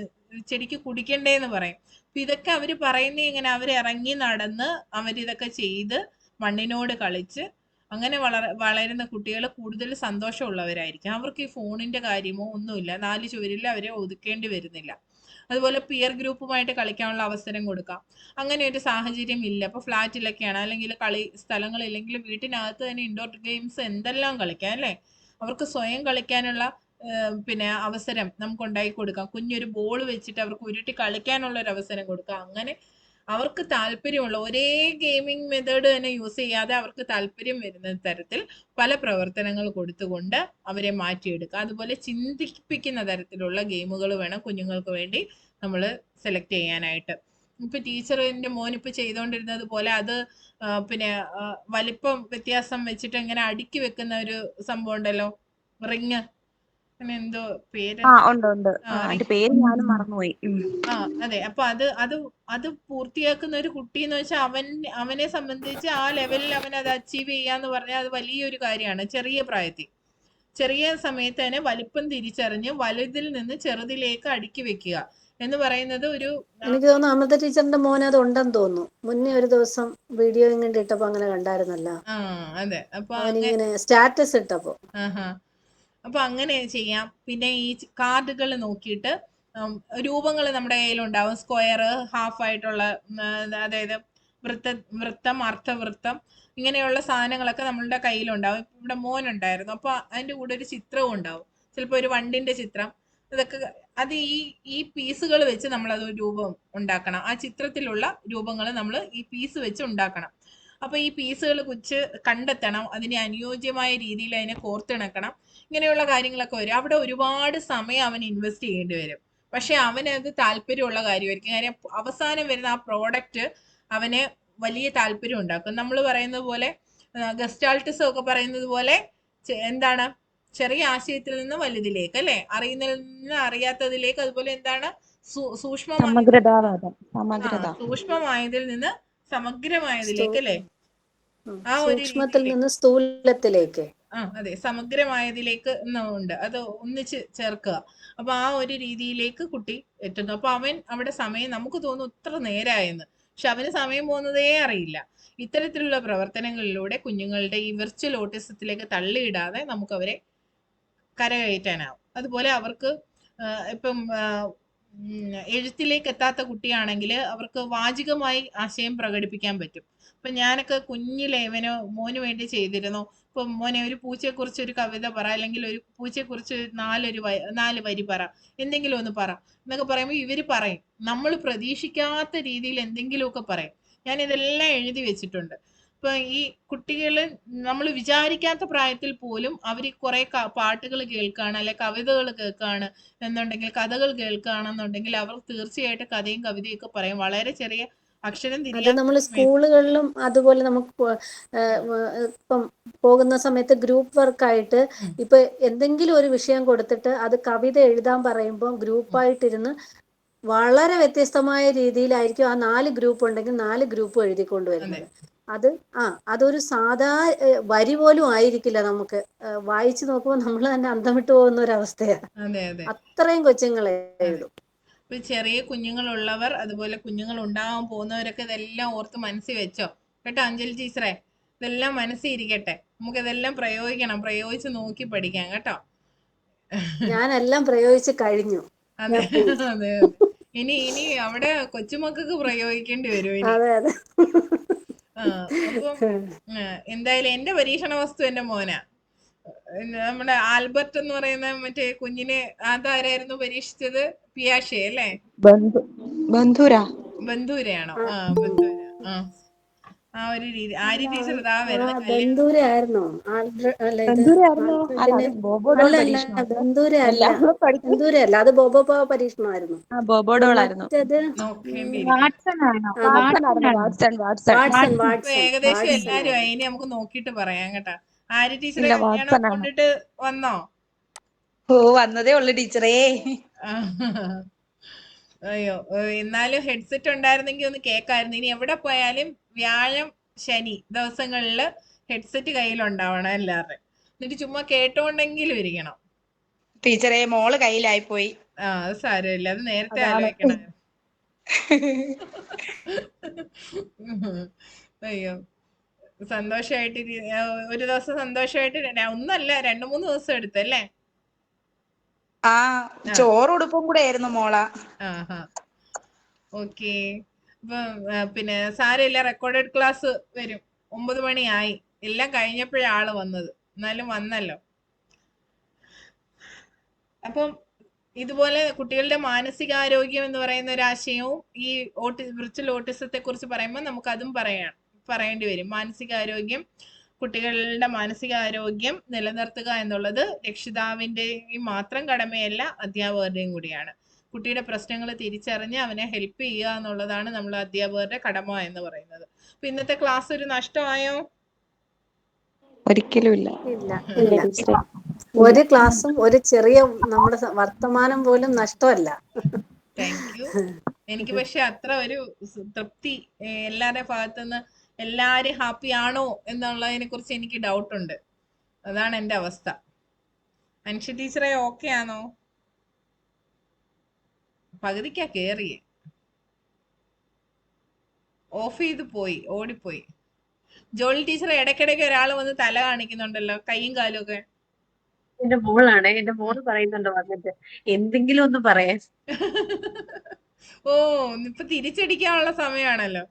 ചെടിക്ക് കുടിക്കണ്ടേന്ന് പറയും. അപ്പൊ ഇതൊക്കെ അവര് പറയുന്നേ ഇങ്ങനെ, അവരിറങ്ങി നടന്ന് അവരിതൊക്കെ ചെയ്ത് മണ്ണിനോട് കളിച്ച് അങ്ങനെ വളരുന്ന കുട്ടികൾ കൂടുതൽ സന്തോഷമുള്ളവരായിരിക്കും. അവർക്ക് ഈ ഫോണിന്റെ കാര്യമോ ഒന്നുമില്ല, 4 ചുവരിൽ അവരെ ഒതുക്കേണ്ടി വരുന്നില്ല. അതുപോലെ പിയർ ഗ്രൂപ്പുമായിട്ട് കളിക്കാനുള്ള അവസരം കൊടുക്കാം. അങ്ങനെ ഒരു സാഹചര്യം ഇല്ല, ഇപ്പൊ ഫ്ലാറ്റിലൊക്കെയാണ്, അല്ലെങ്കിൽ കളി സ്ഥലങ്ങളില്ലെങ്കിൽ വീട്ടിനകത്ത് തന്നെ ഇൻഡോർ ഗെയിംസ് എന്തെല്ലാം കളിക്കാം അല്ലേ? അവർക്ക് സ്വയം കളിക്കാനുള്ള പിന്നെ അവസരം നമുക്ക് ഉണ്ടാക്കി കൊടുക്കാം. കുഞ്ഞൊരു ബോൾ വെച്ചിട്ട് അവർക്ക് ഉരുട്ടി കളിക്കാനുള്ള ഒരു അവസരം കൊടുക്കാം. അങ്ങനെ അവർക്ക് താല്പര്യമുള്ള ഒരേ ഗെയിമിംഗ് മെത്തേഡ് തന്നെ യൂസ് ചെയ്യാതെ അവർക്ക് താല്പര്യം വരുന്ന തരത്തിൽ പല പ്രവർത്തനങ്ങൾ കൊടുത്തുകൊണ്ട് അവരെ മാറ്റിയെടുക്കുക. അതുപോലെ ചിന്തിപ്പിക്കുന്ന തരത്തിലുള്ള ഗെയിമുകൾ വേണം കുഞ്ഞുങ്ങൾക്ക് വേണ്ടി നമ്മൾ സെലക്ട് ചെയ്യാനായിട്ട്. ഇപ്പൊ ടീച്ചറിന്റെ മോൻ ഇപ്പൊ ചെയ്തോണ്ടിരുന്നത് പോലെ അത് പിന്നെ വലിപ്പം വ്യത്യാസം വെച്ചിട്ട് ഇങ്ങനെ അടുക്കി വെക്കുന്ന ഒരു സംഭവം ഉണ്ടല്ലോ, റിങ്, അങ്ങനെ എന്തോ പേര്. ഉണ്ട് അതിന്റെ പേര് ഞാനും മറന്നുപോയി. അതെ. അപ്പൊ അത് പൂർത്തിയാക്കുന്ന ഒരു കുട്ടി എന്ന് വെച്ചാൽ അവനെ സംബന്ധിച്ച് ആ ലെവലിൽ അവൻ അത് അച്ചീവ് ചെയ്യാന്ന് പറഞ്ഞാൽ അത് വലിയൊരു കാര്യമാണ്. ചെറിയ പ്രായത്തിൽ, ചെറിയ സമയത്ത് തന്നെ വലിപ്പം തിരിച്ചറിഞ്ഞ് വലുതിൽ നിന്ന് ചെറുതിലേക്ക് അടുക്കി വെക്കുക എന്ന് പറയുന്നത് ഒരു എനിക്ക് തോന്നുന്നു അമൃത ടീച്ചറിന്റെ മോൻ അത് ഉണ്ടെന്ന് തോന്നുന്നു. മുന്നേ ഒരു ദിവസം വീഡിയോ ഇങ്ങനെ ഇട്ടപ്പോ അങ്ങനെ കണ്ടായിരുന്നല്ലോ. അതെ. അപ്പൊ അവനിങ്ങനെ സ്റ്റാറ്റസ് ഇട്ടപ്പോ. അപ്പൊ അങ്ങനെ ചെയ്യാം. പിന്നെ ഈ കാർഡുകൾ നോക്കിയിട്ട് രൂപങ്ങൾ നമ്മുടെ കയ്യിലുണ്ടാവും. സ്ക്വയർ, ഹാഫ് ആയിട്ടുള്ള, അതായത് വൃത്തം, അർദ്ധവൃത്തം, ഇങ്ങനെയുള്ള സാധനങ്ങളൊക്കെ നമ്മളുടെ കയ്യിലുണ്ടാവും. ഇവിടെ മോനുണ്ടായിരുന്നു, അപ്പൊ അതിന്റെ കൂടെ ഒരു ചിത്രവും ഉണ്ടാവും. ചിലപ്പോ ഒരു വണ്ടിന്റെ ചിത്രം. ഇതൊക്കെ അത് ഈ പീസുകൾ വെച്ച് നമ്മൾ അത് രൂപം ഉണ്ടാക്കണം. ആ ചിത്രത്തിലുള്ള രൂപങ്ങൾ നമ്മൾ ഈ പീസ് വെച്ച് ഉണ്ടാക്കണം. അപ്പൊ ഈ പീസുകൾ കുറിച്ച് കണ്ടെത്തണം, അതിനെ അനുയോജ്യമായ രീതിയിൽ അതിനെ കോർത്തിണക്കണം. ഇങ്ങനെയുള്ള കാര്യങ്ങളൊക്കെ വരും. അവിടെ ഒരുപാട് സമയം അവൻ ഇൻവെസ്റ്റ് ചെയ്യേണ്ടി വരും. പക്ഷെ അവനത് താല്പര്യമുള്ള കാര്യമായിരിക്കും. കാര്യം അവസാനം വരുന്ന ആ പ്രോഡക്റ്റ് അവന് വലിയ താല്പര്യം ഉണ്ടാക്കും. നമ്മൾ പറയുന്നത് പോലെ ഗസ്റ്റാൾട്ടിസം ഒക്കെ പറയുന്നത് പോലെ എന്താണ്, ചെറിയ ആശയത്തിൽ നിന്ന് വലുതിലേക്ക്, അല്ലെ, അറിയുന്നതിൽ നിന്ന് അറിയാത്തതിലേക്ക്, അതുപോലെ എന്താണ് സൂക്ഷ്മമായതിൽ നിന്ന് സമഗ്രമായതിലേക്ക്, അല്ലെ, ആ ഒരു സൂക്ഷ്മത്തിൽ നിന്ന് സ്ഥൂലത്തിലേക്ക്. അതെ, സമഗ്രമായതിലേക്ക് ഉണ്ട്, അത് ഒന്നിച്ച് ചേർക്കുക. അപ്പൊ ആ ഒരു രീതിയിലേക്ക് കുട്ടി എത്തുന്നു. അപ്പൊ അവൻ അവിടെ സമയം, നമുക്ക് തോന്നും ഇത്ര നേരമായെന്ന്, പക്ഷെ അവന് സമയം പോകുന്നതേ അറിയില്ല. ഇത്തരത്തിലുള്ള പ്രവർത്തനങ്ങളിലൂടെ കുഞ്ഞുങ്ങളുടെ ഈ വിർച്വൽ ഓട്ടിസത്തിലേക്ക് തള്ളിയിടാതെ നമുക്ക് അവരെ കരകയറ്റാനാവും. അതുപോലെ അവർക്ക് ഇപ്പം എഴുത്തിലേക്ക് എത്താത്ത കുട്ടിയാണെങ്കിൽ അവർക്ക് വാചികമായി ആശയം പ്രകടിപ്പിക്കാൻ പറ്റും. ഇപ്പൊ ഞാനൊക്കെ കുഞ്ഞിലെ മോന് വേണ്ടി ചെയ്തിരുന്നു. ഇപ്പൊ മോനെ ഒരു പൂച്ചയെ കുറിച്ച് ഒരു കവിത പറ, അല്ലെങ്കിൽ ഒരു പൂച്ചയെ കുറിച്ച് 4 വരി പറ, എന്തെങ്കിലും ഒന്ന് പറ എന്നൊക്കെ പറയുമ്പോൾ ഇവര് പറയും. നമ്മൾ പ്രതീക്ഷിക്കാത്ത രീതിയിൽ എന്തെങ്കിലുമൊക്കെ പറയും. ഞാൻ ഇതെല്ലാം എഴുതി വെച്ചിട്ടുണ്ട്. ഇപ്പൊ ഈ കുട്ടികള് നമ്മൾ വിചാരിക്കാത്ത പ്രായത്തിൽ പോലും അവർ കുറെ പാട്ടുകൾ കേൾക്കാണ്, അല്ലെ കവിതകൾ കേൾക്കാണ് എന്നുണ്ടെങ്കിൽ, കഥകൾ കേൾക്കുകയാണെന്നുണ്ടെങ്കിൽ അവർ തീർച്ചയായിട്ടും കഥയും കവിതയും ഒക്കെ പറയും. വളരെ ചെറിയ അക്ഷരം അത് നമ്മൾ സ്കൂളുകളിലും അതുപോലെ നമുക്ക് ഇപ്പം പോകുന്ന സമയത്ത് ഗ്രൂപ്പ് വർക്കായിട്ട് ഇപ്പൊ എന്തെങ്കിലും ഒരു വിഷയം കൊടുത്തിട്ട് അത് കവിത എഴുതാൻ പറയുമ്പോൾ ഗ്രൂപ്പായിട്ടിരുന്ന് വളരെ വ്യത്യസ്തമായ രീതിയിലായിരിക്കും ആ 4 ഗ്രൂപ്പ് ഉണ്ടെങ്കിൽ 4 ഗ്രൂപ്പ് എഴുതിക്കൊണ്ടുവരുന്നത്. അതൊരു സാധാ വരി പോലും ആയിരിക്കില്ല. നമുക്ക് വായിച്ചു നോക്കുമ്പോൾ നമ്മൾ തന്നെ അന്തം വിട്ടു പോകുന്ന ഒരു അവസ്ഥയാണ്. അത്രയും കൊച്ചുങ്ങളെ എഴുതും. ഇപ്പൊ ചെറിയ കുഞ്ഞുങ്ങളുള്ളവർ, അതുപോലെ കുഞ്ഞുങ്ങൾ ഉണ്ടാകാൻ പോകുന്നവരൊക്കെ ഇതെല്ലാം ഓർത്ത് മനസ്സിൽ വെച്ചോ കേട്ടോ അഞ്ജലി ടീച്ചറെ. ഇതെല്ലാം മനസ്സിൽ ഇരിക്കട്ടെ. നമുക്ക് ഇതെല്ലാം പ്രയോഗിക്കണം, പ്രയോഗിച്ച് നോക്കി പഠിക്കാം കേട്ടോ. ഞാനെല്ലാം പ്രയോഗിച്ച് കഴിഞ്ഞു. അതെ അതെ. ഇനി അവിടെ കൊച്ചുമക്കൾക്ക് പ്രയോഗിക്കേണ്ടി വരും ഇനി. അപ്പം എന്തായാലും എന്റെ പരീക്ഷണ വസ്തു എന്റെ മോനാ. നമ്മുടെ ആൽബർട്ട് എന്ന് പറയുന്ന മറ്റേ കുഞ്ഞിനെ അതാരായിരുന്നു പരീക്ഷിച്ചത്? പിയാഷെ അല്ലേ? ബന്ധൂരയാണോ? ബന്ധൂര. ആ ഒരു രീതി. ആര്യ ടീച്ചർ ഇതാ വരുന്നത്. ബന്ധൂരായിരുന്നോ? ബന്ധൂരല്ല, അത് ബോബോ പരീക്ഷണമായിരുന്നു. ഏകദേശം എല്ലാരും അതിനെ നമുക്ക് നോക്കിട്ട് പറയാം കേട്ടാ. ആര്യ ടീച്ചറെ കല്യാണം കൊണ്ടിട്ട് വന്നോ? വന്നതേ ഉള്ളു ടീച്ചറേ. അയ്യോ, എന്നാലും ഹെഡ്സെറ്റ് ഉണ്ടായിരുന്നെങ്കിൽ ഒന്ന് കേക്കായിരുന്നു. ഇനി എവിടെ പോയാലും വ്യാഴം ശനി ദിവസങ്ങളില് ഹെഡ്സെറ്റ് കയ്യിലുണ്ടാവണം എല്ലാവരുടെയും. എന്നിട്ട് ചുമ്മാ കേട്ടോണ്ടെങ്കിലും ഇരിക്കണം. ടീച്ചറെ മോള് കയ്യിലായി പോയി. അത് സാരമില്ല, അത് നേരത്തെ ആലോചിക്കണം. അയ്യോ, സന്തോഷായിട്ട് ഒരു ദിവസം സന്തോഷമായിട്ട് ഒന്നല്ല 2-3 ദിവസം എടുത്തല്ലേ? ചോറുടുപ്പും കൂടെ ആയിരുന്നു മോള. ഓക്കെ. അപ്പൊ പിന്നെ സാരമില്ല, റെക്കോർഡഡ് ക്ലാസ് വരും. 9 മണിയായി. എല്ലാം കഴിഞ്ഞപ്പോഴേ ആള് വന്നത്, എന്നാലും വന്നല്ലോ. അപ്പം ഇതുപോലെ കുട്ടികളുടെ മാനസികാരോഗ്യം എന്ന് പറയുന്ന ഒരു ആശയവും ഈ വിർച്വൽ ഓട്ടിസത്തെ കുറിച്ച് പറയുമ്പോൾ നമുക്ക് അതും പറയേണ്ടി വരും. മാനസികാരോഗ്യം, കുട്ടികളുടെ മാനസികാരോഗ്യം നിലനിർത്തുക എന്നുള്ളത് രക്ഷിതാവിൻ്റെയും മാത്രം കടമയല്ല, അധ്യാപകരുടെയും കൂടിയാണ്. കുട്ടിയുടെ പ്രശ്നങ്ങൾ തിരിച്ചറിഞ്ഞ് അവനെ ഹെൽപ്പ് ചെയ്യുക എന്നുള്ളതാണ് നമ്മൾ അധ്യാപകരുടെ കടമ എന്ന് പറയുന്നത്. അപ്പൊ ഇന്നത്തെ ക്ലാസ് ഒരു നഷ്ടമായോ? ഒരിക്കലും ഇല്ല. ഇല്ല ഇല്ല, ഒരു ക്ലാസ്സും ഒരു ചെറിയ നമ്മുടെ വർത്തമാനം പോലും നഷ്ടമല്ല. Thank you. എനിക്ക് പക്ഷെ അത്ര ഒരു തൃപ്തി എല്ലാവരുടെ ഭാഗത്തുനിന്ന് എല്ലാരും ഹാപ്പി ആണോ എന്നുള്ളതിനെ കുറിച്ച് എനിക്ക് ഡൗട്ട് ഉണ്ട്. അതാണ് എന്റെ അവസ്ഥ. അൻഷി ടീച്ചറെ ഓക്കെ ആണോ? പകുതിക്കാ കേറിയേ, ഓഫ് ചെയ്ത് പോയി, ഓടിപ്പോയി. ജോളി ടീച്ചർ ഇടയ്ക്കിടയ്ക്ക് ഒരാൾ വന്ന് തല കാണിക്കുന്നുണ്ടല്ലോ, കൈയും കാലും ഒക്കെ. എന്റെ മോളാണ്, എന്റെ മോള് പറയുന്നുണ്ട് വന്നിട്ട് എന്തെങ്കിലും ഒന്ന് പറയാൻ. ഓ, ഇപ്പൊ തിരിച്ചടിക്കാനുള്ള സമയമാണല്ലോ.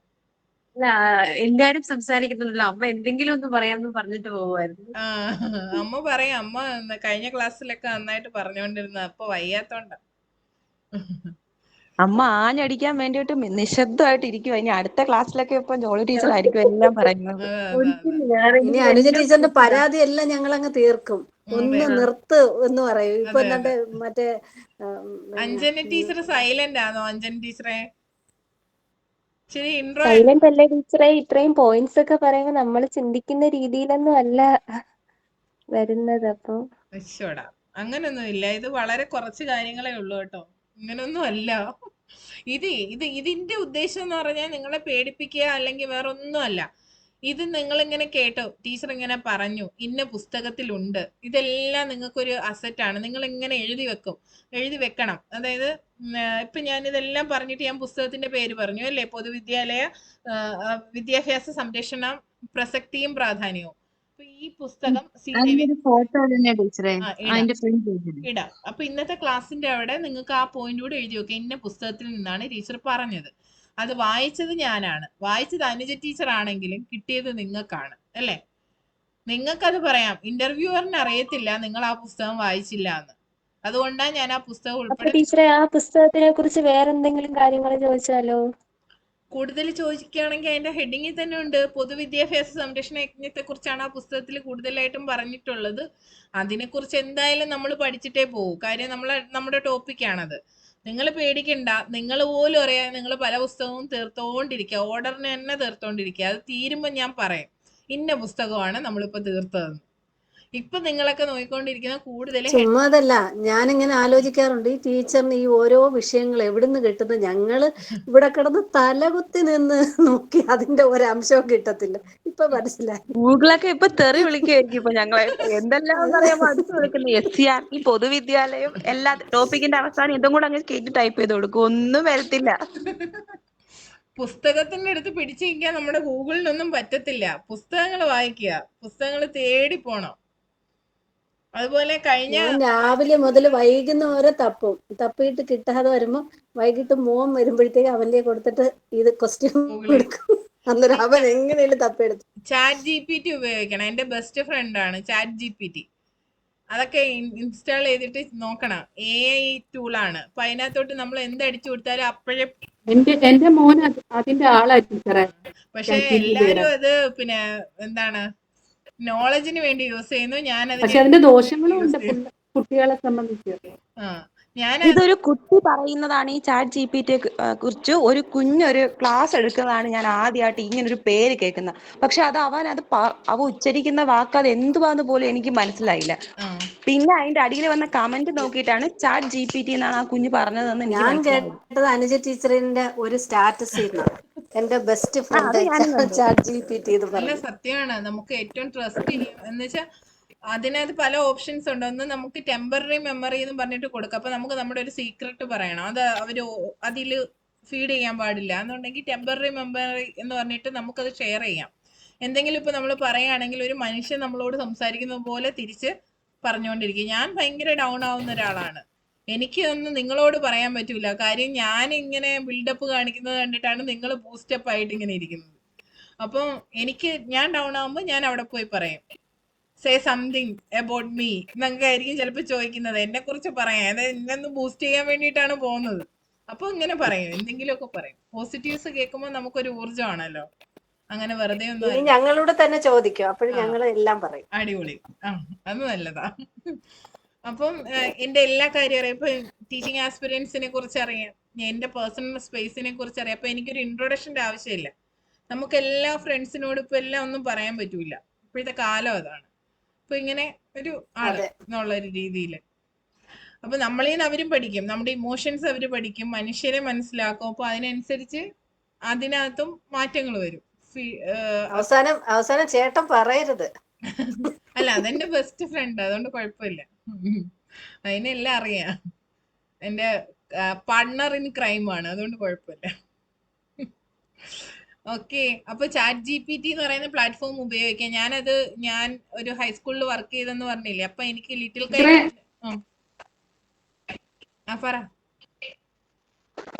അല്ല, എല്ലാരും സംസാരിക്കുന്നുണ്ടല്ലോ, അമ്മ എന്തെങ്കിലും ഒന്ന് പറയാന്ന് പറഞ്ഞിട്ട് പോവായിരുന്നു. ആ, അമ്മ പറയാം. അമ്മ കഴിഞ്ഞ ക്ലാസ്സിലൊക്കെ നന്നായിട്ട് പറഞ്ഞുകൊണ്ടിരുന്ന, അപ്പൊ വയ്യാത്തോണ്ട. അമ്മ ആഞ്ഞടിക്കാൻ വേണ്ടിയിട്ട് നിശബ്ദമായിട്ട് ഇരിക്കും. ഇനി അടുത്ത ക്ലാസ്സിലൊക്കെ ഇപ്പൊ ജോളി ടീച്ചർ ആയിരിക്കും എല്ലാം പറയുന്നത്. ഇനി അനുജ ടീച്ചറിന്റെ പരാതി എല്ലാം ഞങ്ങൾ അങ്ങ് തീർക്കും. ഒന്ന് നിർത്ത് എന്ന് പറയും. ഇപ്പൊ എന്താണ്ട് മറ്റേ അഞ്ജന ടീച്ചർ സൈലന്റ് ആണോ? അഞ്ജന ടീച്ചറെ ശരി, ഇൻട്രോ സൈലന്റ് അല്ലേ ടീച്ചറെ? ഇത്രയും പോയിന്റ്സ് ഒക്കെ പറയുമ്പോൾ നമ്മൾ ചിന്തിക്കുന്ന രീതിയിലൊന്നും അല്ല വരുന്നത്. അപ്പൊ അങ്ങനൊന്നും ഇല്ല. ഇത് വളരെ കുറച്ച് കാര്യങ്ങളേ ഉള്ളൂ കേട്ടോ. ഇങ്ങനൊന്നും അല്ല. ഇതിന്റെ ഉദ്ദേശം എന്ന് പറഞ്ഞാൽ നിങ്ങളെ പേടിപ്പിക്കുക അല്ലെങ്കിൽ വേറൊന്നും അല്ല. ഇത് നിങ്ങൾ ഇങ്ങനെ കേട്ടോ, ടീച്ചർ ഇങ്ങനെ പറഞ്ഞു, ഇന്ന പുസ്തകത്തിലുണ്ട്, ഇതെല്ലാം നിങ്ങൾക്കൊരു അസറ്റാണ്. നിങ്ങൾ ഇങ്ങനെ എഴുതി വെക്കണം. അതായത് ഇപ്പൊ ഞാൻ ഇതെല്ലാം പറഞ്ഞിട്ട് ഞാൻ പുസ്തകത്തിന്റെ പേര് പറഞ്ഞു അല്ലേ, പൊതുവിദ്യാലയ വിദ്യാഭ്യാസ സംരക്ഷണം പ്രസക്തിയും പ്രാധാന്യവും. ഈ പുസ്തകം ഇടാം. അപ്പൊ ഇന്നത്തെ ക്ലാസ്സിന്റെ അവിടെ നിങ്ങൾക്ക് ആ പോയിന്റ് കൂടെ എഴുതി വെക്കാം. ഇന്ന പുസ്തകത്തിൽ നിന്നാണ് ടീച്ചർ പറഞ്ഞത്, അത് വായിച്ചത് ഞാനാണ്, വായിച്ചത് അനുജ ടീച്ചർ ആണെങ്കിലും കിട്ടിയത് നിങ്ങൾക്കാണ് അല്ലേ. നിങ്ങൾക്കത് പറയാം, ഇന്റർവ്യൂവറിന് അറിയത്തില്ല നിങ്ങൾ ആ പുസ്തകം വായിച്ചില്ല എന്ന്. അതുകൊണ്ടാണ് ഞാൻ ആ പുസ്തകം ഉൾപ്പെടെ. ടീച്ചറെ, ആ പുസ്തകത്തിനെ കുറിച്ച് വേറെന്തെങ്കിലും കാര്യങ്ങൾ ചോദിച്ചാലോ? കൂടുതൽ ചോദിക്കുകയാണെങ്കിൽ അതിന്റെ ഹെഡിങ്ങിൽ തന്നെ ഉണ്ട്, പൊതുവിദ്യാഭ്യാസ സംരക്ഷണ യജ്ഞത്തെ കുറിച്ചാണ് ആ പുസ്തകത്തിൽ കൂടുതലായിട്ടും പറഞ്ഞിട്ടുള്ളത്. അതിനെക്കുറിച്ച് എന്തായാലും നമ്മൾ പഠിച്ചിട്ടേ പോകും. കാര്യം നമ്മുടെ ടോപ്പിക്കാണത്. നിങ്ങൾ പേടിക്കണ്ട. നിങ്ങൾ പോലും അറിയാം, നിങ്ങൾ പല പുസ്തകവും തീർത്തോണ്ടിരിക്കുക, ഓർഡറിന് തന്നെ തീർത്തോണ്ടിരിക്കുക. അത് തീരുമ്പോൾ ഞാൻ പറയാം ഇന്ന പുസ്തകമാണ് നമ്മളിപ്പോ തീർത്തതെന്ന്. ഇപ്പൊ നിങ്ങളൊക്കെ നോക്കിക്കൊണ്ടിരിക്കുന്ന കൂടുതൽ ചുമ്മാതല്ല, ഞാനിങ്ങനെ ആലോചിക്കാറുണ്ട്, ഈ ടീച്ചറിന് ഈ ഓരോ വിഷയങ്ങൾ എവിടുന്ന് കിട്ടുന്നത്. ഞങ്ങള് ഇവിടെ കിടന്ന് തലകുത്തി നിന്ന് നോക്കി അതിന്റെ ഒരംശവും കിട്ടത്തില്ല. ഇപ്പൊ മനസ്സിലായി. ഗൂഗിളൊക്കെ ഇപ്പൊ തെറി വിളിക്കുമായിരിക്കും ഇപ്പൊ ഞങ്ങളെ. എന്തെല്ലാം പറയാമോ അടുത്ത് വിളിക്കുന്നത്. SCRT, പൊതുവിദ്യാലയം, എല്ലാ ടോപ്പിക്കിന്റെ അവസാനം ഇതും കൂടെ അങ്ങ് കേട്ട് ടൈപ്പ് ചെയ്ത് കൊടുക്കും, ഒന്നും വരത്തില്ല. പുസ്തകത്തിന്റെ അടുത്ത് പിടിച്ചു നിൽക്കാൻ നമ്മുടെ ഗൂഗിളിനൊന്നും പറ്റത്തില്ല. പുസ്തകങ്ങൾ വായിക്കുക, പുസ്തകങ്ങൾ തേടി പോണം. അതുപോലെ ഞാൻ രാവിലെ മുതൽ വൈകുന്നവരെ തപ്പിയിട്ട് കിട്ടാതെ വരുമ്പോ വൈകിട്ട് മോൻ വരുമ്പോഴത്തേക്ക് അവന്റെ കൊടുത്തിട്ട് ഇത് ക്വസ്റ്റ്യൻ കൊടുക്കും. അന്നേരം അവൻ എങ്ങനെയും തപ്പിയെടുത്തു. ചാറ്റ് GPT ഉപയോഗിക്കണം. എന്റെ ബെസ്റ്റ് ഫ്രണ്ട് ആണ് ചാറ്റ് GPT. അതൊക്കെ ഇൻസ്റ്റാൾ ചെയ്തിട്ട് നോക്കണം. AI ടൂളാണ്. അപ്പൊ അതിനകത്തോട്ട് നമ്മൾ എന്തടിച്ചു കൊടുത്താലും അപ്പോഴേ. എന്റെ മോൻ അതിന്റെ ആളായി ടീച്ചറെ. പക്ഷെ എല്ലാരും അത് പിന്നെ എന്താണ് നോളജിന് വേണ്ടി യൂസ് ചെയ്യുന്നു. പക്ഷെ അതിന്റെ ദോഷങ്ങളും ഉണ്ട് കുട്ടികളെ സംബന്ധിച്ച്. ഇതൊരു കുട്ടി പറയുന്നതാണ് ഈ ചാറ്റ് GPT കുറിച്ച്. ഒരു കുഞ്ഞൊരു ക്ലാസ് എടുക്കുന്നതാണ് ഞാൻ ആദ്യമായിട്ട് ഇങ്ങനൊരു പേര് കേൾക്കുന്നത്. പക്ഷെ അത് അവ ഉച്ചരിക്കുന്ന വാക്ക് അത് എന്തുവാന്ന് പോലും എനിക്ക് മനസ്സിലായില്ല. പിന്നെ അതിന്റെ അടിയിൽ വന്ന കമന്റ് നോക്കിയിട്ടാണ് ചാറ്റ് GPT എന്നാണ് ആ കുഞ്ഞ് പറഞ്ഞതെന്ന് എനിക്ക് മനസ്സിലായത്. ഞാൻ കേട്ടത് അനുജ ടീച്ചറിന്റെ ഒരു സ്റ്റാറ്റസ് എന്റെ ബെസ്റ്റ് ഫ്രണ്ട് ചാറ്റ് GPT. നല്ല സത്യമാണ്. നമുക്ക് ഏറ്റവും ട്രസ്റ്റ് എന്ന് വെച്ചാൽ അതിനകത്ത് പല ഓപ്ഷൻസ് ഉണ്ട്. ഒന്ന് നമുക്ക് ടെമ്പററി മെമ്മറി എന്ന് പറഞ്ഞിട്ട് കൊടുക്കാം. അപ്പൊ നമുക്ക് നമ്മുടെ ഒരു സീക്രട്ട് പറയണം, അത് അവര് അതിൽ ഫീഡ് ചെയ്യാൻ പാടില്ല എന്നുണ്ടെങ്കിൽ ടെമ്പററി മെമ്മറി എന്ന് പറഞ്ഞിട്ട് നമുക്കത് ഷെയർ ചെയ്യാം. എന്തെങ്കിലും ഇപ്പൊ നമ്മൾ പറയുകയാണെങ്കിൽ ഒരു മനുഷ്യൻ നമ്മളോട് സംസാരിക്കുന്ന പോലെ തിരിച്ച് പറഞ്ഞുകൊണ്ടിരിക്കും. ഞാൻ ഭയങ്കര ഡൗൺ ആവുന്ന ഒരാളാണ്. എനിക്ക് ഒന്നും നിങ്ങളോട് പറയാൻ പറ്റൂല. കാര്യം ഞാൻ ഇങ്ങനെ ബിൽഡപ്പ് കാണിക്കുന്നത് കണ്ടിട്ടാണ് നിങ്ങൾ ബൂസ്റ്റപ്പ് ആയിട്ട് ഇങ്ങനെ ഇരിക്കുന്നത്. അപ്പം ഞാൻ ഡൗൺ ആവുമ്പോൾ ഞാൻ അവിടെ പോയി പറയും. സേ സംതിങ് അബൌട്ട് മീ എന്നൊക്കെ ആയിരിക്കും ചിലപ്പോൾ ചോദിക്കുന്നത്. എന്നെ കുറിച്ച് പറയാം, അതായത് എന്നെ ഒന്ന് ബൂസ്റ്റ് ചെയ്യാൻ വേണ്ടിയിട്ടാണ് പോകുന്നത്. അപ്പൊ ഇങ്ങനെ പറയും, എന്തെങ്കിലുമൊക്കെ പറയും. പോസിറ്റീവ്സ് കേൾക്കുമ്പോൾ നമുക്കൊരു ഊർജ്ജമാണല്ലോ. അങ്ങനെ വെറുതെ ഒന്നും ഇനി അല്ല. ഞങ്ങളോട് തന്നെ ചോദിക്കും, അപ്പോഴും ആ, ഞങ്ങൾ എല്ലാം പറയും. അടിപൊളി. ആ, അത് നല്ലതാ. അപ്പം എന്റെ എല്ലാ കാര്യം അറിയാം. ഇപ്പൊ ടീച്ചിങ് ആസ്പിരൻസിനെ കുറിച്ച് അറിയാം, എന്റെ പേഴ്സണൽ സ്പേസിനെ കുറിച്ച് അറിയാം. അപ്പൊ എനിക്കൊരു ഇൻട്രൊഡക്ഷന്റെ ആവശ്യമില്ല. നമുക്ക് എല്ലാ ഫ്രണ്ട്സിനോടും ഇപ്പൊ എല്ലാം ഒന്നും പറയാൻ പറ്റൂല. ഇപ്പോഴത്തെ കാലം അതാണ്. അപ്പൊ ഇങ്ങനെ ഒരു ആള് അതെ. എന്നുള്ള ഒരു രീതിയിൽ അപ്പൊ നമ്മളിൽ നിന്ന് അവരും പഠിക്കും, നമ്മുടെ ഇമോഷൻസ് അവര് പഠിക്കും, മനുഷ്യരെ മനസ്സിലാക്കും. അപ്പൊ അതിനനുസരിച്ച് അതിനകത്തും മാറ്റങ്ങൾ വരും. അവസാനം ചേട്ടൻ പറയരുത്. അല്ല, അതെന്റെ ബെസ്റ്റ് ഫ്രണ്ട്, അതുകൊണ്ട് കുഴപ്പമില്ല. അതിനെല്ലാം അറിയാം. എന്റെ പാർട്ട്ണർ ഇൻ ക്രൈം ആണ്, അതുകൊണ്ട് കുഴപ്പമില്ല. ഓക്കെ. അപ്പൊ ചാറ്റ് GPT എന്ന് പറയുന്ന പ്ലാറ്റ്ഫോം ഉപയോഗിക്കാം. ഞാൻ ഒരു ഹൈസ്കൂളിൽ വർക്ക് ചെയ്തെന്ന് പറഞ്ഞില്ലേ, അപ്പൊ എനിക്ക് ലിറ്റിൽ പറ.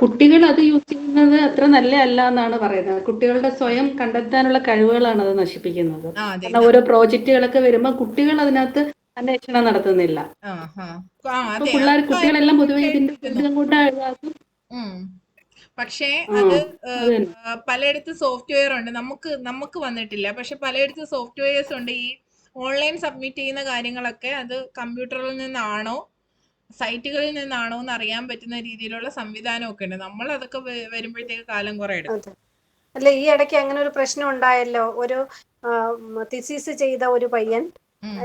കുട്ടികൾ അത് യൂസ് ചെയ്യുന്നത് അത്ര നല്ല അല്ല എന്നാണ് പറയുന്നത്. കുട്ടികളുടെ സ്വയം കണ്ടെത്താനുള്ള കഴിവുകളാണ് അത് നശിപ്പിക്കുന്നത്. കാരണം ഓരോ പ്രോജക്റ്റുകളൊക്കെ വരുമ്പോൾ കുട്ടികൾ അതിനകത്ത് അന്വേഷണം നടത്തുന്നില്ല. കുട്ടികളെല്ലാം പൊതുവെ ഇതിന്റെ അങ്ങോട്ട്. പക്ഷേ അത് പലയിടത്തും സോഫ്റ്റ്വെയർ ഉണ്ട്, നമുക്ക് വന്നിട്ടില്ല. പക്ഷെ പലയിടത്തും സോഫ്റ്റ്വെയർസ് ഉണ്ട്. ഈ ഓൺലൈൻ സബ്മിറ്റ് ചെയ്യുന്ന കാര്യങ്ങളൊക്കെ അത് കമ്പ്യൂട്ടറിൽ നിന്നാണോ സൈറ്റുകളിൽ നിന്നാണോ എന്ന് അറിയാൻ പറ്റുന്ന രീതിയിലുള്ള സംവിധാനമൊക്കെ ഉണ്ട്. നമ്മൾ അതൊക്കെ വരുമ്പോഴത്തേക്ക് കാലം കുറെ എടുക്കും. അല്ല, ഈ ഇടയ്ക്ക് അങ്ങനെ ഒരു പ്രശ്നം ഉണ്ടായല്ലോ. ഒരു തിസീസ് ചെയ്ത ഒരു പയ്യൻ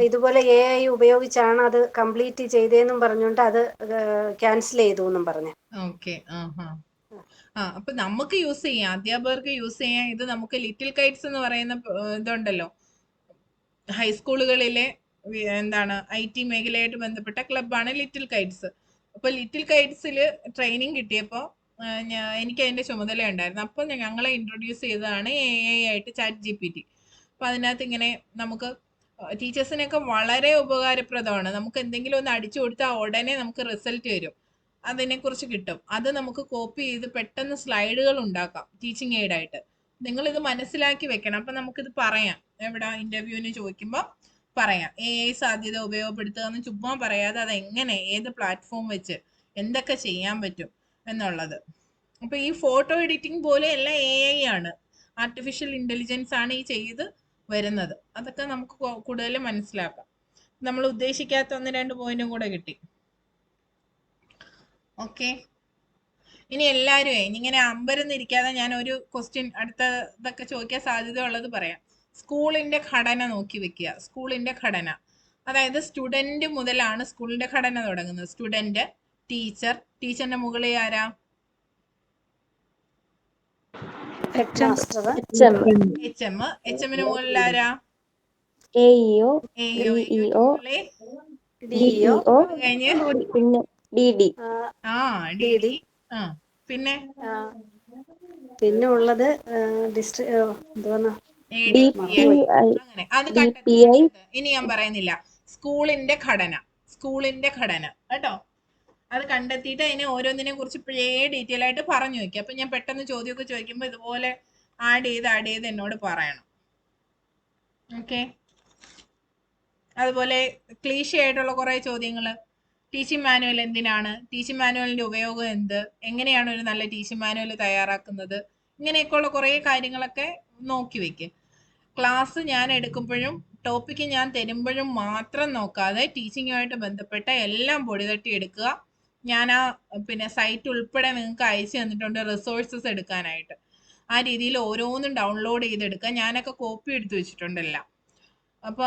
ഇതുപോലെ AI ഉപയോഗിച്ചാണ് അത് കംപ്ലീറ്റ് ചെയ്തതെന്നും പറഞ്ഞുകൊണ്ട് അത് ക്യാൻസൽ ചെയ്തു എന്നും പറഞ്ഞു. ഓക്കെ. അപ്പൊ നമുക്ക് യൂസ് ചെയ്യാം, അധ്യാപകർക്ക് യൂസ് ചെയ്യാം. ഇത് നമുക്ക് ലിറ്റിൽ കൈറ്റ്സ് എന്ന് പറയുന്ന ഇതുണ്ടല്ലോ, ഹൈസ്കൂളുകളിലെ എന്താണ് IT മേഖലയായിട്ട് ബന്ധപ്പെട്ട ക്ലബ്ബാണ് ലിറ്റിൽ കൈറ്റ്സ്. അപ്പൊ ലിറ്റിൽ കൈറ്റ്സിൽ ട്രെയിനിങ് കിട്ടിയപ്പോൾ എനിക്ക് അതിന്റെ ചുമതല ഉണ്ടായിരുന്നു. അപ്പൊ ഞങ്ങളെ ഇൻട്രൊഡ്യൂസ് ചെയ്തതാണ് AI ആയിട്ട് ചാറ്റ് GPT. അപ്പൊ അതിനകത്ത് ഇങ്ങനെ നമുക്ക് ടീച്ചേഴ്സിനൊക്കെ വളരെ ഉപകാരപ്രദമാണ്. നമുക്ക് എന്തെങ്കിലും ഒന്ന് അടിച്ചു കൊടുത്താൽ ഉടനെ നമുക്ക് റിസൾട്ട് വരും, അതിനെക്കുറിച്ച് കിട്ടും. അത് നമുക്ക് കോപ്പി ചെയ്ത് പെട്ടെന്ന് സ്ലൈഡുകൾ ഉണ്ടാക്കാം ടീച്ചിങ് എയ്ഡ് ആയിട്ട്. നിങ്ങൾ ഇത് മനസ്സിലാക്കി വെക്കണം. അപ്പൊ നമുക്കിത് പറയാം, എവിടെ ഇന്റർവ്യൂവിന് ചോദിക്കുമ്പോൾ പറയാം AI സാധ്യത ഉപയോഗപ്പെടുത്തുക എന്ന് ചുമ്മാ പറയാതെ അതെങ്ങനെ, ഏത് പ്ലാറ്റ്ഫോം വെച്ച് എന്തൊക്കെ ചെയ്യാൻ പറ്റും എന്നുള്ളത്. അപ്പൊ ഈ ഫോട്ടോ എഡിറ്റിംഗ് പോലെ എല്ലാം AI ആണ്, ആർട്ടിഫിഷ്യൽ ഇന്റലിജൻസ് ആണ് ഈ ചെയ്ത് വരുന്നത്. അതൊക്കെ നമുക്ക് കൂടുതൽ മനസ്സിലാക്കാം. നമ്മൾ ഉദ്ദേശിക്കാത്ത 1-2 പോയിന്റും കൂടെ കിട്ടി. ഓക്കെ. ഇനി എല്ലാവരും ഇങ്ങനെ അമ്പരന്നിരിക്കാതെ ഞാൻ ഒരു ക്വസ്റ്റ്യൻ അടുത്ത ഇതൊക്കെ ചോദിക്കാൻ സാധ്യത ഉള്ളത് പറയാം. സ്കൂളിന്റെ ഘടന നോക്കി വെക്കുക. സ്കൂളിന്റെ ഘടന, അതായത് സ്റ്റുഡന്റ് മുതലാണ് സ്കൂളിന്റെ ഘടന തുടങ്ങുന്നത്. സ്റ്റുഡന്റ്, ടീച്ചർ, ടീച്ചറിന്റെ മുകളിൽ ആരാ? HM മുകളിൽ ആരാ? AEO, DEO, കഴിഞ്ഞ് പിന്നെ DD. DD. പിന്നെ ഉള്ളത് അങ്ങനെ അത് കണ്ടെത്തുന്നത്. ഇനി ഞാൻ പറയുന്നില്ല, സ്കൂളിന്റെ ഘടന കേട്ടോ. അത് കണ്ടെത്തിയിട്ട് അതിനെ ഓരോന്നിനെ കുറിച്ച് ഇപ്പോഴേ ഡീറ്റെയിൽ ആയിട്ട് പറഞ്ഞു വെക്കുക. അപ്പൊ ഞാൻ പെട്ടെന്ന് ചോദ്യമൊക്കെ ചോദിക്കുമ്പോൾ ഇതുപോലെ ആഡ് ചെയ്ത് എന്നോട് പറയണം. ഓക്കെ. അതുപോലെ ക്ലീഷ ആയിട്ടുള്ള കുറെ ചോദ്യങ്ങൾ. ടീച്ചിങ് മാനുവൽ എന്തിനാണ്? ടീച്ചിങ് മാനുവലിന്റെ ഉപയോഗം എന്ത്? എങ്ങനെയാണ് ഒരു നല്ല ടീച്ചിങ് മാനുവൽ തയ്യാറാക്കുന്നത്? ഇങ്ങനെയൊക്കെയുള്ള കുറെ കാര്യങ്ങളൊക്കെ നോക്കി വെക്കുക. ക്ലാസ് ഞാൻ എടുക്കുമ്പോഴും ടോപ്പിക്ക് ഞാൻ തരുമ്പോഴും മാത്രം നോക്കാതെ ടീച്ചിങ്ങുമായിട്ട് ബന്ധപ്പെട്ട എല്ലാം പൊടിതട്ടി എടുക്കുക. ഞാൻ പിന്നെ സൈറ്റ് ഉൾപ്പെടെ നിങ്ങൾക്ക് അയച്ചു തന്നിട്ടുണ്ട് റിസോഴ്സസ് എടുക്കാനായിട്ട്. ആ രീതിയിൽ ഓരോന്നും ഡൗൺലോഡ് ചെയ്തെടുക്കുക. ഞാനൊക്കെ കോപ്പി എടുത്ത് വെച്ചിട്ടുണ്ടല്ല. അപ്പൊ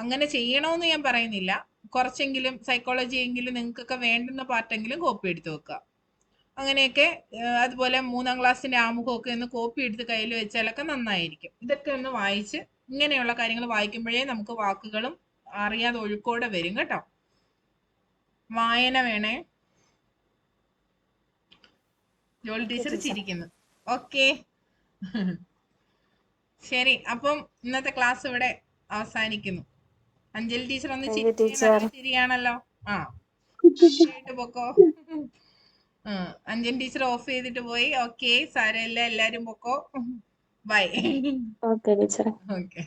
അങ്ങനെ ചെയ്യണമെന്ന് ഞാൻ പറയുന്നില്ല, കുറച്ചെങ്കിലും സൈക്കോളജി എങ്കിലും നിങ്ങൾക്കൊക്കെ വേണ്ടുന്ന പാർട്ടെങ്കിലും കോപ്പി എടുത്ത് വെക്കുക. അങ്ങനെയൊക്കെ. അതുപോലെ 3-ാം ക്ലാസ്സിന്റെ ആമുഖമൊക്കെ ഒന്ന് കോപ്പി എടുത്ത് കയ്യിൽ വെച്ചാലൊക്കെ നന്നായിരിക്കും. ഇതൊക്കെ ഒന്ന് വായിച്ച്, ഇങ്ങനെയുള്ള കാര്യങ്ങൾ വായിക്കുമ്പോഴേ നമുക്ക് വാക്കുകളും അറിയാതെ ഒഴുക്കോടെ വരും കേട്ടോ. വായന വേണേ. ജോളി ടീച്ചർ ചിരിക്കുന്നു. ഓക്കെ. ശരി, അപ്പം ഇന്നത്തെ ക്ലാസ് ഇവിടെ അവസാനിക്കുന്നു. അഞ്ജലി ടീച്ചർ ഒന്ന് ശരിയാണല്ലോ. പൊക്കോ. അഞ്ജലി ടീച്ചർ ഓഫ് ചെയ്തിട്ട് പോയി. ഓക്കെ, സാരമില്ല, എല്ലാരും പൊക്കോ. ബൈ. Okay teacher. ഓക്കെ.